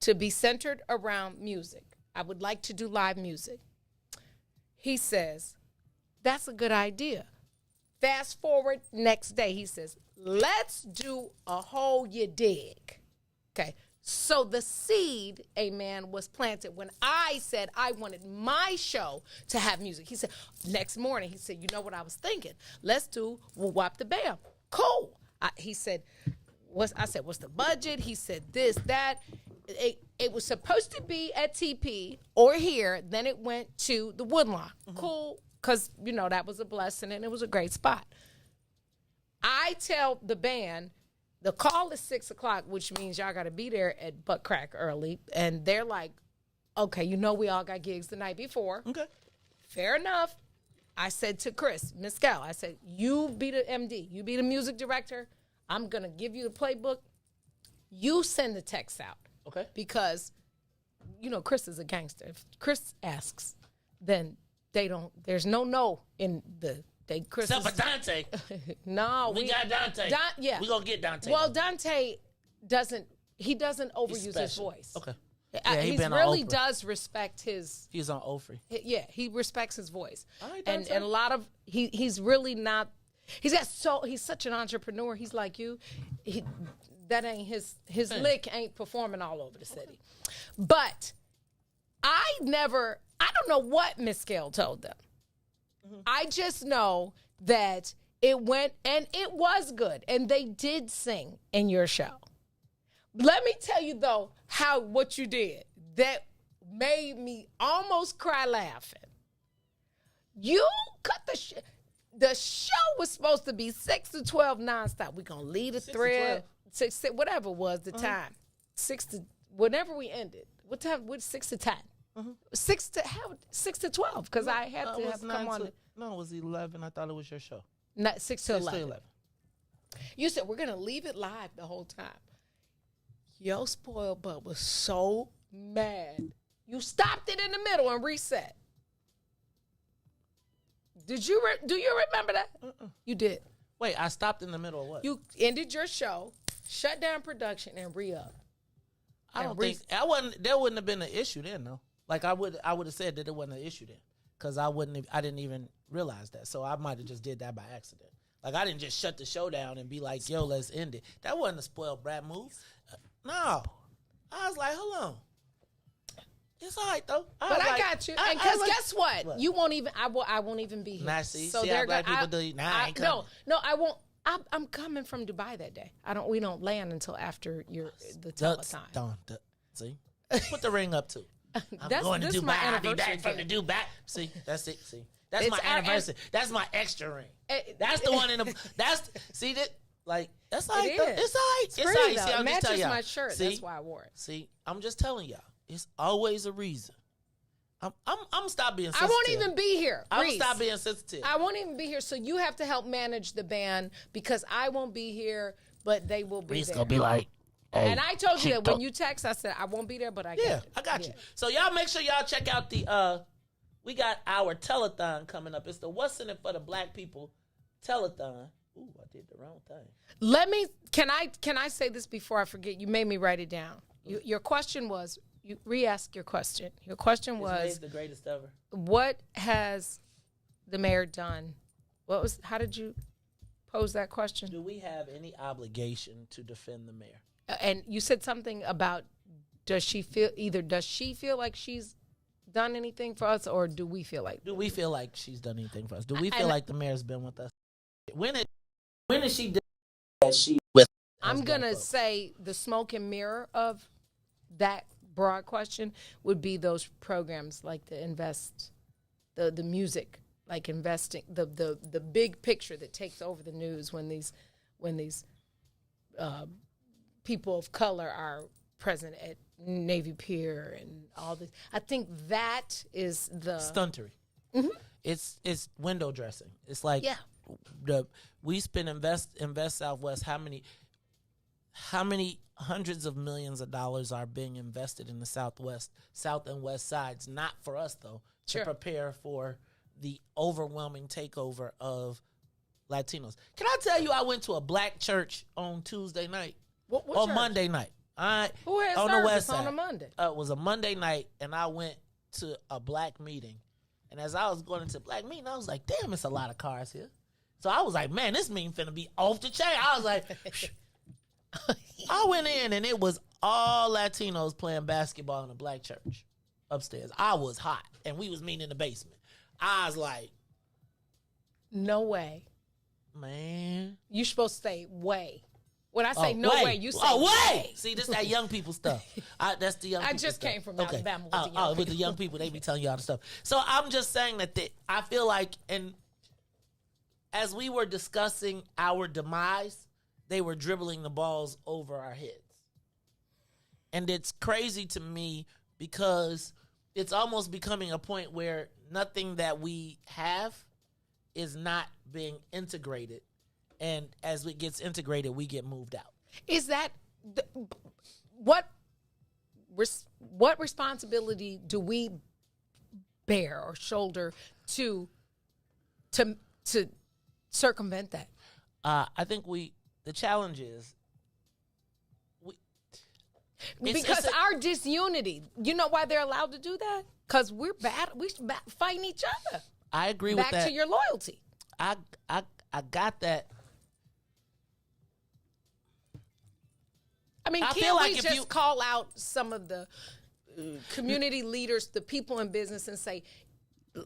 to be centered around music. I would like to do live music. He says, that's a good idea. Fast forward next day, he says, let's do a whole you dig. Okay, So the seed, amen, was planted when I said I wanted my show to have music. He said, next morning, he said, you know what I was thinking? Let's do WIIFTBP. Cool. He said, I said, what's the budget? He said this, that. It was supposed to be at TP or here. Then it went to the Woodlawn. Cool, because, you know, that was a blessing and it was a great spot. I tell the band, the call is 6 o'clock, which means y'all got to be there at butt crack early. And they're like, okay, you know we all got gigs the night before. Okay. Fair enough. I said to Chris, Miss Gal, I said, you be the MD. You be the music director. I'm going to give you the playbook. You send the text out. Okay. Because, you know, Chris is a gangster. If Chris asks, then they don't, there's no in the, Chris except for Dante. No. We got Dante. Yeah. We going to get Dante. Well, Dante doesn't overuse his voice. Okay. Yeah, he really does respect his. He's on Ofri. Yeah, he respects his voice. All right, and a lot of, he's really not, he's such an entrepreneur. He's like you. That ain't his lick ain't performing all over the city. But I don't know what Miss Gail told them. I just know that it went, and it was good, and they did sing in your show. Let me tell you, though, what you did that made me almost cry laughing. You cut the show was supposed to be 6 to 12 nonstop. We're going to lead a thread. 6, whatever was the time. 6 to, whenever we ended. What time? 6 to 10. 6 to 12, because I had to have come on. No, it was 11. I thought it was your show. Not 6 to 11. You said we're going to leave it live the whole time. Yo, spoiled butt was so mad. You stopped it in the middle and reset. Do you remember that? You did. Wait, I stopped in the middle of what? You ended your show, shut down production, and re-up. I don't think there wouldn't have been an issue then, though. Like I would have said that it wasn't an issue then, because I didn't even realize that. So I might have just did that by accident. Like I didn't just shut the show down and be like, "Yo, let's end it." That wasn't a spoiled brat move. No, I was like, "Hold on, it's all right though." But I got you, and because guess what? You won't even. I won't even be here. Nah, see how black people do. Nah, I ain't coming. No, I won't. I'm coming from Dubai that day. We don't land until after the telethon. See, put the ring up too. I'm going to Dubai. I'll be back from the Dubai. See, that's it. See, that's my anniversary. That's my extra ring. That's the one in the. See that. Like that's all right. It's all right. It's all right. See, it matches my shirt. That's why I wore it. See, I'm just telling y'all. It's always a reason. I'm stop being sensitive. I won't even be here. I'm stop being sensitive. I won't even be here. So you have to help manage the band because I won't be here, but they will be Riis there. Gonna be like, hey, and I told you that when you text, I said I won't be there, but I got I got you. So y'all make sure y'all check out the we got our telethon coming up. It's the What's in It for the Black People telethon. Ooh, I did the wrong thing. Can I say this before I forget? You made me write it down. Your question was. You re-ask your question. Your question was the greatest ever. What has the mayor done? How did you pose that question? Do we have any obligation to defend the mayor? And you said something about does she feel like she's done anything for us, or do we feel like she's done anything for us? Do we feel like the mayor's been with us? When is she with us? I'm gonna say the smoke and mirror of that broad question would be those programs like the music, like investing, the big picture that takes over the news when these people of color are present at Navy Pier and all this. I think that is the stuntery. Mm-hmm. It's window dressing. It's like we spend invest Southwest. How many hundreds of millions of dollars are being invested in the South and West sides? Not for us though, to prepare for the overwhelming takeover of Latinos. Can I tell you, I went to a black church on Tuesday night, what church? Monday night. Who had on the West service side. on a Monday? It was a Monday night, and I went to a black meeting. And as I was going into the black meeting, I was like, "Damn, it's a lot of cars here." So I was like, "Man, this meeting finna be off the chain." I was like. I went in and it was all Latinos playing basketball in a black church upstairs. I was hot, and we was meeting in the basement. I was like, no way. Man. You supposed to say way. When I say no way, you say way. See, this that young people stuff. That's the young people I just stuff. came from Alabama with the young people. With the young people, they be telling you all the stuff. So I'm just saying that I feel like, and as we were discussing our demise, they were dribbling the balls over our heads. And it's crazy to me because it's almost becoming a point where nothing that we have is not being integrated. And as it gets integrated, we get moved out. Is that what responsibility do we bear or shoulder to circumvent that? I think the challenge is because our disunity. You know why they're allowed to do that? Because we're bad. We fighting each other. I agree with that. Back to your loyalty. I got that. I mean, can't we just call out some of the community leaders, the people in business, and say,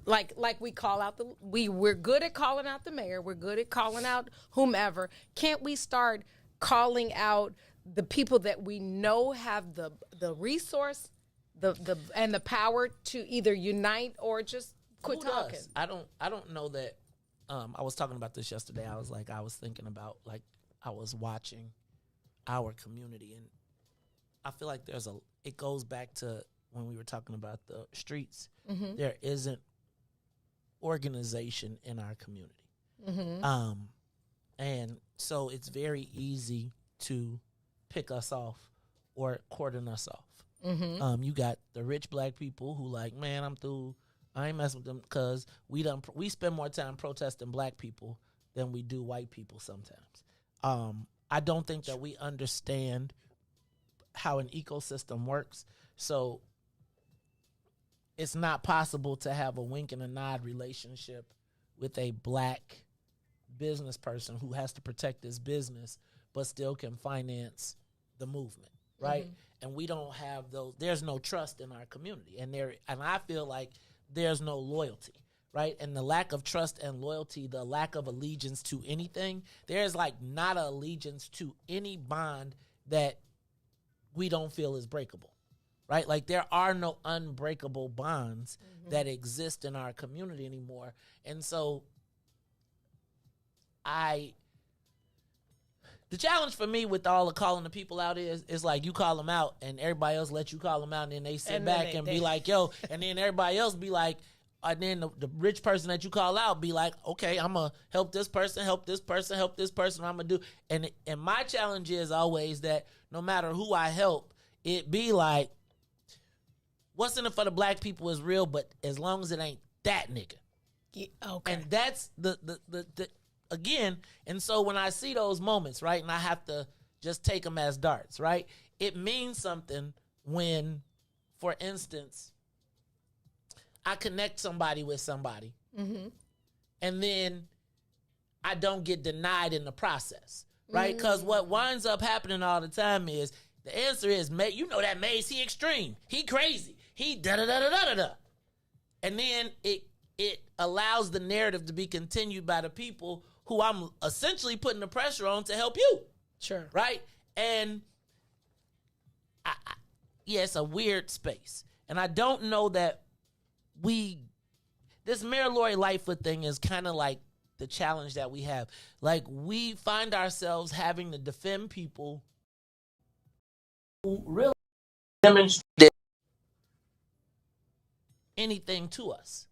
like we call out we're good at calling out the mayor, we're good at calling out whomever. Can't we start calling out the people that we know have the resource, and the power to either unite or just quit talking? I don't know that. I was talking about this yesterday. I was thinking about, like, I was watching our community, and I feel like it goes back to when we were talking about the streets. Mm-hmm. There isn't organization in our community. Mm-hmm. And so it's very easy to pick us off or cordon us off. Mm-hmm. You got the rich black people who like, man, I'm through. I ain't messing with them because we spend more time protesting black people than we do white people sometimes. I don't think that we understand how an ecosystem works. So it's not possible to have a wink and a nod relationship with a black business person who has to protect his business but still can finance the movement, right? Mm-hmm. And we don't have those. There's no trust in our community, and I feel like there's no loyalty, right? And the lack of trust and loyalty, the lack of allegiance to anything, there's like not an allegiance to any bond that we don't feel is breakable, right? Like there are no unbreakable bonds that exist in our community anymore. And so the challenge for me with all the calling the people out is like you call them out and everybody else let you call them out, and then they sit back and be like, yo, and then everybody else be like, and then the rich person that you call out be like, okay, I'm going to help this person, help this person, help this person, I'm going to do. And my challenge is always that no matter who I help, it be like, what's in it for the black people is real, but as long as it ain't that nigga. Yeah, okay. And that's the again, and so when I see those moments, right, and I have to just take them as darts, right, it means something when, for instance, I connect somebody with somebody, and then I don't get denied in the process, right? Because what winds up happening all the time is the answer is, you know that Maze, he extreme, he crazy, he da-da-da-da-da-da-da. And then it allows the narrative to be continued by the people who I'm essentially putting the pressure on to help you. Sure. Right? And it's a weird space. And I don't know that this Mayor Lori Lightfoot thing is kind of like the challenge that we have. Like, we find ourselves having to defend people who really demonstrate anything to us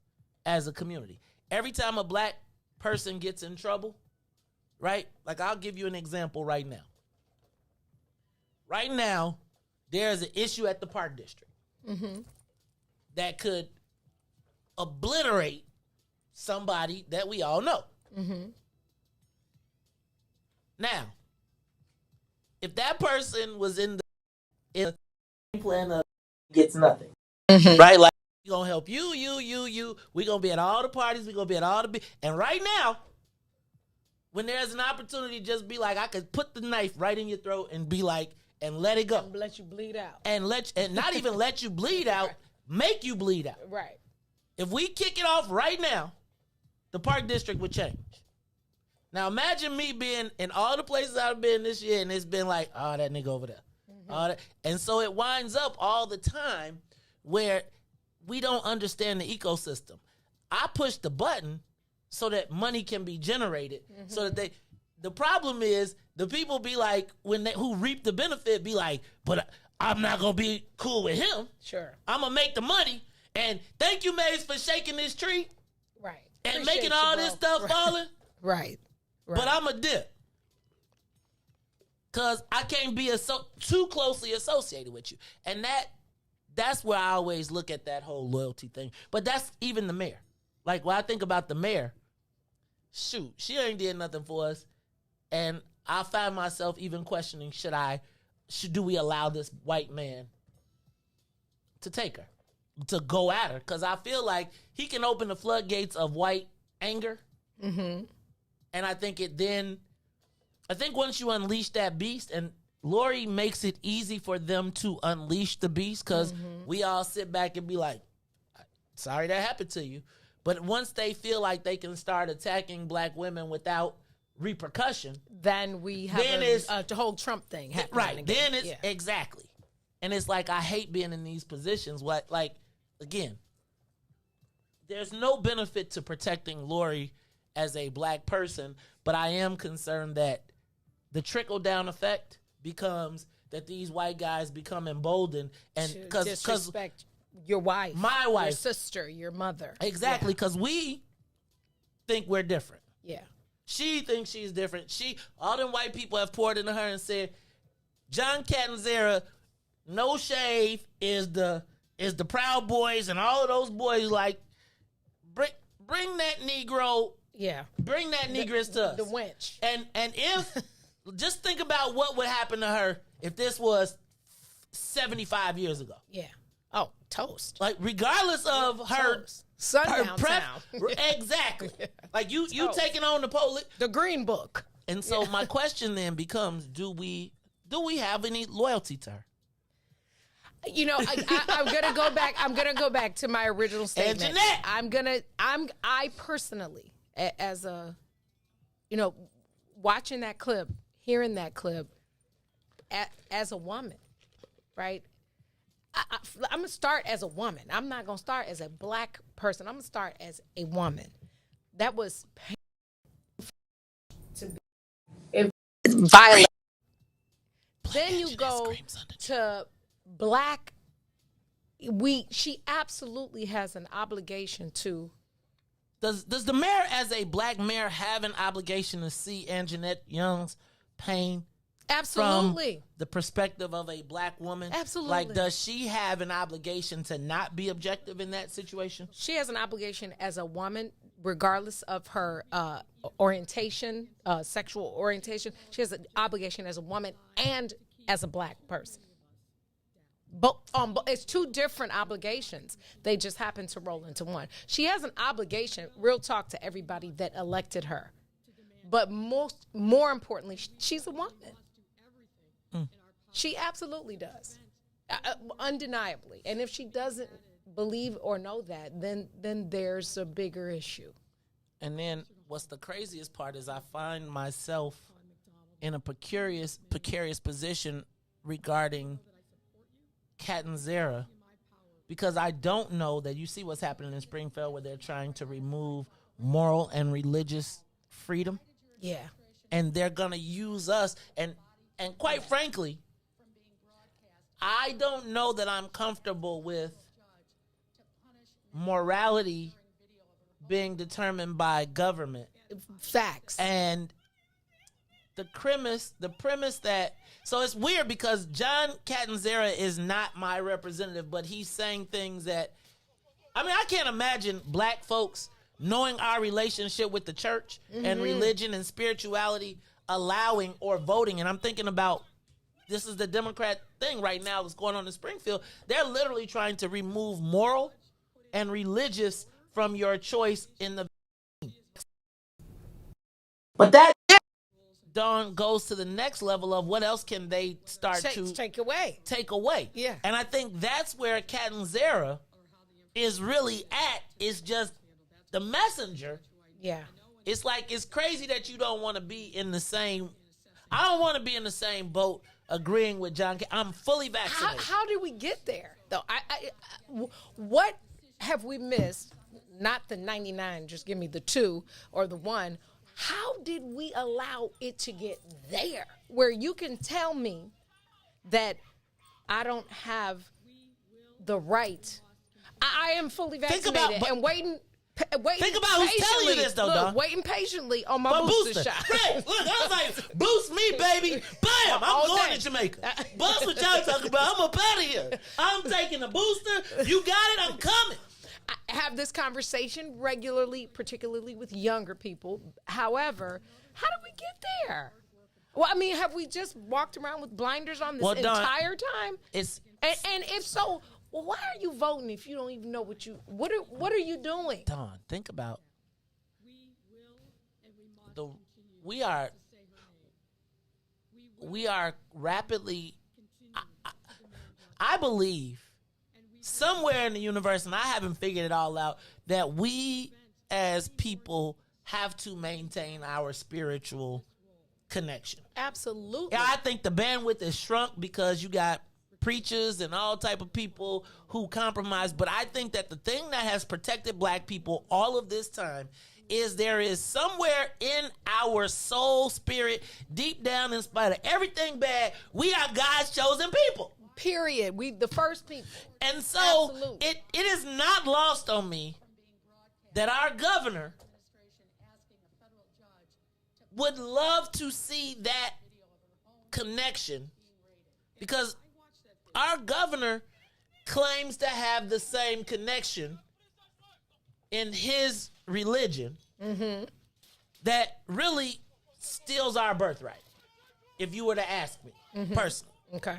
as a community. Every time a black person gets in trouble, right? Like, I'll give you an example right now. Right now, there's an issue at the Park District that could obliterate somebody that we all know. Now, if that person was in the plan of gets nothing, right? Like, we gonna help you. We gonna be at all the parties. We gonna be at all the and right now, when there's an opportunity, to just be like, I could put the knife right in your throat and be like, and let it go. And let you bleed out. And not even let you bleed out, make you bleed out. Right. If we kick it off right now, the Park District would change. Now imagine me being in all the places I've been this year, and it's been like, oh, that nigga over there. And so it winds up all the time where we don't understand the ecosystem. I push the button so that money can be generated, so that the problem is the people be like, who reap the benefit be like, but I'm not going to be cool with him. Sure. I'm going to make the money. And thank you, Maze, for shaking this tree. Right. And Appreciate making you, all bro. this stuff falling. Right. But I'm a dip. Because I can't be too closely associated with you. And that's where I always look at that whole loyalty thing. But that's even the mayor. Like, when I think about the mayor, shoot, she ain't did nothing for us. And I find myself even questioning, do we allow this white man to take her, to go at her? Because I feel like he can open the floodgates of white anger. And I think once you unleash that beast, and Lori makes it easy for them to unleash the beast, because we all sit back and be like, sorry that happened to you. But once they feel like they can start attacking black women without repercussion, then we have the whole Trump thing happening. Right. Again. Then it's exactly. And it's like, I hate being in these positions. Again, there's no benefit to protecting Lori as a black person, but I am concerned that the trickle-down effect becomes that these white guys become emboldened and because disrespect your wife, my wife, your sister, your mother. Exactly, because we think we're different. Yeah. She thinks she's different. All them white people have poured into her and said, John Catanzara, no shave, is the Proud Boys, and all of those boys like, bring that Negro. Yeah. Bring that negress to us. The wench. And if, just think about what would happen to her if this was 75 years ago. Yeah. Oh, toast. Like, regardless of her sundown town. Exactly. Like, you taking on the police. The Green Book. And so my question then becomes, do we have any loyalty to her? You know, I'm gonna go back. I'm gonna go back to my original statement. I personally, as a, watching that clip, hearing that clip, as a woman, right? I'm gonna start as a woman. I'm not gonna start as a black person. I'm gonna start as a woman. That was painful to be violent. Then you go to black. She absolutely has an obligation to. Does the mayor, as a black mayor, have an obligation to see Anjanette Young's pain? Absolutely. From the perspective of a black woman? Absolutely. Like, does she have an obligation to not be objective in that situation? She has an obligation as a woman, regardless of her orientation, sexual orientation. She has an obligation as a woman and as a black person. But it's two different obligations. They just happen to roll into one. She has an obligation, real talk, to everybody that elected her. But more importantly, she's a woman. She absolutely does, undeniably. And if she doesn't believe or know that, then there's a bigger issue. And then what's the craziest part is I find myself in a precarious position regarding Catanzara, because I don't know that you see what's happening in Springfield, where they're trying to remove moral and religious freedom. Yeah. And they're going to use us. And quite frankly, I don't know that I'm comfortable with morality being determined by government. Facts. And the premise that, so it's weird because John Catanzara is not my representative, but he's saying things that, I mean, I can't imagine black folks knowing our relationship with the church and religion and spirituality allowing or voting. And I'm thinking about, this is the Democrat thing right now that's going on in Springfield. They're literally trying to remove moral and religious from your choice in the. But Dawn goes to the next level of what else can they start to take away. Yeah. And I think that's where Catanzara is really at, is just the messenger. Yeah. It's like, it's crazy that you don't want to be in the same, I don't want to be in the same boat agreeing with John. I'm fully vaccinated. How did we get there, though? What have we missed? Not the 99, just give me the 2 or the 1. How did we allow it to get there where you can tell me that I don't have the right? I am fully vaccinated and waiting. Think about who's telling you this, though, dog. Waiting patiently on my booster shot. Right. Look, I was like, boost me, baby. Bam! I'm going to Jamaica. Bust what y'all talking about. I'm up out of here. I'm taking a booster. You got it. I'm coming. I have this conversation regularly, particularly with younger people. However, how do we get there? Well, I mean, have we just walked around with blinders on this entire time? And if so, well, why are you voting if you don't even know what are you doing? Dawn, think about we are rapidly. I believe somewhere in the universe, and I haven't figured it all out, that we as people have to maintain our spiritual connection. Absolutely. Yeah, I think the bandwidth is shrunk because you got preachers and all type of people who compromise. But I think that the thing that has protected black people all of this time is there is somewhere in our soul, spirit, deep down, in spite of everything bad, we are God's chosen people. Period. We the first people. And so it is not lost on me that our governor would love to see that connection, because our governor claims to have the same connection in his religion that really steals our birthright, if you were to ask me personally. Okay.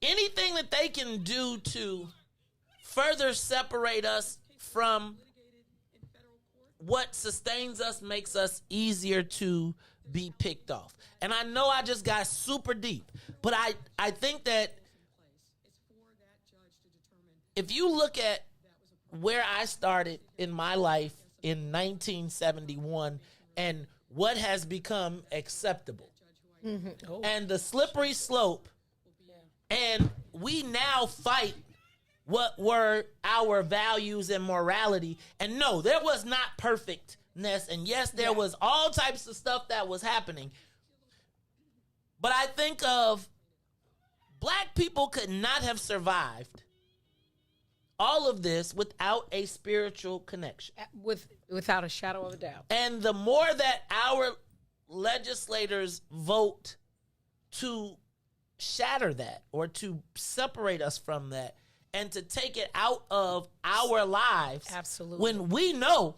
Anything that they can do to further separate us from what sustains us makes us easier to be picked off. And I know I just got super deep, but I think that if you look at where I started in my life in 1971 and what has become acceptable and the slippery slope, and we now fight what were our values and morality. And no, there was not perfectness. And yes, there was all types of stuff that was happening. But I think of black people could not have survived all of this without a spiritual connection. Without a shadow of a doubt. And the more that our legislators vote to shatter that or to separate us from that and to take it out of our lives. Absolutely. When we know,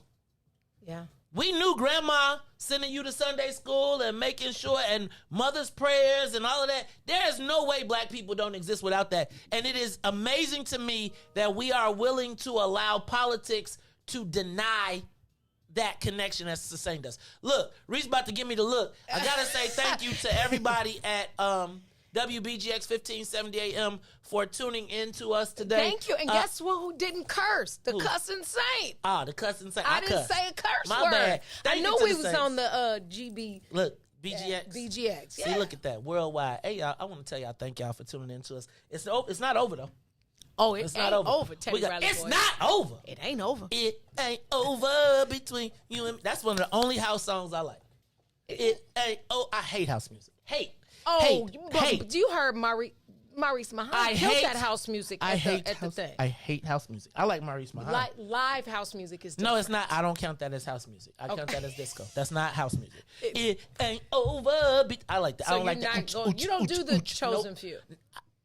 we knew grandma sending you to Sunday school and making sure, and mother's prayers and all of that. There is no way black people don't exist without that. And it is amazing to me that we are willing to allow politics to deny that connection that sustained us. Look, Riis about to give me the look. I gotta say thank you to everybody at WBGX 1570 AM for tuning in to us today. Thank you. And guess what? Who didn't curse? The cussing saint. Ah, the cussing saint. I didn't say a curse My word. bad. I knew we was on the GB. Look, BGX. BGX. See, look at that. Worldwide. Hey, y'all, I want to tell y'all thank y'all for tuning in to us. It's not over, though. Oh, it's not over. It's not over. It ain't over. It ain't over between you and me. That's one of the only house songs I like. It ain't. Oh, I hate house music. Hate. But you heard Riis Muhammad killed that house music at the thing. I hate house music. I like Riis Muhammad. Live house music is different. No, it's not. I don't count that as house music. I count that as disco. That's not house music. It ain't over. I like that. So I don't like that. You don't do the chosen few.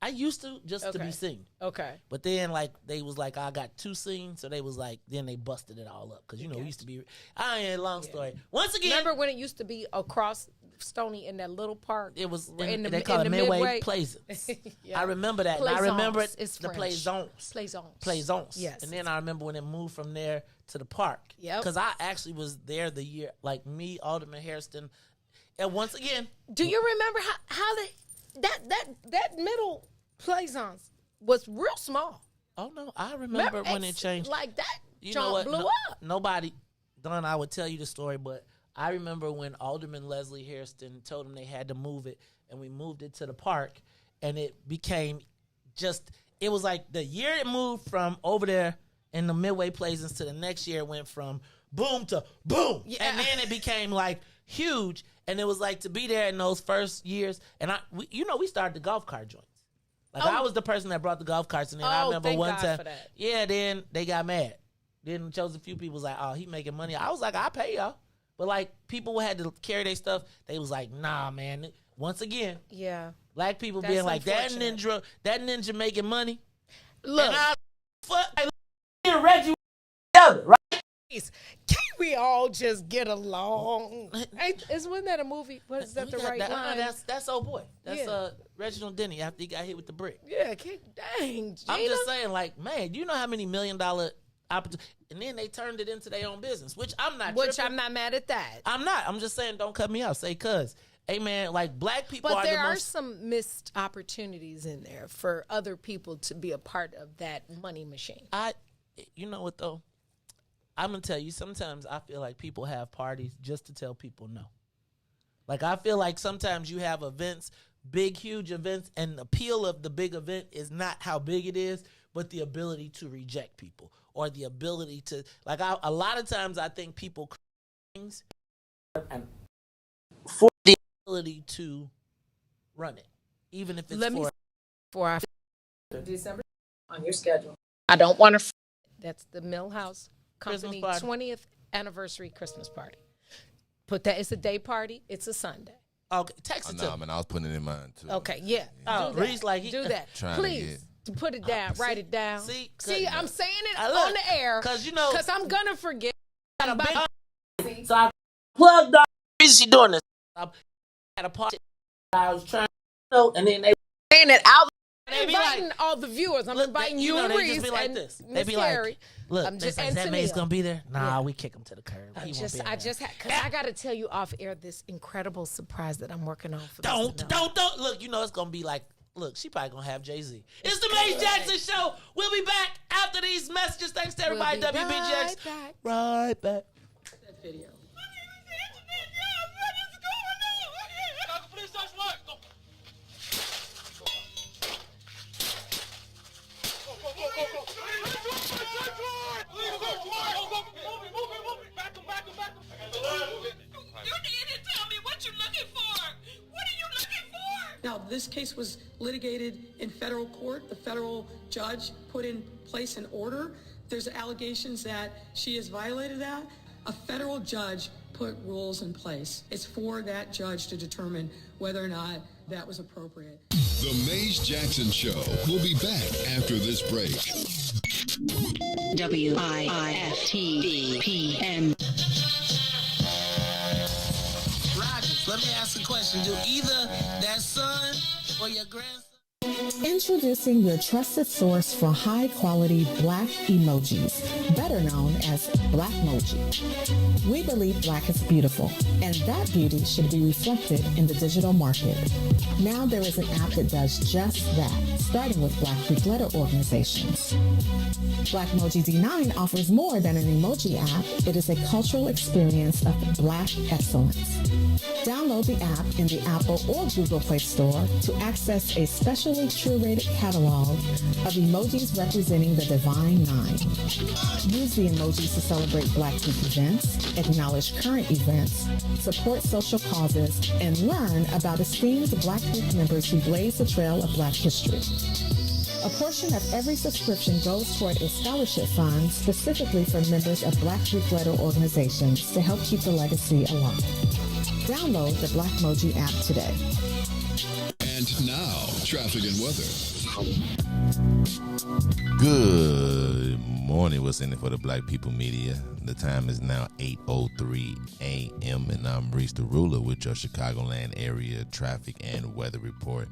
I used to just to be seen. Okay. But then they was like, I got 2 scenes, so they was like, then they busted it all up because we used to be. Long story. Once again, remember when it used to be across Stony, in that little park. It was they call it Midway Plaisance. Yeah. I remember that. And I remember it, It's the French. Plaisance. Plaisance. Yes. And then I remember when it moved from there to the park. Yep. Because I actually was there the year, like me, Alderman Hairston. And once again. Do you remember how that middle Plaisance was real small? Oh, no. I remember when it changed. Like that You know what? blew up. Nobody, Don, I would tell you the story, but I remember when Alderman Leslie Hairston told them they had to move it, and we moved it to the park, and it became it was like the year it moved from over there in the Midway Plaisance to the next year, it went from boom to boom. Yeah. And then it became like huge, and it was like to be there in those first years, and we started the golf cart joints. Like I was the person that brought the golf carts, and then I remember one time, then they got mad. Then chose a few people was like, oh, he making money. I was like, I pay y'all. But like people had to carry their stuff. They was like, nah, man. Once again, black people being like, that ninja making money. Look, and I Reggie together, right? Can't we all just get along? Wasn't that a movie? Is that the right line? That's old boy. That's Reginald Denny after he got hit with the brick. Yeah, dang. Gina. I'm just saying, like, man, you know how many $1 million opportunities, and then they turned it into their own business, which I'm not. I'm not mad at that. I'm not. I'm just saying, don't cut me out. Say, cuz, hey, man, like black people. But there are some missed opportunities in there for other people to be a part of that money machine. You know what though? I'm gonna tell you. Sometimes I feel like people have parties just to tell people no. Like I feel like sometimes you have events, big, huge events, and the appeal of the big event is not how big it is, but the ability to reject people or the ability to a lot of times I think people things and for the ability to run it, even if it's for December on your schedule. I don't want to. That's the Millhouse Company Christmas 20th anniversary Christmas party. Put that. It's a day party. It's a Sunday. Okay, text it to me. Man, I was putting it in mind too. Okay, yeah. Oh, Riis do that. Please. Put it down. Write it down. See, I'm saying it on the air because I'm gonna forget. So I plugged up. Is she doing this? I had a party. I was trying to and then they saying it out. I'm inviting all the viewers. I'm inviting you and Riis. They just be like this. They be like, look, I'm just that man's gonna be there. Nah, we kick him to the curb. Because I got to tell you off air this incredible surprise that I'm working on. For don't. Look, it's gonna be like. Look, she probably gonna have Jay-Z. It's the Maze Jackson Show. We'll be back after these messages. Thanks to everybody at WBGX. Right back. That video. Now, this case was litigated in federal court. The federal judge put in place an order. There's allegations that she has violated that. A federal judge put rules in place. It's for that judge to determine whether or not that was appropriate. The Maze Jackson Show will be back after this break. WIIFTBP. Let me ask a question. Do either that son or your grandson? Introducing your trusted source for high-quality Black emojis, better known as Blackmoji. We believe Black is beautiful, and that beauty should be reflected in the digital market. Now there is an app that does just that, starting with Black Greek letter organizations. Blackmoji D9 offers more than an emoji app. It is a cultural experience of Black excellence. Download the app in the Apple or Google Play Store to access a specially curated catalog of emojis representing the Divine Nine. Use the emojis to celebrate Black Greek events, acknowledge current events, support social causes, and learn about esteemed Black Greek members who blaze the trail of Black history. A portion of every subscription goes toward a scholarship fund specifically for members of Black Greek letter organizations to help keep the legacy alive. Download the Blackmoji app today. And now, traffic and weather. Good morning. What's in it for the Black People Media? The time is now 8:03 a.m. and I'm Riis the Ruler with your Chicagoland area traffic and weather report.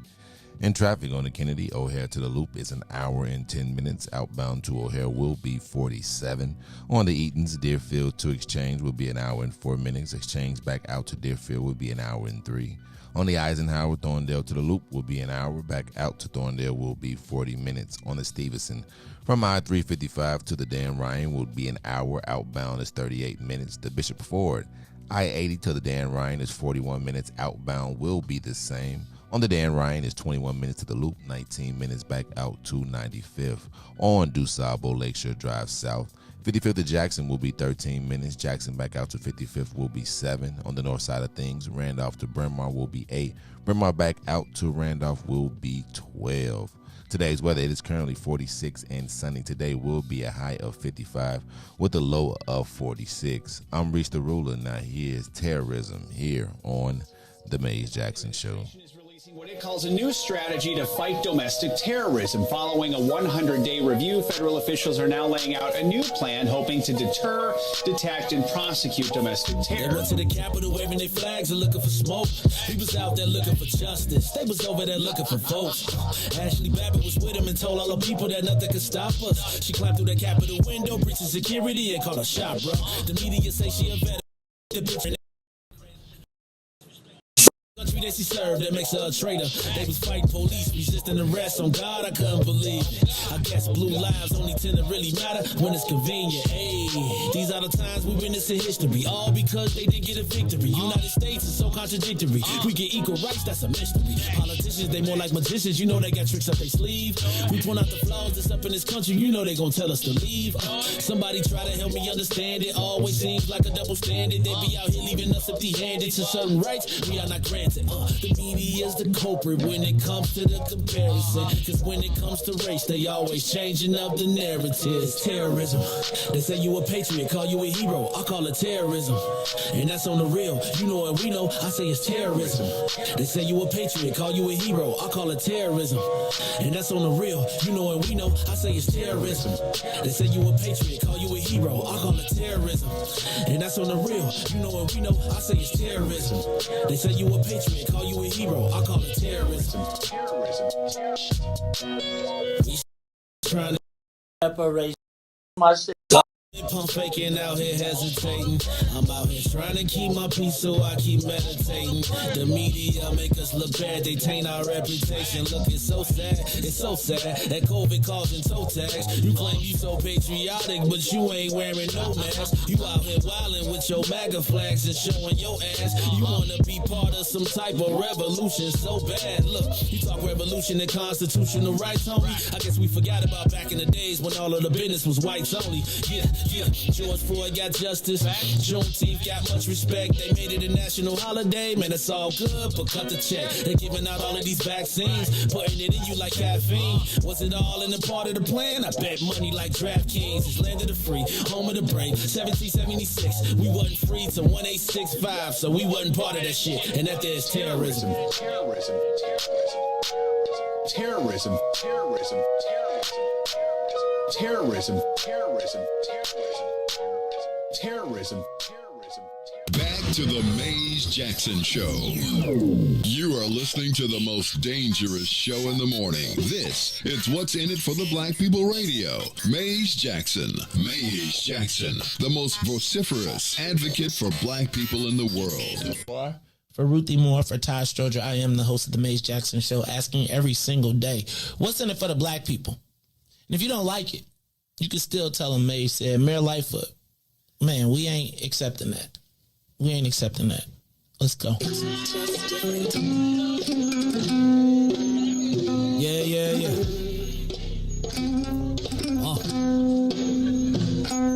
In traffic on the Kennedy, O'Hare to the Loop is an hour and 10 minutes. Outbound to O'Hare will be 47. On the Eatons, Deerfield to Exchange will be an hour and 4 minutes. Exchange back out to Deerfield will be an hour and 3. On the Eisenhower, Thorndale to the Loop will be an hour. Back out to Thorndale will be 40 minutes. On the Stevenson, from I-355 to the Dan Ryan will be an hour. Outbound is 38 minutes. The Bishop Ford, I-80 to the Dan Ryan is 41 minutes. Outbound will be the same. On the Dan Ryan is 21 minutes to the Loop, 19 minutes back out to 95th. On DuSable Lakeshore Drive South, 55th to Jackson will be 13 minutes. Jackson back out to 55th will be 7. On the north side of things, Randolph to Bryn Mawr will be 8. Bryn Mawr back out to Randolph will be 12. Today's weather, it is currently 46 and sunny. Today will be a high of 55 with a low of 46. I'm Riis the Ruler. Now here's terrorism here on The Maze Jackson Show. What it calls a new strategy to fight domestic terrorism. Following a 100-day review, federal officials are now laying out a new plan hoping to deter, detect, and prosecute domestic terror. They went to the Capitol waving their flags and looking for smoke. He was out there looking for justice. They was over there looking for votes. Ashley Babbitt was with him and told all the people that nothing could stop us. She climbed through the Capitol window, breached security, and called a shot, bro. The media say she a veteran. The bitch country that she served, that makes her a traitor. They was fighting police, resisting arrest. On God, I couldn't believe it. I guess blue lives only tend to really matter when it's convenient. Hey, these are the times we witness in history, all because they did get a victory. United States is so contradictory. We get equal rights, that's a mystery. Politicians, they more like magicians. You know they got tricks up their sleeve. We point out the flaws that's up in this country. You know they gon' tell us to leave. Somebody try to help me understand it. Always seems like a double standard. They be out here leaving us empty-handed to certain rights we are not granted. The media is the culprit when it comes to the comparison. Cause when it comes to race, they always changing up the narratives. Terrorism. They say you a patriot, call you a hero. I call it terrorism. And that's on the real. You know and we know, I say it's terrorism. They say you a patriot, call you a hero. I call it terrorism. And that's on the real. You know and we know, I say it's terrorism. They say you a patriot, call you a hero. I call it terrorism. And that's on the real. You know and we know, I say it's terrorism. They say you a patriot, call you a hero, I call it terrorism. We trying to separate my shit. Pump faking out here hesitating. I'm out here trying to keep my peace, so I keep meditating. The media make us look bad, they taint our reputation. Look, it's so sad that COVID causing toe tags. You claim you so patriotic, but you ain't wearing no mask. You out here wildin' with your MAGA flags and showing your ass. You wanna be part of some type of revolution so bad. Look, you talk revolution and constitutional rights, homie. I guess we forgot about back in the days when all of the business was whites only. Yeah, George Floyd got justice. Juneteenth got much respect. They made it a national holiday. Man, it's all good, but cut the check. They're giving out all of these vaccines, putting it in you like caffeine. Was it all in the part of the plan? I bet money like DraftKings. It's land of the free, home of the brave. 1776, we wasn't free till 1865, so we wasn't part of that shit. And that there's terrorism. Terrorism. Terrorism. Terrorism. Terrorism. Terrorism. Terrorism. Back to the Maze Jackson Show. You are listening to the most dangerous show in the morning. This is What's in It for the Black People Radio. Maze Jackson. Maze Jackson, the most vociferous advocate for black people in the world. For Ruthie Moore, for Todd Stoger, I am the host of the Maze Jackson Show, asking every single day, what's in it for the black people? And if you don't like it, you can still tell them Maze said, Mayor Lightfoot, man, we ain't accepting that. We ain't accepting that. Let's go.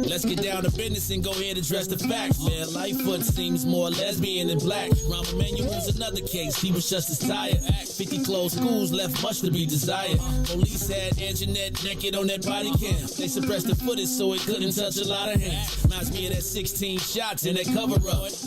Let's get down down to business and go ahead and address the facts, man. Lightfoot seems more lesbian than black. Rahm Emanuel's another case. He was just as tired. 50 closed schools left much to be desired. Police had Anjanette naked on that body cam. They suppressed the footage so it couldn't touch a lot of hands. Reminds me of that 16 shots in that cover-up.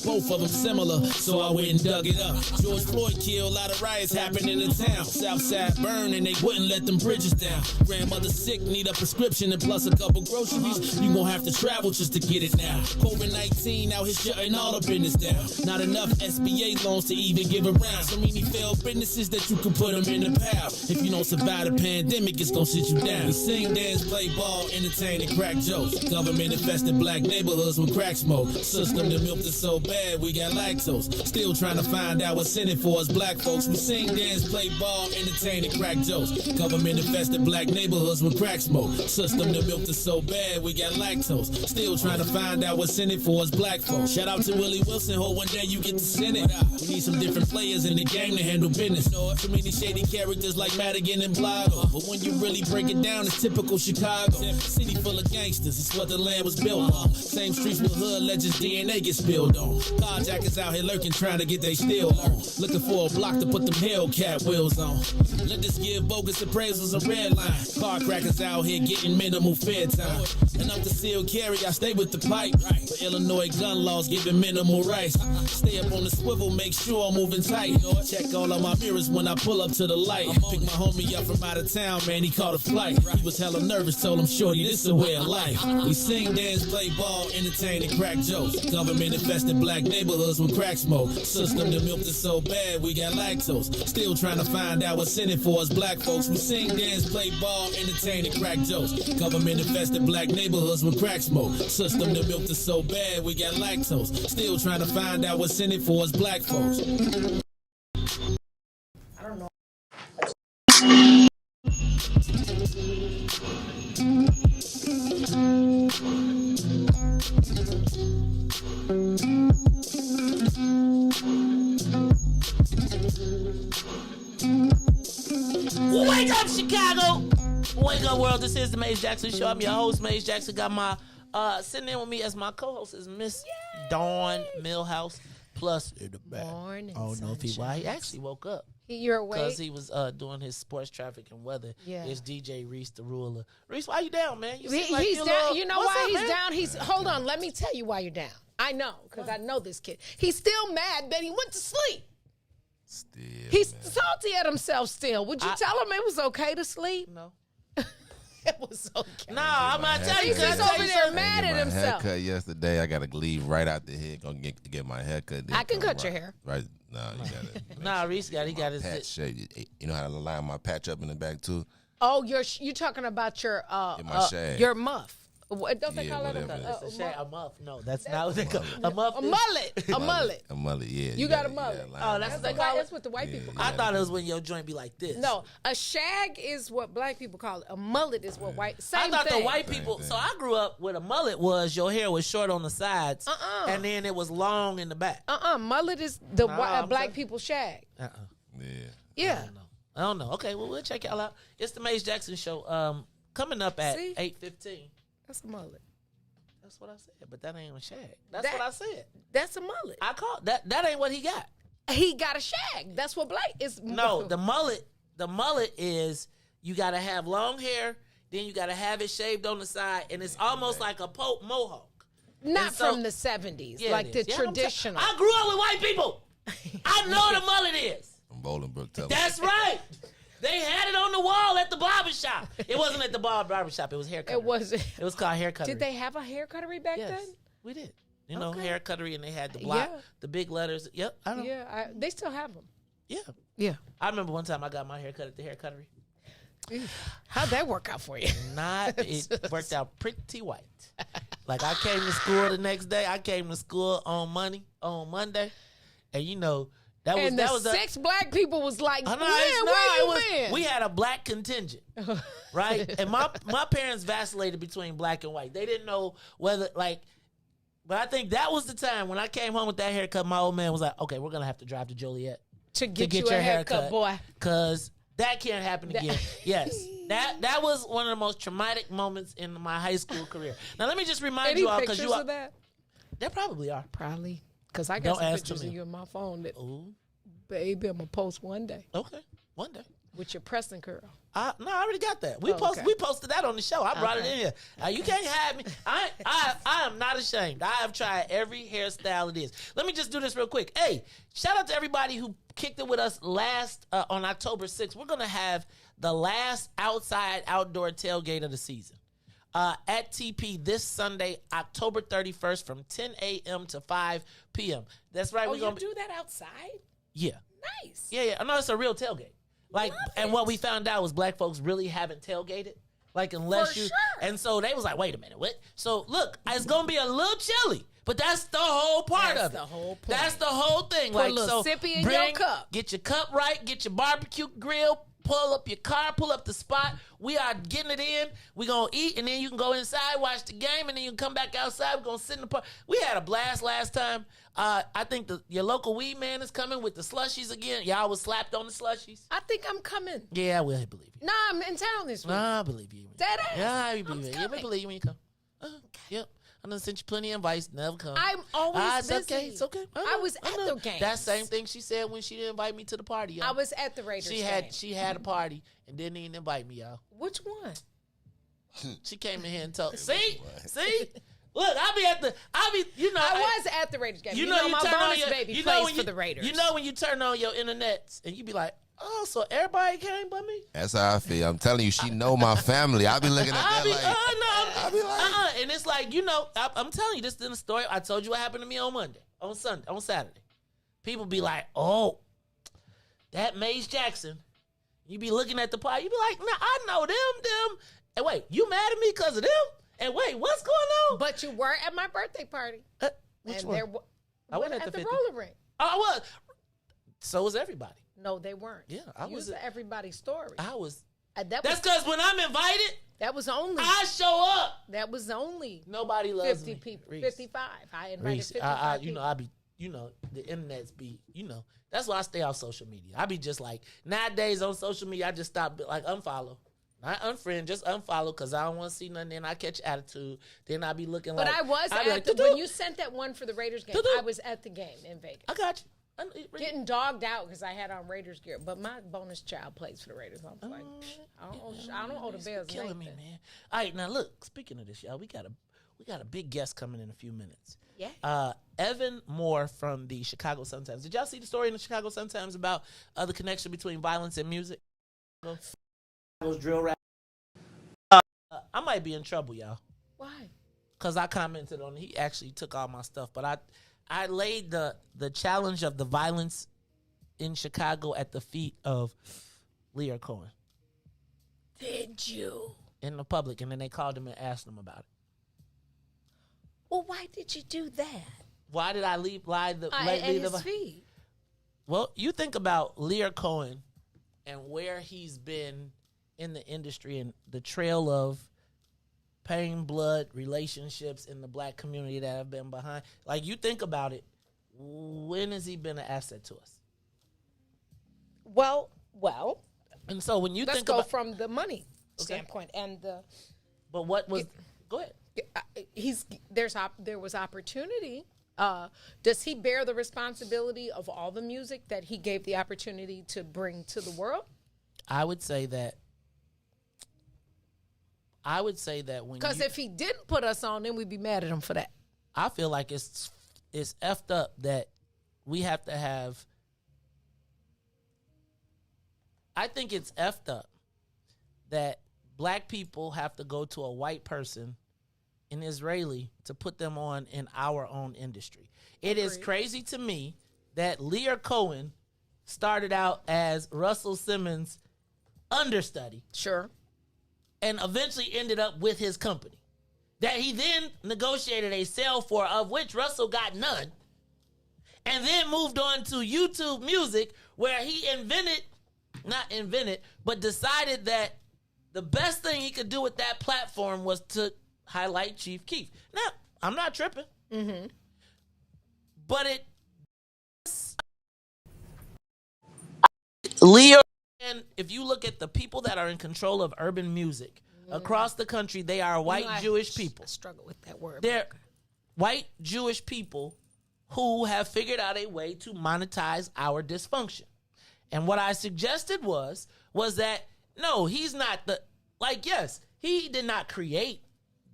Both of them similar, so I went and dug it up. George Floyd killed, a lot of riots happened in the town. Southside burned and they wouldn't let them bridges down. Grandmother sick, need a prescription and plus a couple groceries. You gon' have to travel just to get it now. COVID-19 out here shutting all the business down. Not enough SBA loans to even give around. So many failed businesses that you can put them in the pile. If you don't survive the pandemic, it's gon' sit you down. We sing, dance, play ball, entertain, and crack jokes. Government infested black neighborhoods with crack smoke. System that milked us so bad, we got lactose. Still trying to find out what's in it for us black folks. We sing, dance, play ball, entertain, and crack jokes. Government infested black neighborhoods with crack smoke. System that milked us so bad, we got lactose. Still trying to find out what's in it for us black folks. Shout out to Willie Wilson, hope one day you get to send it. We need some different players in the game to handle business. So many shady characters like Madigan and Blotto. But when you really break it down, it's typical Chicago. City full of gangsters, it's what the land was built on. Same streets with hood legends, DNA gets spilled on. Carjackers out here lurking, trying to get they steel on. Looking for a block to put them Hellcat wheels on. Lenders give bogus appraisals a red line. Car crackers out here getting minimal fair time. And up to seal carry, I stay with the pipe. But Illinois gun laws giving minimal rights. Stay up on the swivel, make sure I'm moving tight. Check all of my mirrors when I pull up to the light. Pick my homie up from out of town, man, he caught a flight. He was hella nervous, told him, shorty, this a way of life. We sing, dance, play ball, entertain, and crack jokes. Government infested black neighborhoods with crack smoke. System that milked us so bad, we got lactose. Still trying to find out what's in it for us black folks. We sing, dance, play ball, entertain, and crack jokes. Government infested black neighborhoods with crack smoke. System that milked us so bad, we got lactose. Still trying to find out what's in it for us black folks. I don't know. Wake up, Chicago! Wake up, world. This is the Maze Jackson Show. I'm your host, Maze Jackson. Got my sitting in with me as my co-host is Miss Dawn Millhouse. Plus, in the back. Morning, I don't know if he why he actually woke up. You're awake? Because he was doing his sports, traffic, and weather. Yeah. It's DJ Riis, the ruler. Riis, why you down, man? You He's seem like down. You know What's why up, he's man? down? He's hold on. Let me tell you why you're down. I know, because I know this kid. He's still mad that he went to sleep. He's salty at himself still. Would you tell him it was okay to sleep? No. It was okay. No, I'm not telling you. He's over there mad at himself. Haircut yesterday. I gotta leave right out the head. Go get my haircut. I can cut your hair. Right. No, you gotta. Nah, Riis got his patch shape. You know how to line my patch up in the back too. Oh, you're talking about your my shag. your muff. What don't they call it a muff? No, that's not what they call a muff. A mullet. A mullet. A mullet. Yeah. You got a mullet. Oh, that's what they call it. That's what the white people call I it. thought it was when your joint be like this. No, a shag is what black people call it. A mullet is what white. Same I thought thing. the white people. So I grew up with a mullet was your hair was short on the sides, and then it was long in the back. Mullet is the black people shag. Yeah. I don't know. Okay, well we'll check y'all out. It's the Maze Jackson Show. Coming up at 8:15. That's a mullet. That's what I said, but that ain't a shag. That's what I said. That's a mullet. I called that. That ain't what he got. He got a shag. That's what black is. No, the mullet. The mullet is you got to have long hair, then you got to have it shaved on the side, and it's almost like a Pope mohawk. Not from the 70s, Yeah, like it the is. Yeah, traditional. I grew up with white people. I know what a mullet is. From Bolingbrook. That's right. They had it on the wall at the barbershop. It wasn't at the barbershop. It was hair cuttery. It was. It was called hair cuttery. Did they have a hair cuttery back then? We did. You know, hair cuttery, and they had the block, the big letters. Yep, I know. Yeah, they still have them. Yeah. Yeah. I remember one time I got my hair cut at the hair cuttery. How'd that work out for you? It worked out pretty white. Like I came to school the next day. I came to school on Monday, and you know that was six black people was like, we had a black contingent, right? And my parents vacillated between black and white. They didn't know whether but I think that was the time when I came home with that haircut. My old man was like, "Okay, we're gonna have to drive to Joliet to get you a haircut, boy." Because That can't happen again. Yes. That was one of the most traumatic moments in my high school career. Now, let me just remind you all, because you are. Of that? There probably are. Probably. Because I got Don't some ask pictures me. of you in my phone that, Ooh. baby, I'm going to post one day. Okay. One day. With your pressing curl. No, I already got that. We okay. We posted that on the show. I brought it in here. You can't have me. I am not ashamed. I have tried every hairstyle it is. Let me just do this real quick. Hey, shout out to everybody who kicked it with us last on October 6th. We're gonna have the last outdoor tailgate of the season at TP this Sunday, October 31st, from 10 a.m. to 5 p.m. That's right. We're gonna do that outside. Yeah. Nice. Yeah. I know it's a real tailgate. And what we found out was black folks really haven't tailgated. Unless For you. sure. And so they was like, wait a minute, what? So look, it's gonna be a little chilly, but that's the whole part of it. That's the whole point. That's the whole thing. Put a little sippy in your cup. Get your cup right, get your barbecue grill, pull up your car, pull up the spot. We are getting it in. We're going to eat, and then you can go inside, watch the game, and then you can come back outside. We're going to sit in the park. We had a blast last time. I think your local weed man is coming with the slushies again. Y'all was slapped on the slushies. I think I'm coming. Yeah, I will believe you. Nah, I'm in town this week. Nah, I believe you. Dead ass. Yeah, I believe you. Yeah, we believe you when you come. Yep. I done sent you plenty of invites. Never come. I'm always busy. It's okay. It's okay. I was at the game. That same thing she said when she didn't invite me to the party, y'all. I was at the Raiders game. She had a party and didn't even invite me, y'all. Which one? She came in here and told. See? Look, I was at the Raiders game. You know my bonus baby plays for the Raiders. You know when you turn on your internets and you be like, oh, so everybody came but me? That's how I feel. I'm telling you, she know my family. I be looking at that I be like, and it's like, I'm telling you, this is the story. I told you what happened to me on Monday, on Saturday. People be like, oh, that Maze Jackson. You be looking at the pot. You be like, nah, I know them. And wait, you mad at me because of them? And wait, what's going on? But you were at my birthday party. Which and one? I went at the 50. roller rink. Oh, I was. So was everybody. No, they weren't. Yeah, I was. Everybody's story. I was. That's because when I'm invited, that was only. I show up. That was only. Nobody loves 50 me. people. Riis. 55. I invited Riis, 55 people. I be. The internet's be. That's why I stay off social media. I be just like nowadays on social media. I just stop unfollow. Not unfriend, just unfollow because I don't want to see nothing. Then I catch attitude. Then I be looking but like. But I was at when you sent that one for the Raiders game. I was at the game in Vegas. I got you. Getting dogged out because I had on Raiders gear. But my bonus child plays for the Raiders. I'm like, I don't owe the Bears. Killing me, man. All right, now look. Speaking of this, y'all, we got a big guest coming in a few minutes. Yeah. Evan Moore from the Chicago Sun-Times. Did y'all see the story in the Chicago Sun-Times about the connection between violence and music? Those drill rap. I might be in trouble, y'all. Why? Because I commented on it. He actually took all my stuff, but I laid the challenge of the violence in Chicago at the feet of Lear Cohen. Did you? In the public, and then they called him and asked him about it. Well, why did you do that? Why did I leave his feet? Well, you think about Lear Cohen and where he's been in the industry and the trail of pain, blood, relationships in the black community that have been behind. Like, you think about it, when has he been an asset to us? Well. And so when you let's think go about from the money standpoint and the. But what was? Go ahead. There was opportunity. Does he bear the responsibility of all the music that he gave the opportunity to bring to the world? I would say that when because if he didn't put us on, then we'd be mad at him for that. I feel like it's effed up that we have to have. I think it's effed up that black people have to go to a white person, an Israeli, to put them on in our own industry. It is crazy to me that Lear Cohen started out as Russell Simmons' understudy. Sure. And eventually ended up with his company. That he then negotiated a sale for, of which Russell got none. And then moved on to YouTube Music, where he but decided that the best thing he could do with that platform was to highlight Chief Keef. Now, I'm not tripping. Mm-hmm. But Leo And if you look at the people that are in control of urban music across the country, they are white Jewish people. I struggle with that word. They're white Jewish people who have figured out a way to monetize our dysfunction. And what I suggested was that, no, he's not yes, he did not create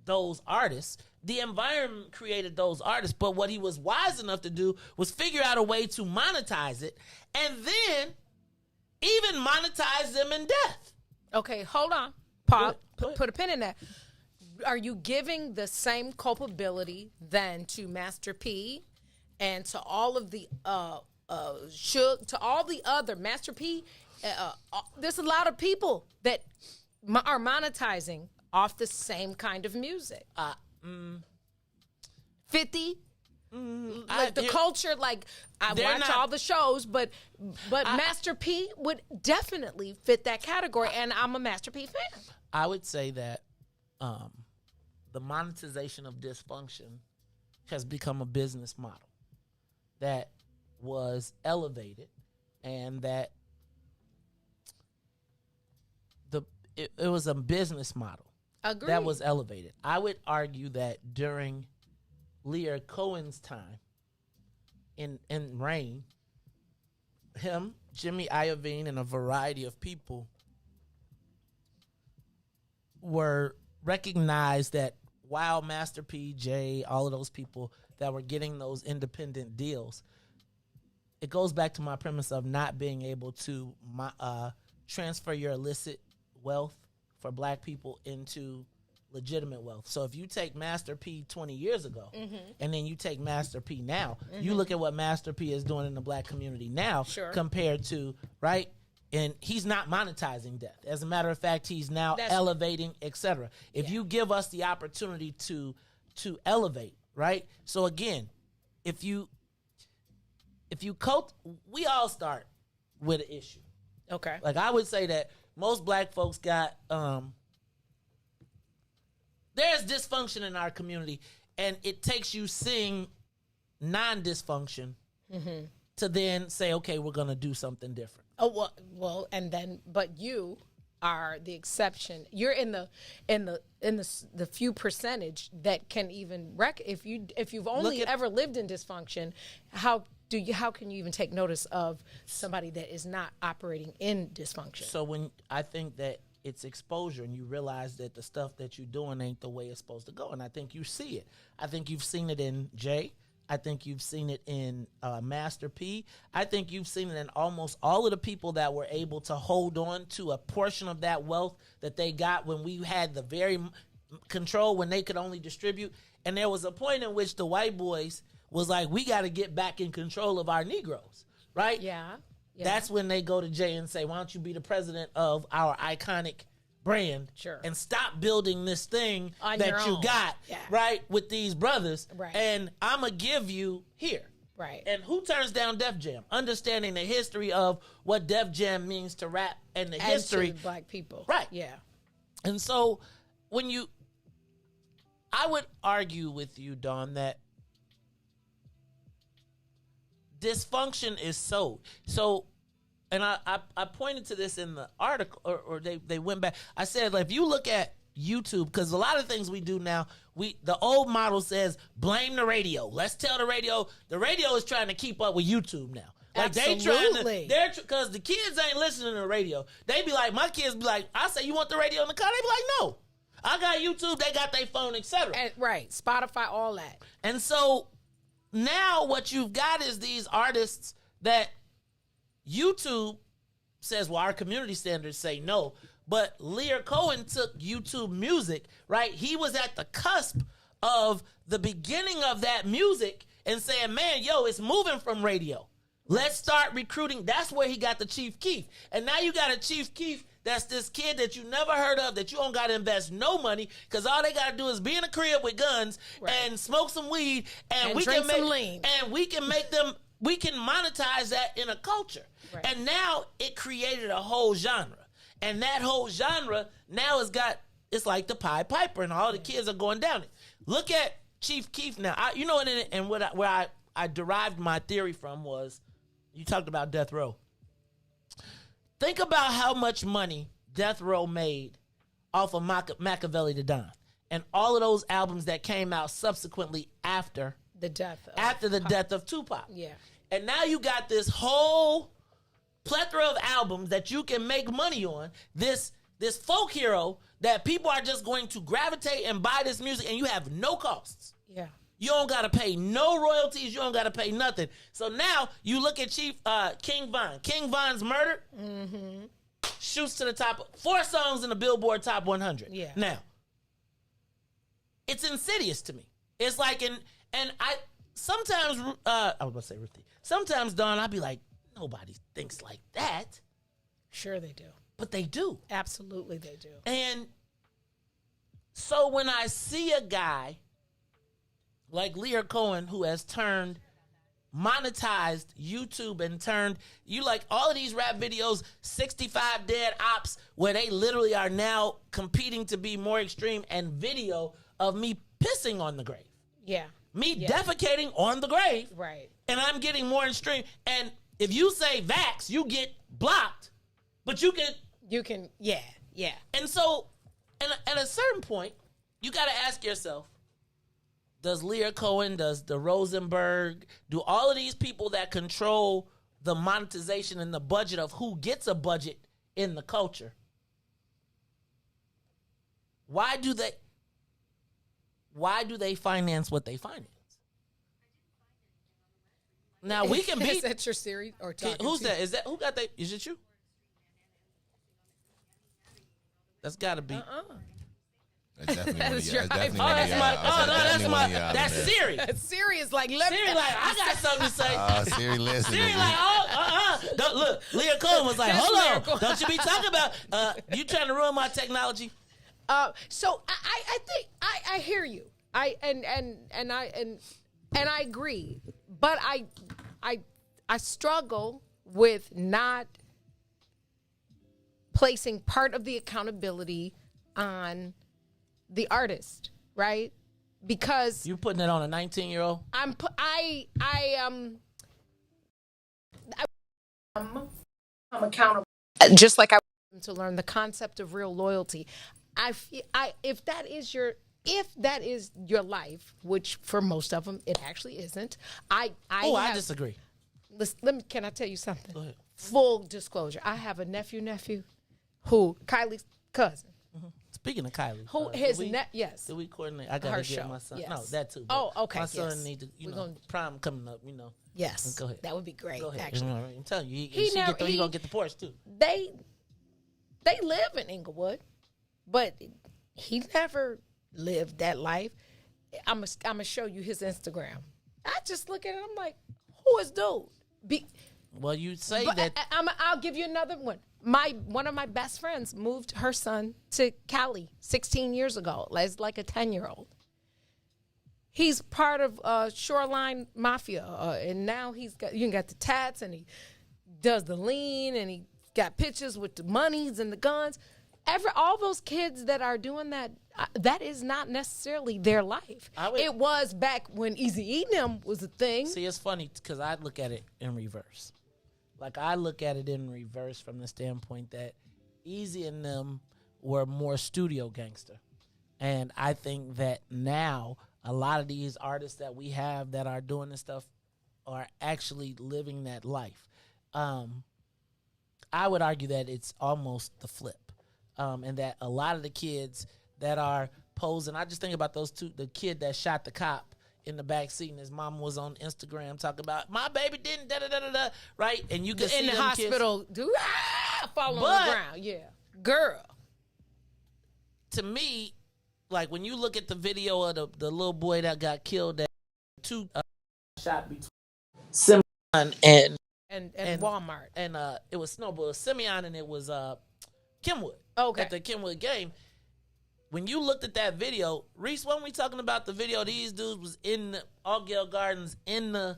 those artists. The environment created those artists, but what he was wise enough to do was figure out a way to monetize it and then even monetize them in death. Okay, hold on. Pop, put a pin in that. Are you giving the same culpability then to Master P and to all of the Suge, to all the other Master P? There's a lot of people that are monetizing off the same kind of music. 50. The culture, I watch all the shows, but Master P would definitely fit that category, and I'm a Master P fan. I would say that the monetization of dysfunction has become a business model that was elevated, and that it was a business model that was elevated. I would argue that during Lear Cohen's time in Reign, him, Jimmy Iovine, and a variety of people were recognized that while Master P, Jay, all of those people that were getting those independent deals, it goes back to my premise of not being able to transfer your illicit wealth for black people into legitimate wealth. So if you take Master P 20 years ago and then you take Master P now, you look at what Master P is doing in the black community now compared to, right? And he's not monetizing death. As a matter of fact, he's now elevating, etc. If you give us the opportunity to elevate, right? So again, if you we all start with an issue. Okay. Like I would say that most black folks got there's dysfunction in our community, and it takes you seeing non-dysfunction to then say, okay, we're going to do something different. Oh, well, and then, but you are the exception. You're in the few percentage that can even if you've only ever lived in dysfunction, how can you even take notice of somebody that is not operating in dysfunction? So when I think that it's exposure and you realize that the stuff that you're doing ain't the way it's supposed to go. And I think you see it. I think you've seen it in Jay. I think you've seen it in Master P. I think you've seen it in almost all of the people that were able to hold on to a portion of that wealth that they got when we had the very control, when they could only distribute. And there was a point in which the white boys was like, we got to get back in control of our Negroes, right? Yeah. That's when they go to Jay and say, why don't you be the president of our iconic brand and stop building this thing on that you got, right, with these brothers, right. And I'm going to give you here. Right. And who turns down Def Jam? Understanding the history of what Def Jam means to rap and the history. To black people. Right. Yeah. And so I would argue with you, Dawn, that dysfunction is sold. So, and I pointed to this in the article, or they went back. I said, like, if you look at YouTube, because a lot of things we do now, the old model says blame the radio. Let's tell the radio is trying to keep up with YouTube now. Like Absolutely. because the kids ain't listening to the radio. They be like, my kids be like, I say, you want the radio in the car? They be like, no. I got YouTube, they got their phone, etc. Right, Spotify, all that. And so now what you've got is these artists that YouTube says, well, our community standards say no. But Lear Cohen took YouTube music, right? He was at the cusp of the beginning of that music and saying, man, it's moving from radio. Let's start recruiting. That's where he got the Chief Keef. And now you got a Chief Keef that's this kid that you never heard of, that you don't got to invest no money, because all they got to do is be in a crib with guns and smoke some weed, and we can make lean. And we can make them. We can monetize that in a culture. Right. And now it created a whole genre. And that whole genre now it's like the Pied Piper, and all the kids are going down it. Look at Chief Keef now. Where I derived my theory from was, you talked about Death Row. Think about how much money Death Row made off of Machiavelli the Don and all of those albums that came out subsequently after the death of Tupac. Yeah. And now you got this whole plethora of albums that you can make money on. This folk hero that people are just going to gravitate and buy this music, and you have no costs. Yeah. You don't got to pay no royalties. You don't got to pay nothing. So now you look at King Von. King Von's Murder shoots to the top. 4 songs in the Billboard Top 100. Yeah. Now, it's insidious to me. It's like, and I sometimes, I was about to say Ruthie. Sometimes, Dawn, I'll be like, nobody thinks like that. Sure they do. But they do. Absolutely they do. And so when I see a guy like Lear Cohen, who has monetized YouTube and turned, you like all of these rap videos, 65 Dead Ops, where they literally are now competing to be more extreme, and video of me pissing on the grave. Yeah. Me defecating on the grave. Right. And I'm getting more extreme. And if you say vax, you get blocked, but you can, yeah. And so, at a certain point, you got to ask yourself, does Lear Cohen, does the Rosenberg, do all of these people that control the monetization and the budget of who gets a budget in the culture, why do they finance what they finance? Now we can be. Is that your series or who's that? Is that who got that? Is it you? That's got to be. That's Siri. Siri is like, let Siri, like, I got something to say. Siri, listen. Siri, like, Don't, look, Leah Cohen was like, hold on. Don't you be talking about, you trying to ruin my technology. So I think I hear you. I agree. But I struggle with not placing part of the accountability on the artist, right? Because you putting it on a 19-year-old. I'm accountable. Just like I want to learn the concept of real loyalty. If that is your life, which for most of them it actually isn't. I disagree. Listen, can I tell you something? Go ahead. Full disclosure. I have a nephew who Kylie's cousin. Mm-hmm. Speaking of Kylie, who yes. Did we coordinate? I gotta get my son. Yes. No, that too. Oh, okay. My son need to. Prom coming up. Yes. Go ahead. That would be great. Go ahead. Actually, I'm telling you, he gonna get the Porsche too. They live in Inglewood, but he never lived that life. I'm gonna show you his Instagram. I just look at it. I'm like, who is dude? Well, you say but that. I'll give you another one. One of my best friends moved her son to Cali 16 years ago, as like a 10-year-old. He's part of Shoreline Mafia, and now he's got the tats, and he does the lean, and he got pictures with the monies and the guns. All those kids that are doing that, that is not necessarily their life. It was back when Eazy-E them was a thing. See, it's funny because I look at it in reverse. Like, I look at it in reverse from the standpoint that Eazy and them were more studio gangster. And I think that now a lot of these artists that we have that are doing this stuff are actually living that life. I would argue that it's almost the flip. And that a lot of the kids that are posing, I just think about those two, the kid that shot the cop in the back seat, and his mom was on Instagram talking about my baby didn't da-da-da-da-da, right? And you can see in the them hospital, kids, fall on the ground. Yeah, girl. To me, like when you look at the video of the little boy that got killed, that two shot between Simeon and Walmart, and it was Snowball, Simeon, and it was Kenwood. Okay, at the Kenwood game. When you looked at that video, Riis, when we talking about the video, these dudes was in the Altgeld Gardens in the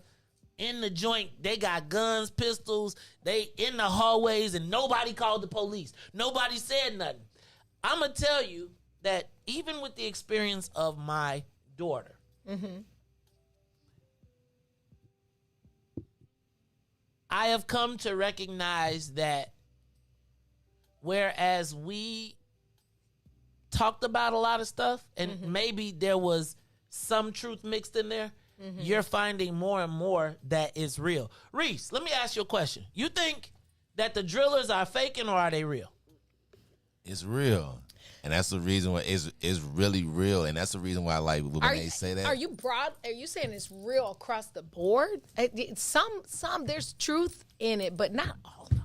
joint. They got guns, pistols. They in the hallways, and nobody called the police. Nobody said nothing. I'm gonna tell you that even with the experience of my daughter, I have come to recognize that whereas we talked about a lot of stuff and maybe there was some truth mixed in there, you're finding more and more that is real. Riis, let me ask you a question. You think that the drillers are faking or are they real? It's real. And that's the reason why it's really real. And that's the reason why, like, when they say that. Are you saying it's real across the board? Some there's truth in it, but not all of them.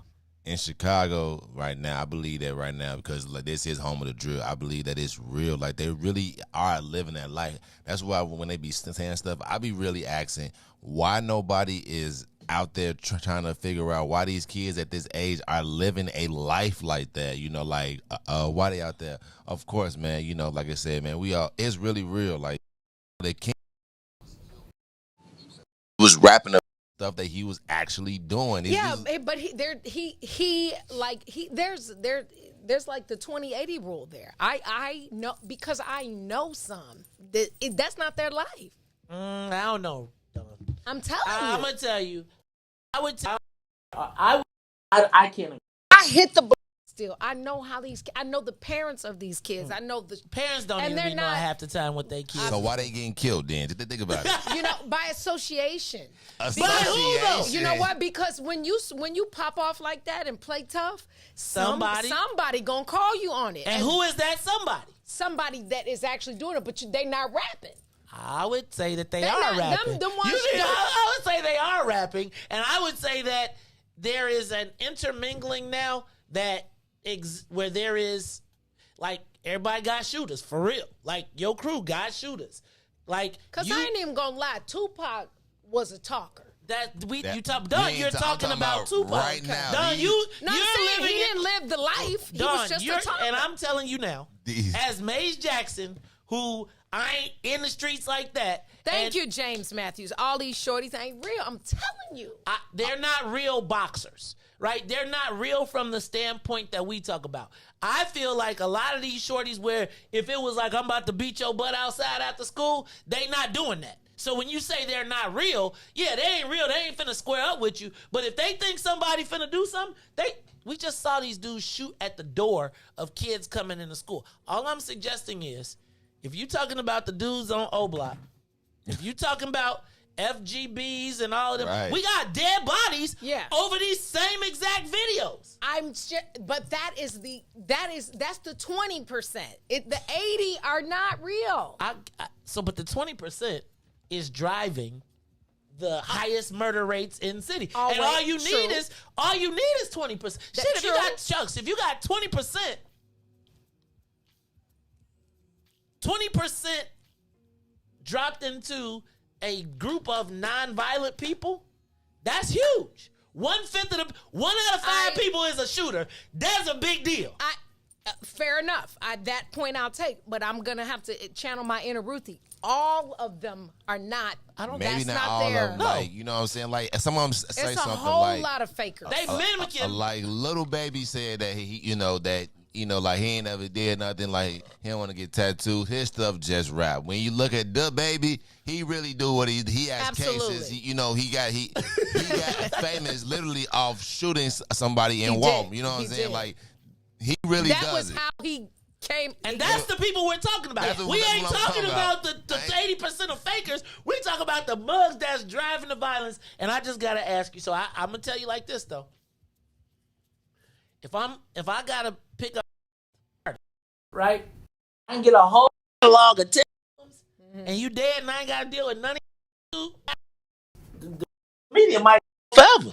In Chicago right now, I believe that right now, because like, this is home of the drill, I believe that it's real. Like, they really are living that life. That's why when they be saying stuff, I be really asking why nobody is out there trying to figure out why these kids at this age are living a life like that. You know, like, why they out there? Of course, man, you know, like I said, man, it's really real. Like, they can't. Was wrapping up stuff that he was actually doing. But there's like the 20/80 rule there. I know, because I know some that's not their life. I don't know. I'm telling you. I'm gonna tell you. I can't. I hit the still. I know I know the parents of these kids. I know the parents don't even know half the time what they kids. So why they getting killed then? Did they think about it? You know, by association. By who though? You know what? Because when you pop off like that and play tough, somebody gonna call you on it. And who is that somebody? Somebody that is actually doing it, but they not rapping. I would say that they are rapping. I would say they are rapping, and I would say that there is an intermingling now that where there is, like, everybody got shooters for real. Like, your crew got shooters. Like, cause I ain't even gonna lie, Tupac was a talker. You're talking about Tupac right now. Don, he didn't live the life. He was just a talker. And I'm telling you now, as Maze Jackson, who I ain't in the streets like that. Thank you, James Matthews. All these shorties ain't real. I'm telling you. They're not real boxers, right? They're not real from the standpoint that we talk about. I feel like a lot of these shorties where if it was like, I'm about to beat your butt outside after school, they not doing that. So when you say they're not real, yeah, they ain't real. They ain't finna square up with you. But if they think somebody finna do something, we just saw these dudes shoot at the door of kids coming into school. All I'm suggesting is, if you talking about the dudes on O Block, if you talking about FGBs and all of them, we got dead bodies over these same exact videos. But that's the 20%. The 80 are not real. But the 20% is driving the highest murder rates in city. And all you need is 20%. If you got Chucks, if you got 20%. 20% dropped into a group of non-violent people, that's huge. 1/5 of 1 out of 5 people is a shooter. That's a big deal. Fair enough. That point I'll take, but I'm gonna have to channel my inner Ruthie. All of them are not. Maybe that's not not all there. of them. Like, you know what I'm saying? Like, some of them say it's something a whole like lot of fakers. They mimicking. Like, Little Baby said that like he ain't never did nothing, like he don't want to get tattooed. His stuff just rap. When you look at the baby, he really do what he has cases. He got famous literally off shooting somebody in Walmart. You know what I'm saying? Like, he really does. That was how he came. And that's the people we're talking about. We ain't talking about the 80% of fakers. We talk about the mugs that's driving the violence. And I just gotta ask you. So I'm gonna tell you like this though. If I gotta pick up, right, I can get a whole log of 10 and you dead and I ain't gotta deal with none of you. The media might forever,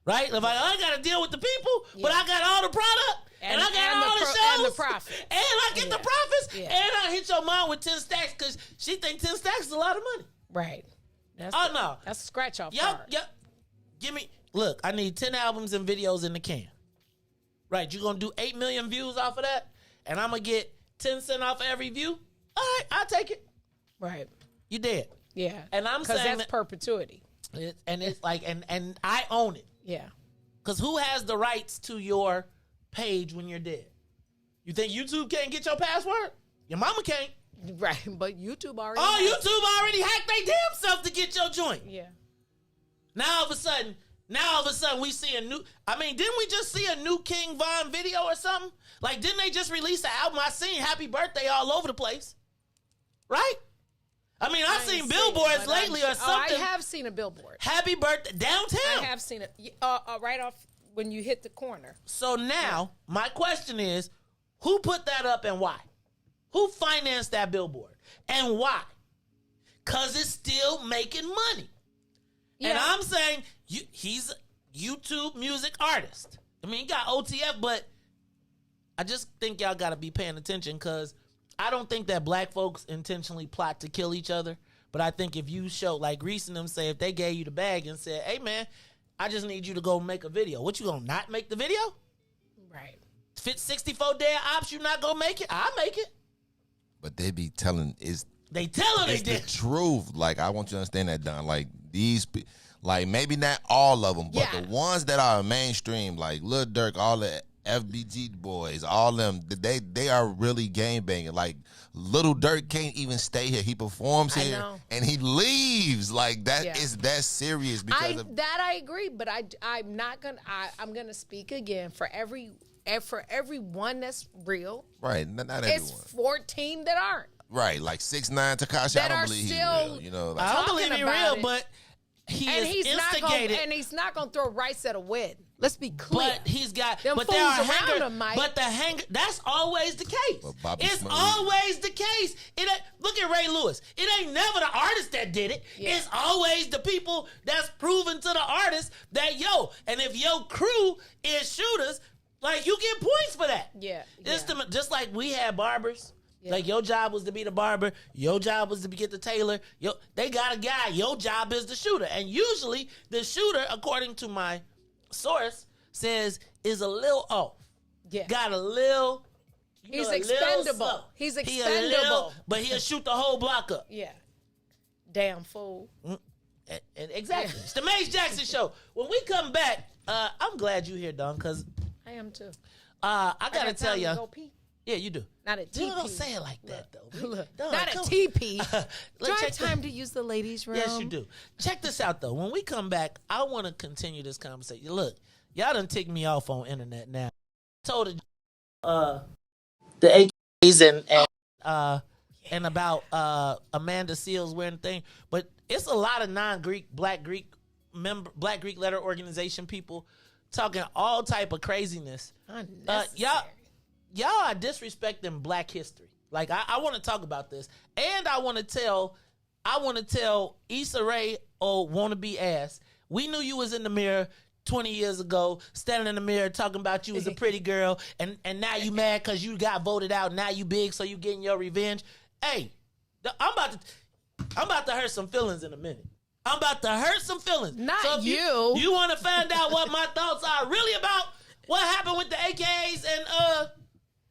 right? If I ain't gotta deal with the people, but I got all the product. And I got all the shows. And the profit. And I get the profits. Yeah. And I hit your mom with 10 stacks because she think 10 stacks is a lot of money. Right. That's a scratch off. Yep. Look, I need 10 albums and videos in the can. Right, you're going to do 8 million views off of that? And I'm going to get 10 cents off of every view? All right, I'll take it. Right. You dead. Yeah. And I'm saying because that's perpetuity. And it's like, and I own it. Yeah. Because who has the rights to your page when you're dead? You think YouTube can't get your password? Your mama can't. Right, but YouTube already. YouTube already hacked their damn self to get your joint. Yeah. Now all of a sudden, Now all of a sudden we see a new. I mean, didn't we just see a new King Von video or something? Like, didn't they just release an album? I seen Happy Birthday all over the place, right? I mean, I've seen billboards lately or something. I have seen a billboard. Happy Birthday downtown. I have seen it right off when you hit the corner. So now my question is, who put that up and why? Who financed that billboard and why? Because it's still making money. Yeah. And I'm saying he's a YouTube music artist. I mean, he got OTF, but I just think y'all got to be paying attention because I don't think that black folks intentionally plot to kill each other. But I think if you show, like Riis and them say, if they gave you the bag and said, hey, man, I just need you to go make a video. What, you going to not make the video? Right. 64 day ops, you not going to make it? I'll make it. But they be telling they tell it's the truth. Like, I want you to understand that, Don. Like, like maybe not all of them, but the ones that are mainstream, like Lil Durk, all the FBG boys, all them, they are really game banging. Like, Little Durk can't even stay here. He performs here and he leaves. Like, that is that serious. Because I agree, but I'm not gonna. I'm gonna speak again for everyone that's real. Right, not everyone. It's 14 that aren't. Right, like 6ix9ine Tekashi. I don't believe he's real. You know, like, I don't believe he's real, but he's instigated. He's not gonna throw Rice at a wedding. Let's be clear. But he's got them but fools there are around him, Mike. But the hanger, that's always the case. It's Smurley. always the case. Look at Ray Lewis. It ain't never the artist that did it. Yeah. It's always the people that's proven to the artist that, and if your crew is shooters, like, you get points for that. Yeah. Just like we had barbers. Yeah. Like, your job was to be the barber. Your job was to get the tailor. They got a guy. Your job is the shooter. And usually the shooter, according to my source, says is a little off. Yeah. Got a little. He's expendable. He's expendable. But he'll shoot the whole block up. Yeah. Damn fool. Exactly. It's the Maze Jackson Show. When we come back, I'm glad you're here, Don, because I am too. I gotta tell you. Yeah, you do. Not a TP. Don't say it like that, though. Look, not a TP. Do I have time to use the ladies' room? Yes, you do. Check this out, though. When we come back, I want to continue this conversation. Look, y'all done ticked me off on internet now. I told the AKs and about Amanda Seals wearing the thing, but it's a lot of non-Greek, Black Greek letter organization people talking all type of craziness. Y'all are disrespecting Black history. Like, I want to talk about this, and I want to tell Issa Rae, wannabe ass, we knew you was in the mirror 20 years ago, standing in the mirror talking about you as a pretty girl, and now you mad because you got voted out. Now you big, so you getting your revenge. Hey, I'm about to hurt some feelings in a minute. I'm about to hurt some feelings. Not you. You want to find out what my thoughts are really about what happened with the AKs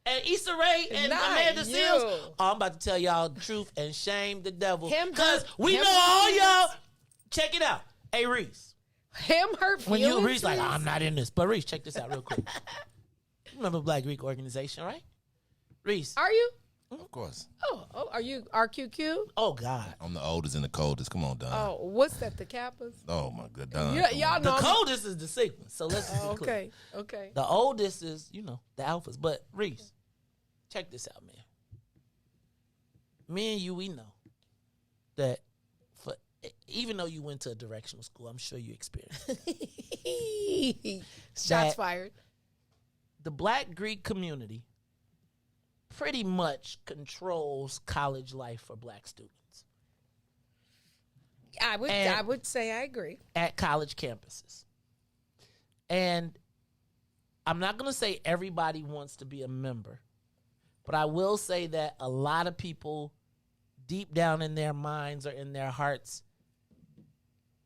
and Issa Rae and Amanda Seals? I'm about to tell y'all the truth and shame the devil. Because we know all y'all. Check it out. Hey, Riis. Him hurt feelings? When Riis like, I'm not in this. But Riis, check this out real quick. You remember Black Greek Organization, right? Riis. Are you? Of course. Oh, are you RQQ? Oh, God. I'm the oldest and the coldest. Come on, Don. Oh, what's that, the Kappas? Oh, my good Don. Y'all know the coldest is the Sigma, so let's be clear. Okay. The oldest is, the alphas. But, Riis, check this out, man. Me and you, we know that even though you went to a directional school, I'm sure you experienced it. Shots fired. The Black Greek community pretty much controls college life for Black students. I would say I agree. At college campuses. And I'm not going to say everybody wants to be a member, but I will say that a lot of people deep down in their minds or in their hearts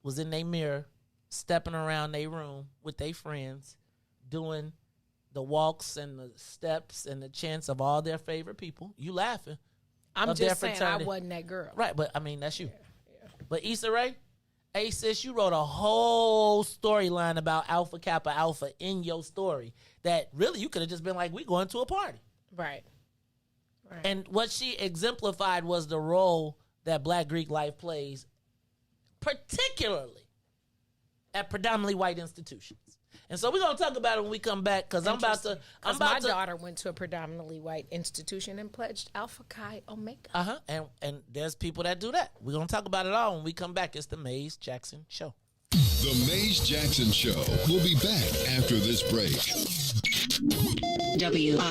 was in their mirror, stepping around their room with their friends, doing the walks and the steps and the chants of all their favorite people. You laughing. I'm just saying I wasn't that girl. Right, but I mean, that's you. Yeah. But Issa Rae, hey sis, you wrote a whole storyline about Alpha Kappa Alpha in your story that really you could have just been like, we going to a party. Right. And what she exemplified was the role that Black Greek life plays, particularly at predominantly white institutions. And so we're going to talk about it when we come back, because my daughter went to a predominantly white institution and pledged Alpha Chi Omega. And there's people that do that. We're going to talk about it all when we come back. It's the Maze Jackson Show. The Maze Jackson Show will be back after this break. WIIFTBP.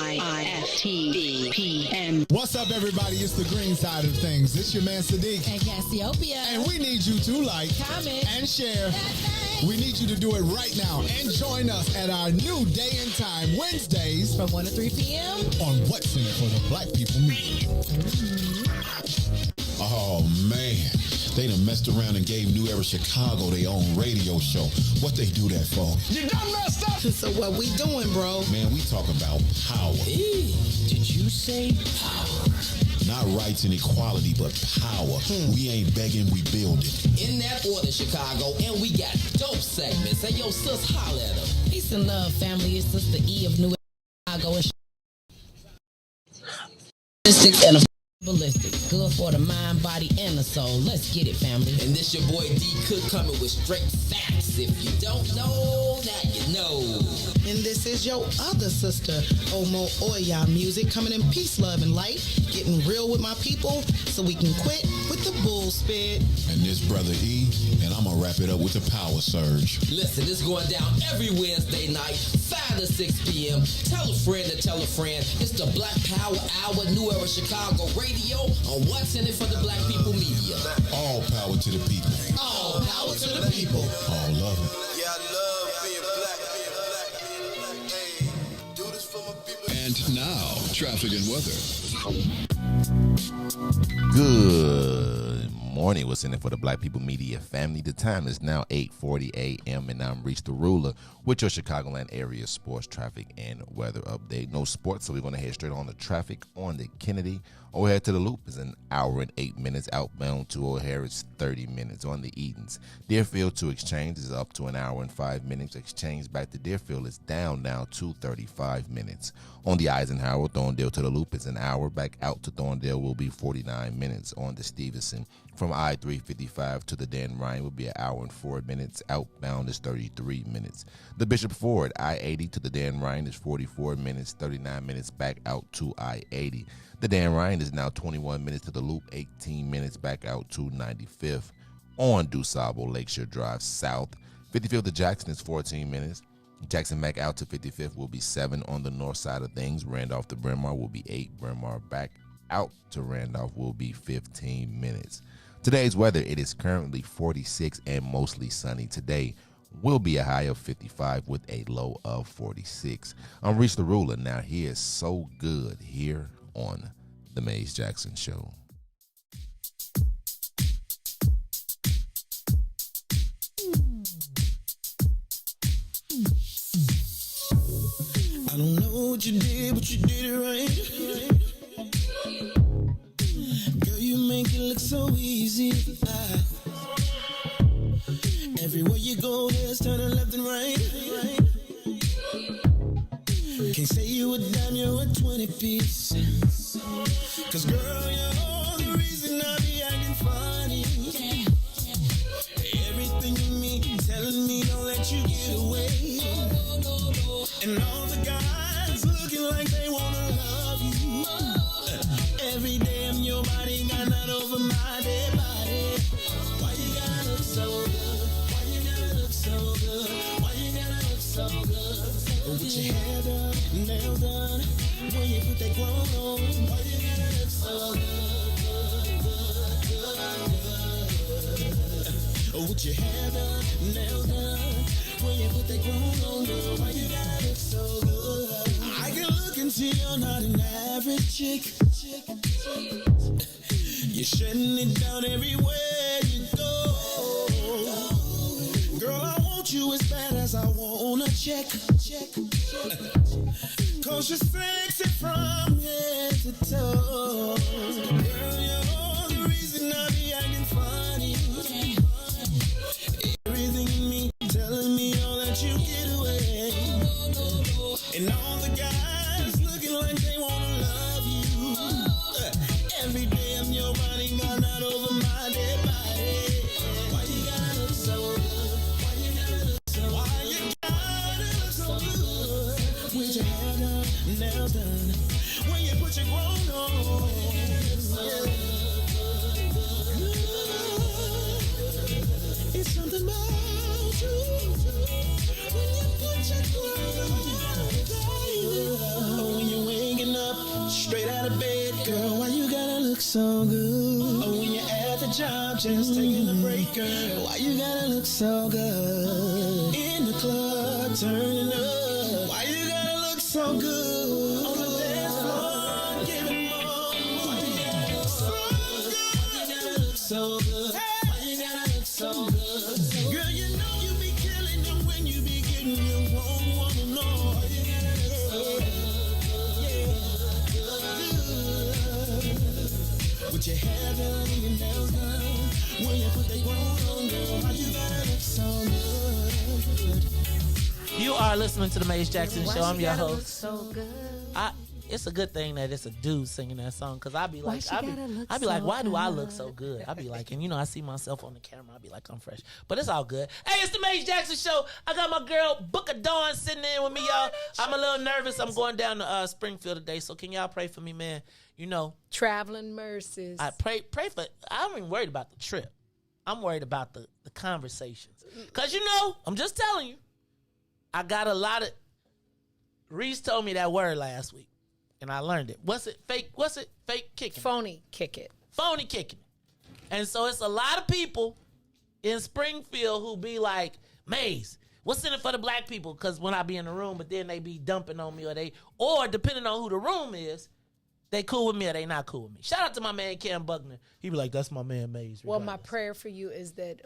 What's up, everybody? It's the green side of things. It's your man Sadiq. And Cassiopeia. And we need you to like, comment, and share. We need you to do it right now and join us at our new day and time, Wednesdays from 1 to 3 p.m. on What's in It for the Black People Media. Oh, man. They done messed around and gave New Era Chicago their own radio show. What they do that for? You done messed up! So what we doing, bro? Man, we talk about power. Did you say power? Not rights and equality, but power. We ain't begging, we building. In that order, Chicago, and we got dope segments. Hey, yo, sis, holla at them. Peace and love, family. It's Sister E of New Chicago. And ballistic, good for the mind, body, and the soul. Let's get it, family. And this your boy D Cook coming with straight facts. If you don't know, now you know. And this is your other sister, Omo Oya Music, coming in peace, love, and light, getting real with my people so we can quit with the bull spit. And this brother E, and I'm gonna wrap it up with the power surge. Listen, it's going down every Wednesday night, 5 to 6 p.m. Tell a friend to tell a friend. It's the Black Power Hour, New Era Chicago Radio on What's in It for the Black People Media. All power to the people. All power to the people. All love it. Yeah, I love being black, Hey, do this for my people. And now, traffic and weather. Good morning. What's in it for the Black People Media family? The time is now 8:40 a.m. and I'm Riis the Ruler with your Chicagoland area sports, traffic, and weather update. No sports, so we're going to head straight on the traffic on the Kennedy. O'Hare to the Loop is an hour and 8 minutes. Outbound to O'Hare is 30 minutes. On the Edens, Deerfield to Exchange is up to an hour and 5 minutes. Exchange back to Deerfield is down now to 35 minutes. On the Eisenhower, Thorndale to the Loop is an hour. Back out to Thorndale will be 49 minutes. On the Stevenson, from I-355 to the Dan Ryan will be an hour and 4 minutes. Outbound is 33 minutes. The Bishop Ford, I-80 to the Dan Ryan is 44 minutes. 39 minutes back out to I-80. The Dan Ryan is now 21 minutes to the Loop, 18 minutes back out to 95th. On DuSable Lakeshore Drive South, 55th to Jackson is 14 minutes. Jackson back out to 55th will be 7 on the north side of things. Randolph to Bryn Mawr will be 8. Bryn Mawr back out to Randolph will be 15 minutes. Today's weather, it is currently 46 and mostly sunny. Today will be a high of 55 with a low of 46. I'm Riis the Ruler. Now here's So Good here on the Maze Jackson Show. I don't know what you did, but you did it right. Girl, you make it look so easy. Everywhere you go, heads turning left and right. Can't say you a dime, you're a 20 piece. Cause girl, you're the reason I be acting funny. Everything in me telling me don't let you get away. And all the guys looking like they wanna love you. Every day I'm your body, got not over my dead body. Why you gotta look so good? Why you gotta look so good? Why you gotta look so good? With your hair done, nails done, when you put that grown on, why you gotta look so good? With your hair done, nails done, when you put that grown on, girl, why you gotta look so good? I can look and see you're not an average chick. You're shutting it down everywhere you go. Girl, I want you as bad as I wanna check. Cause you're sexy from head to toe. Girl, you're the reason I be acting funny. Everything in me telling me all that you get away. And all the guys looking like they wanna love you. Every day I'm your body, got not over my dead body. Why you gotta look so good? Why you gotta straight out of bed, girl, why you gotta look so good? Oh, when you're at the job, just taking a break, girl, why you gotta look so good? In the club, turning up, why you gotta look so good? On the dance floor, giving more, why you gotta look so good? Why you gotta look so good? Why you gotta look so good? Girl, you know you be killing them when you be getting your won't wanna know. Why you gotta look so good? With your hair done and your nails done, when you put that grown on, girl, why you gotta look so good? You are listening to the Maze Jackson Show. I'm your host. So good. It's a good thing that it's a dude singing that song, because I'd be like, why do I look so good? I'd be like, and I see myself on the camera, I'd be like, I'm fresh. But it's all good. Hey, it's the Maze Jackson Show. I got my girl Booker Dawn sitting in with me, y'all. I'm a little nervous. I'm going down to Springfield today, so can y'all pray for me, man? Traveling mercies. I pray for. I'm even worried about the trip. I'm worried about the conversations, because I'm just telling you, I got a lot of. Riis told me that word last week, and I learned it. What's it? Fake kicking. Phony kick it. Phony kicking. And so it's a lot of people in Springfield who be like, Maze, what's in it for the black people? Because when I be in the room, but then they be dumping on me, or depending on who the room is, they cool with me or they not cool with me. Shout out to my man Cam Buckner. He be like, that's my man Maze. Well, my prayer for you is that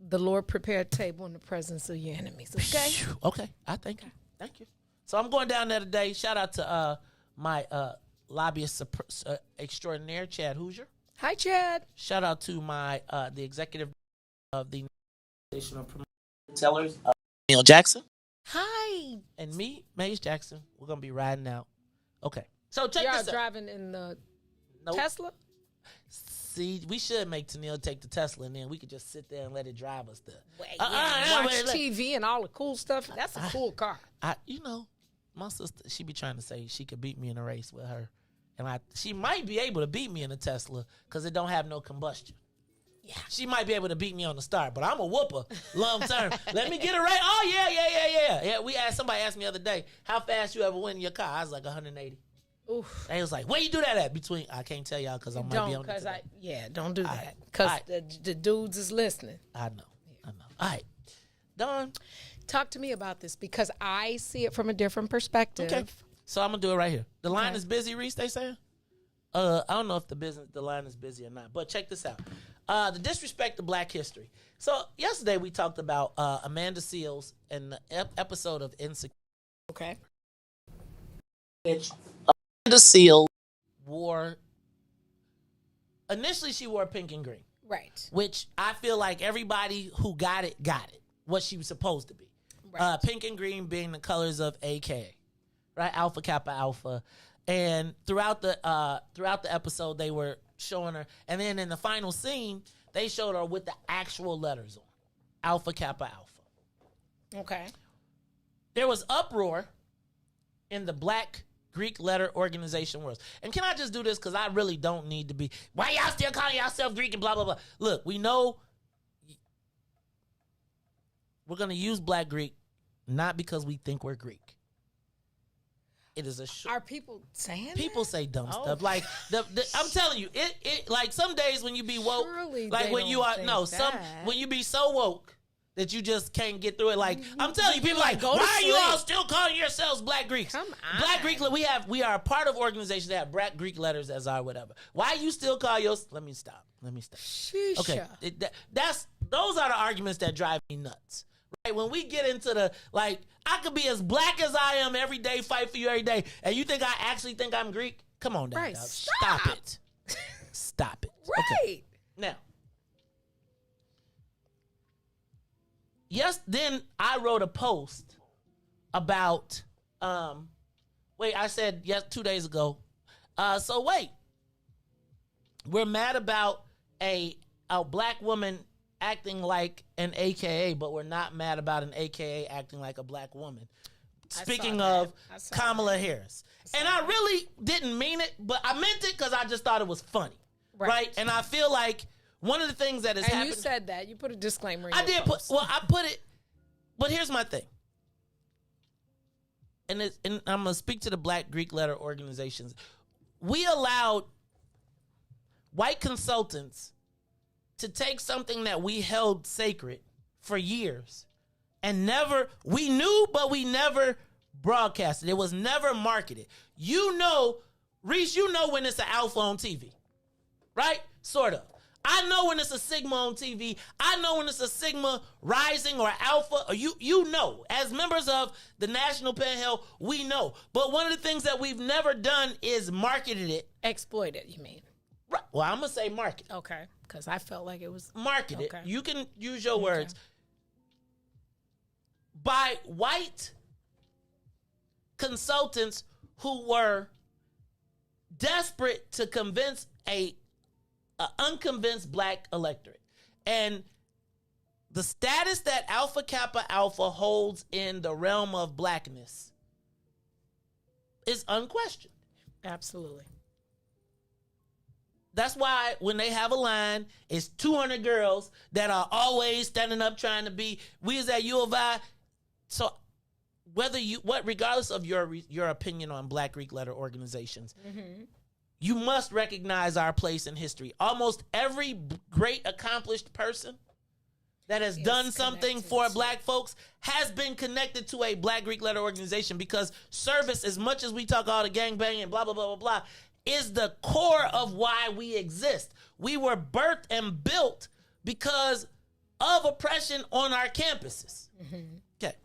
the Lord prepare a table in the presence of your enemies. Okay. Okay. I thank you. Thank you. So I'm going down there today. Shout out to my lobbyist extraordinaire, Chad Hoosier. Hi, Chad. Shout out to my the executive of the Nation of Tellers, Neil Jackson. Hi. And me, Maze Jackson. We're gonna be riding out. Okay. So check this out. Y'all driving in the Tesla? See, we should make Tennille take the Tesla, and then we could just sit there and let it drive us there. Watch TV and all the cool stuff. That's a cool car. My sister, she be trying to say she could beat me in a race with her. And she might be able to beat me in a Tesla because it don't have no combustion. Yeah. She might be able to beat me on the start, but I'm a whooper long term. Let me get it right. Oh, yeah. Somebody asked me the other day, how fast you ever went in your car? I was like 180. Oof. They was like, where you do that at? I can't tell y'all because I might be on it. Don't do that. Because the dudes is listening. I know. All right. Dawn. Talk to me about this because I see it from a different perspective. Okay. So I'm going to do it right here. The line is busy, Riis, they saying? I don't know if the line is busy or not, but check this out. The disrespect to Black history. So yesterday we talked about Amanda Seales and the episode of Insecure. Okay. Which Amanda Seales initially she wore pink and green. Right. Which I feel like everybody who got it, what she was supposed to be. Right. Pink and green being the colors of AKA, right? Alpha Kappa Alpha. And throughout the episode, they were showing her. And then in the final scene, they showed her with the actual letters on. Alpha Kappa Alpha. Okay. There was uproar in the Black Greek letter organization world. And can I just do this? Because I really don't need to be. Why y'all still calling yourself Greek and blah, blah, blah. Look, we know we're going to use Black Greek not because we think we're Greek. It is Are people saying people that? Say dumb stuff. Like I'm telling you, it like some days when you be woke, surely like when you are when you be so woke that you just can't get through it. Like I'm telling you, people like, why are you all still calling yourselves Black Greeks? Come on. Black Greek, we are a part of organizations that have Black Greek letters as our whatever. Why you still call yours? Let me stop. Sheesh. Okay, those are the arguments that drive me nuts. Right, when we get into the, like, I could be as black as I am every day, fight for you every day, and you think I actually think I'm Greek? Come on down, right, dog. Stop it. Stop it. Right. Okay. Now, then I wrote a post about, I said 2 days ago, we're mad about a black woman acting like an AKA, but we're not mad about an AKA acting like a black woman. Speaking of Kamala Harris. And I really didn't mean it, but I meant it because I just thought it was funny. Right? And I feel like one of the things that has happened. And you said that. You put a disclaimer in I did post. I put it, but here's my thing. And I'm going to speak to the Black Greek letter organizations. we allowed white consultants to take something that we held sacred for years and we knew, but we never broadcasted. It was never marketed. You know, Riis, you know when it's an alpha on TV, right? Sort of. I know when it's a Sigma on TV. I know when it's a Sigma rising or alpha. Or you know, as members of the National Pen Hill, we know. But one of the things that we've never done is marketed it. Exploited, you mean? Right. Well, I'm going to say market. Okay, because I felt like it was... Marketed. Okay. You can use your words. By white consultants who were desperate to convince a unconvinced black electorate. And the status that Alpha Kappa Alpha holds in the realm of blackness is unquestioned. Absolutely. That's why when they have a line, it's 200 girls that are always standing up trying to be, we is at U of I. So regardless of your opinion on Black Greek letter organizations, you must recognize our place in history. Almost every great accomplished person that has done something for black folks has been connected to a Black Greek letter organization, because service, as much as we talk all the gangbang and blah, blah, blah, blah, blah, is the core of why we exist. We were birthed and built because of oppression on our campuses. Okay.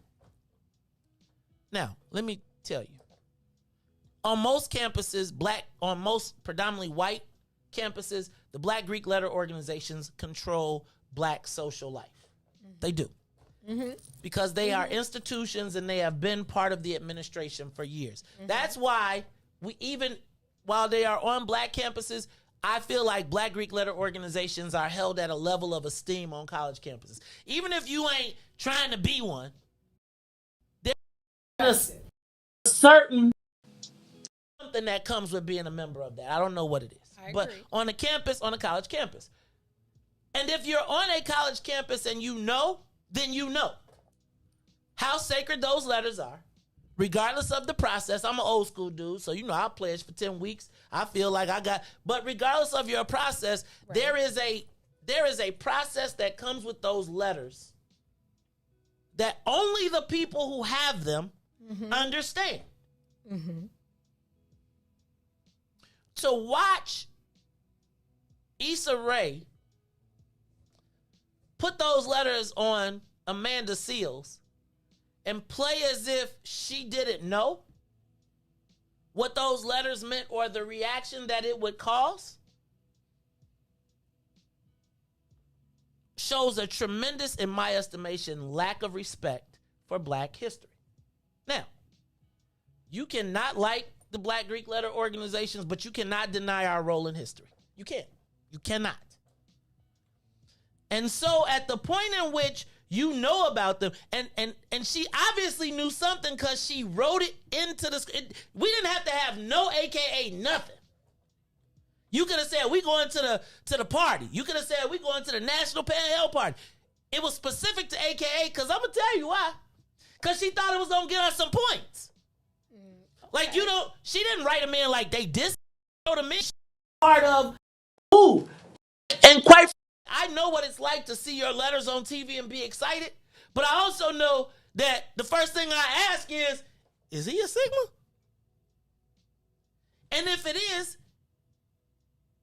Now, let me tell you. On most campuses, on most predominantly white campuses, the Black Greek letter organizations control black social life. They do. Because they are institutions and they have been part of the administration for years. That's why while they are on black campuses, I feel like Black Greek letter organizations are held at a level of esteem on college campuses. Even if you ain't trying to be one, there's a certain something that comes with being a member of that. I don't know what it is. But on a college campus. And if you're on a college campus and you know, then you know how sacred those letters are, regardless of the process. I'm an old school dude, so I pledged for 10 weeks. I feel like but regardless of your process, there is a process that comes with those letters that only the people who have them understand. To watch Issa Rae put those letters on Amanda Seals and play as if she didn't know what those letters meant or the reaction that it would cause shows a tremendous, in my estimation, lack of respect for black history. Now, you cannot like the Black Greek letter organizations, but you cannot deny our role in history. You can't. You cannot. And so at the point in which you know about them, and she obviously knew something because she wrote it into we didn't have to have no AKA nothing. You could have said, we going to the party. You could have said, we going to the National Pen Hill party. It was specific to AKA because I'm going to tell you why. Because she thought it was going to get us some points. Like, she didn't write them in like they dissed them in. Part of, ooh. And quite I know what it's like to see your letters on TV and be excited, but I also know that the first thing I ask is he a Sigma? And if it is,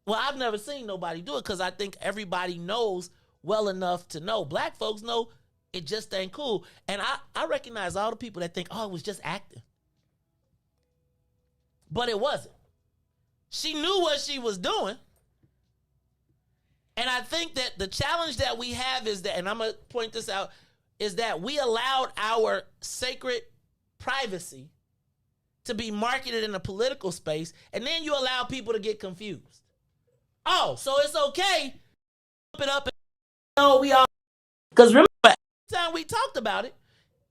well, I've never seen nobody do it because I think everybody knows well enough to know. Black folks know it just ain't cool. And I recognize all the people that think, oh, it was just acting. But it wasn't. She knew what she was doing. And I think that the challenge that we have is that, and I'm going to point this out, is that we allowed our sacred privacy to be marketed in a political space, and then you allow people to get confused. Oh, so it's okay. Pump it up and we all. Because remember, every time we talked about it,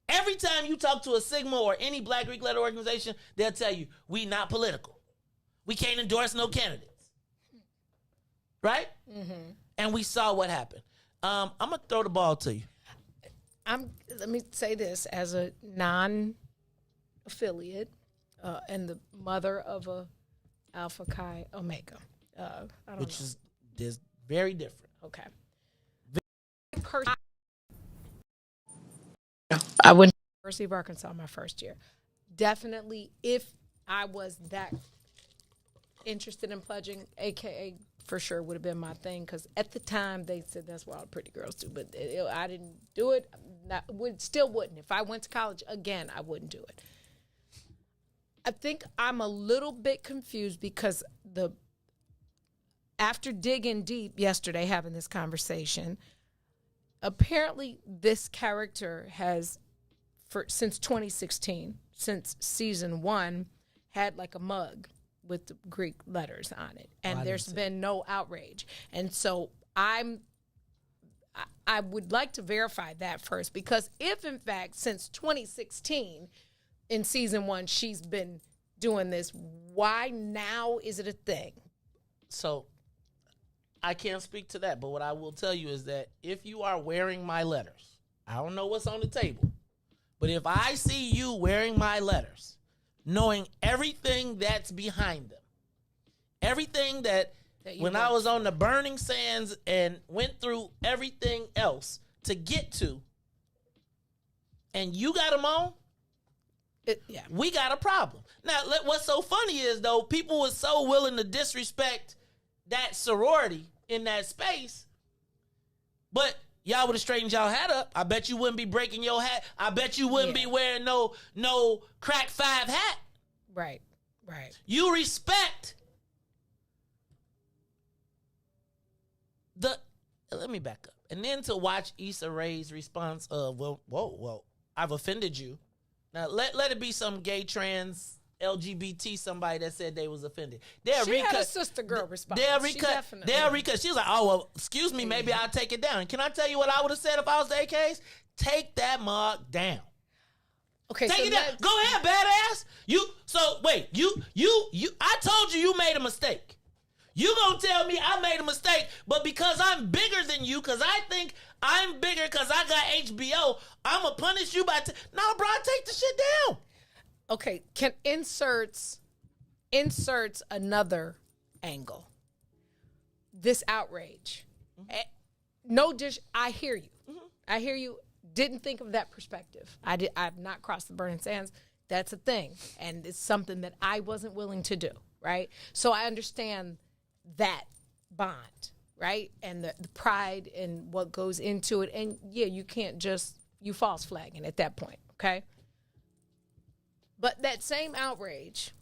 every time you talk to a Sigma or any Black Greek letter organization, they'll tell you, we not political. We can't endorse no candidates. Right? And we saw what happened. I'm going to throw the ball to you. Let me say this as a non-affiliate and the mother of a Alpha Chi Omega. I don't which know. is very different. Okay. I went to the University of Arkansas my first year. Definitely, if I was that interested in pledging, AKA for sure would have been my thing, because at the time they said that's what all the pretty girls do, but I didn't do it. Still wouldn't. If I went to college again, I wouldn't do it. I think I'm a little bit confused because after digging deep yesterday, having this conversation, apparently this character has, since 2016, since season 1, had like a mug with the Greek letters on it, and there's been no outrage. And so I would like to verify that first, because if in fact since 2016 in season 1 she's been doing this, why now is it a thing? So I can't speak to that, but what I will tell you is that if you are wearing my letters, I don't know what's on the table, but if I see you wearing my letters, knowing everything that's behind them, everything that when I was on the burning sands and went through everything else to get to, and you got them on, we got a problem. Now, what's so funny is, though, people were so willing to disrespect that sorority in that space, but y'all would have straightened y'all hat up. I bet you wouldn't be breaking your hat. I bet you wouldn't be wearing no crack 5 hat. Right. You respect let me back up. And then to watch Issa Rae's response of, whoa, I've offended you. Now, let it be some gay, trans, LGBT somebody that said they was offended. She had a sister girl response. They'll recut. She was like, oh, well, excuse me, maybe I'll take it down. Can I tell you what I would have said if I was the AKs? Take that mug down. Okay, take it down. Go ahead, badass. I told you made a mistake. You gonna tell me I made a mistake, but because I'm bigger than you, because I think I'm bigger because I got HBO, I'm gonna punish you by no, bro, take the shit down. Okay, can inserts another angle. This outrage. No dish. I hear you. I hear you. Didn't think of that perspective. I've not crossed the burning sands. That's a thing, and it's something that I wasn't willing to do. Right. So I understand that bond, right, and the pride and what goes into it, and you can't just false flagging at that point. Okay. But that same outrage,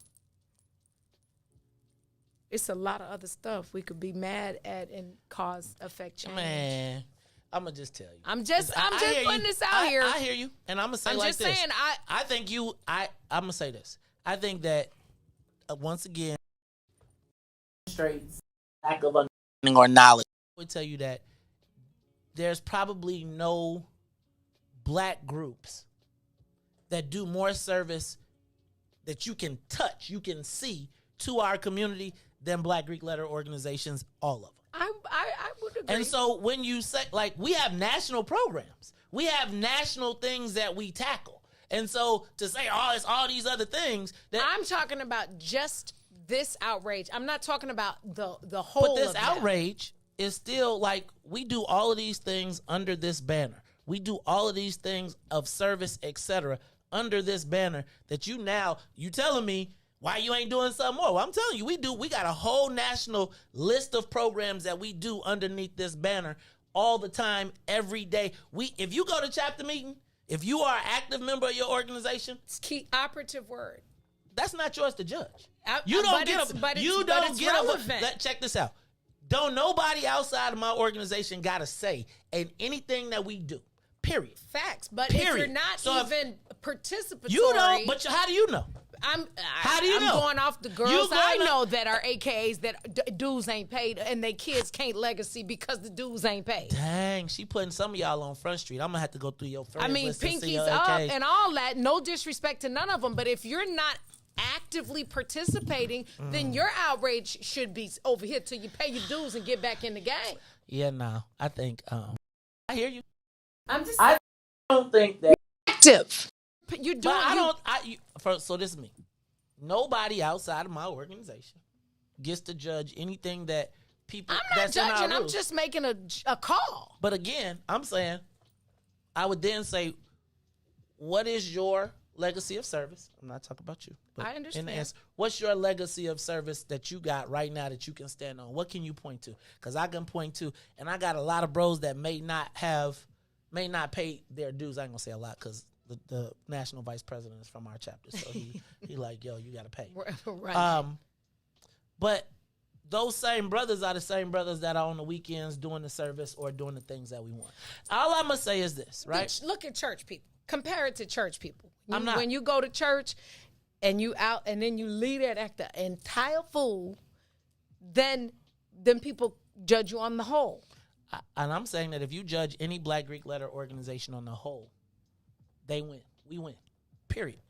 it's a lot of other stuff we could be mad at and cause affect change. Man, I'm gonna just tell you. I'm just putting this out here. I hear you, and I'm gonna say like this. I'm just saying. I think I'm gonna say this. I think that once again, straight lack of understanding or knowledge. I would tell you that there's probably no black groups that do more service that you can touch, you can see to our community than Black Greek letter organizations, all of them. I would agree. And so when you say, like, we have national programs, we have national things that we tackle. And so to say, it's all these other things. I'm talking about just this outrage. I'm not talking about the whole. But this outrage is still like, we do all of these things under this banner. We do all of these things of service, etc., under this banner that you telling me why you ain't doing something more. Well, I'm telling you, we got a whole national list of programs that we do underneath this banner all the time, every day. If you go to chapter meeting, if you are an active member of your organization, it's key operative word. That's not yours to judge. Check this out. Don't nobody outside of my organization got a say in anything that we do. Period. Facts. But if you're not even participatory, you don't. But how do you know? How do you know? I'm going off the girls I know that are AKAs that dudes ain't paid and they kids can't legacy because the dudes ain't paid. Dang, she putting some of y'all on Front Street. I'm gonna have to go through your friends list and see pinkies your up AKs. and all that. No disrespect to none of them, but if you're not actively participating, then your outrage should be over here till you pay your dues and get back in the game. Yeah, no, I think I hear you. I don't think that active. You're doing. So this is me. Nobody outside of my organization gets to judge anything that people. I'm not that's in our judging. I'm rules. just making a call. But again, I'm saying, I would then say, what is your legacy of service? I'm not talking about you. But I understand. in the answer, what's your legacy of service that you got right now that you can stand on? What can you point to? Because I can point to, and I got a lot of bros that may not pay their dues. I ain't gonna say a lot because the national vice president is from our chapter, so he like, yo, you gotta pay. Right. But those same brothers are the same brothers that are on the weekends doing the service or doing the things that we want. All I'm gonna say is this, right? Look at church people. Compare it to church people. I'm not. When you go to church and you out and then you leave there and act the entire fool, then people judge you on the whole. And I'm saying that if you judge any Black Greek letter organization on the whole, they win. We win. Period.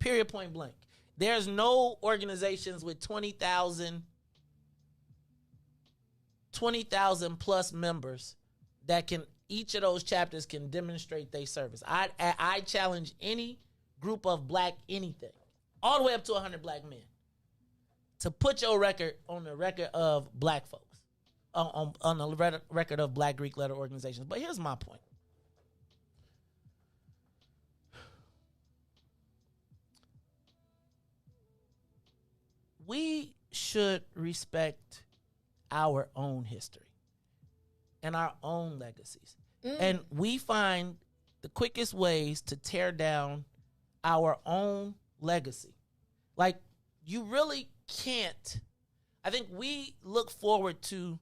Period, point blank. There's no organizations with 20,000 plus members that can, each of those chapters can demonstrate their service. I challenge any group of Black anything, all the way up to 100 Black men, to put your record on the record of Black folks, on the record of Black Greek letter organizations. But here's my point. We should respect our own history and our own legacies. And we find the quickest ways to tear down our own legacy. Like, you really can't. I think we look forward to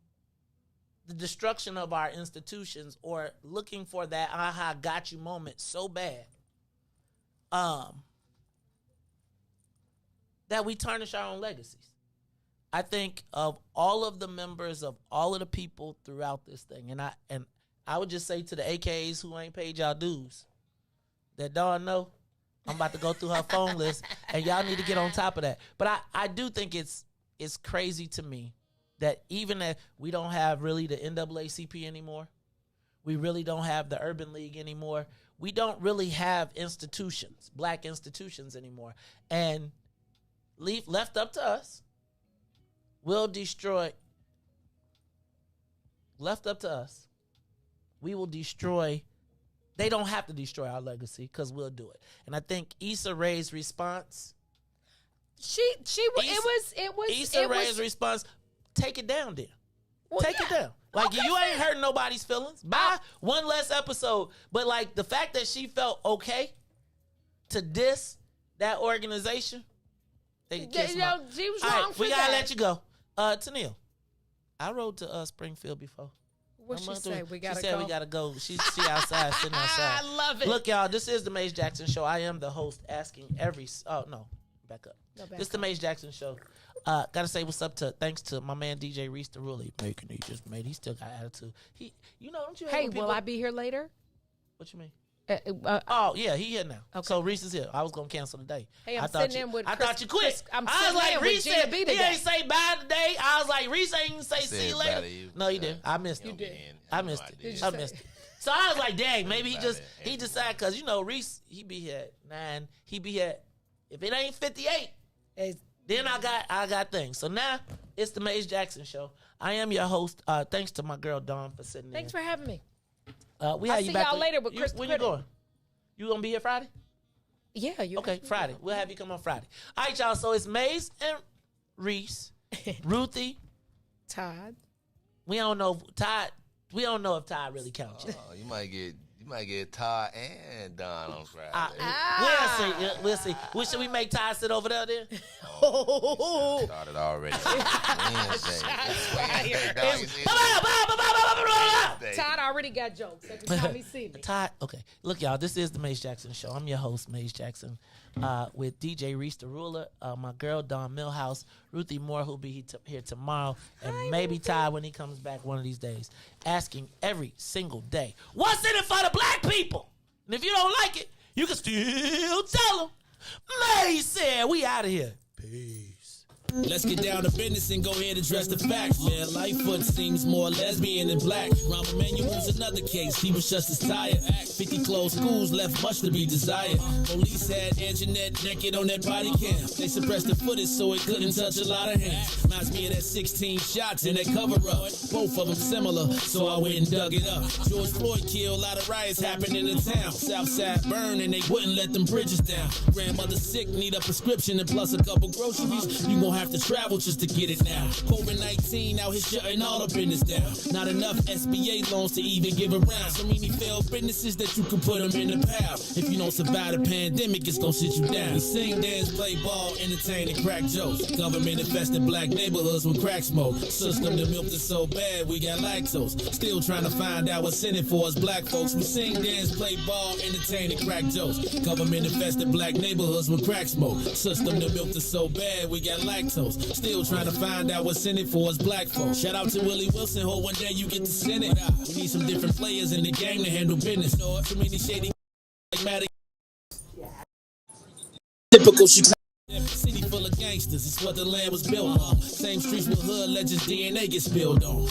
the destruction of our institutions or looking for that aha got you moment so bad that we tarnish our own legacies. I think of all of the members of all of the people throughout this thing, and I would just say to the AKs who ain't paid y'all dues, that Dawn know I'm about to go through her phone list, and y'all need to get on top of that. But I do think it's crazy to me that even if we don't have really the NAACP anymore, we really don't have the Urban League anymore, we don't really have institutions, Black institutions anymore, and left up to us, we'll destroy. Left up to us, we will destroy. They don't have to destroy our legacy because we'll do it. And I think Issa Rae's response. Issa Rae's response. Take it down, then. Well, take it down. Like, you ain't hurting nobody's feelings. Bye. One less episode. But like the fact that she felt okay to diss that organization. They kiss she was wrong for we gotta that. let you go. Tanil, I rode to Springfield before. What she say? We gotta she said go. we gotta go. She outside, sitting outside. I love it. Look, y'all, this is the Maze Jackson Show. I am the host, asking every. Oh no, back up. This is the Maze Jackson Show. Gotta say what's up thanks to my man DJ Riis the Ruler. He still got attitude. Don't you? Hey, will I be here later? What you mean? Oh yeah, he here now. Okay. So Riis is here. I was gonna cancel today. Hey, I'm sitting in with. I thought you quit. I'm I was like, Riis said he ain't say bye today. I was like, Riis ain't say see you later. No, you didn't. I missed it. You did. I missed it. I missed it. So I was like, dang, maybe he decided because Riis he be here at 9. He be here if it ain't 58. Then I got things. So now it's the Maze Jackson Show. I am your host. Thanks to my girl Dawn for sitting there. Thanks for having me. I'll see y'all later with Chris. When you going? You gonna be here Friday? Yeah, okay. Friday. We'll have you come on Friday. All right, y'all. So it's Maze and Riis, Ruthie, Todd. We don't know if Todd really counts. You might get Todd and Don on Friday. We'll see. Should we make Todd sit over there then? Started already. Todd already got jokes every time he see me. Todd, okay. Look, y'all, this is the Maze Jackson Show. I'm your host, Maze Jackson, with DJ Riis the Ruler, my girl Dawn Millhouse, Ruthie Moore, who'll be here tomorrow, and maybe Todd when he comes back one of these days, asking every single day, what's in it for the Black people? And if you don't like it, you can still tell them. Maze said, we out of here. Peace. Let's get down to business and go ahead and address the facts, man. Lightfoot seems more lesbian than black. Rahm Emanuel's another case. He was just as tired. 50 closed schools left much to be desired. Police had Antoinette naked on that body cam. They suppressed the footage so it couldn't touch a lot of hands. Reminds me of that 16 shots in that cover-up. Both of them similar, so I went and dug it up. George Floyd killed, a lot of riots happening in the town. Southside burned and they wouldn't let them bridges down. Grandmother sick, need a prescription and plus a couple groceries. You gon' have to travel just to get it now. COVID-19 out here shutting all the business down. Not enough SBA loans to even give around. So many failed businesses that you can put them in the pile. If you don't survive the pandemic, it's gon' sit you down. We sing, dance, play ball, entertain, and crack jokes. Government infested black neighborhoods with crack smoke. System that milked us so bad, we got lactose. Still trying to find out what's in it for us black folks. We sing, dance, play ball, entertain, and crack jokes. Government infested black neighborhoods with crack smoke. System that milked us so bad, we got lactose. Still trying to find out what's in it for us black folks. Shout out to Willie Wilson, hope one day you get to send it. We need some different players in the game to handle business. Too many shady like Maddie. Typical Chicago. City full of gangsters, it's what the land was built on. Same streets with hood legends, DNA gets spilled on.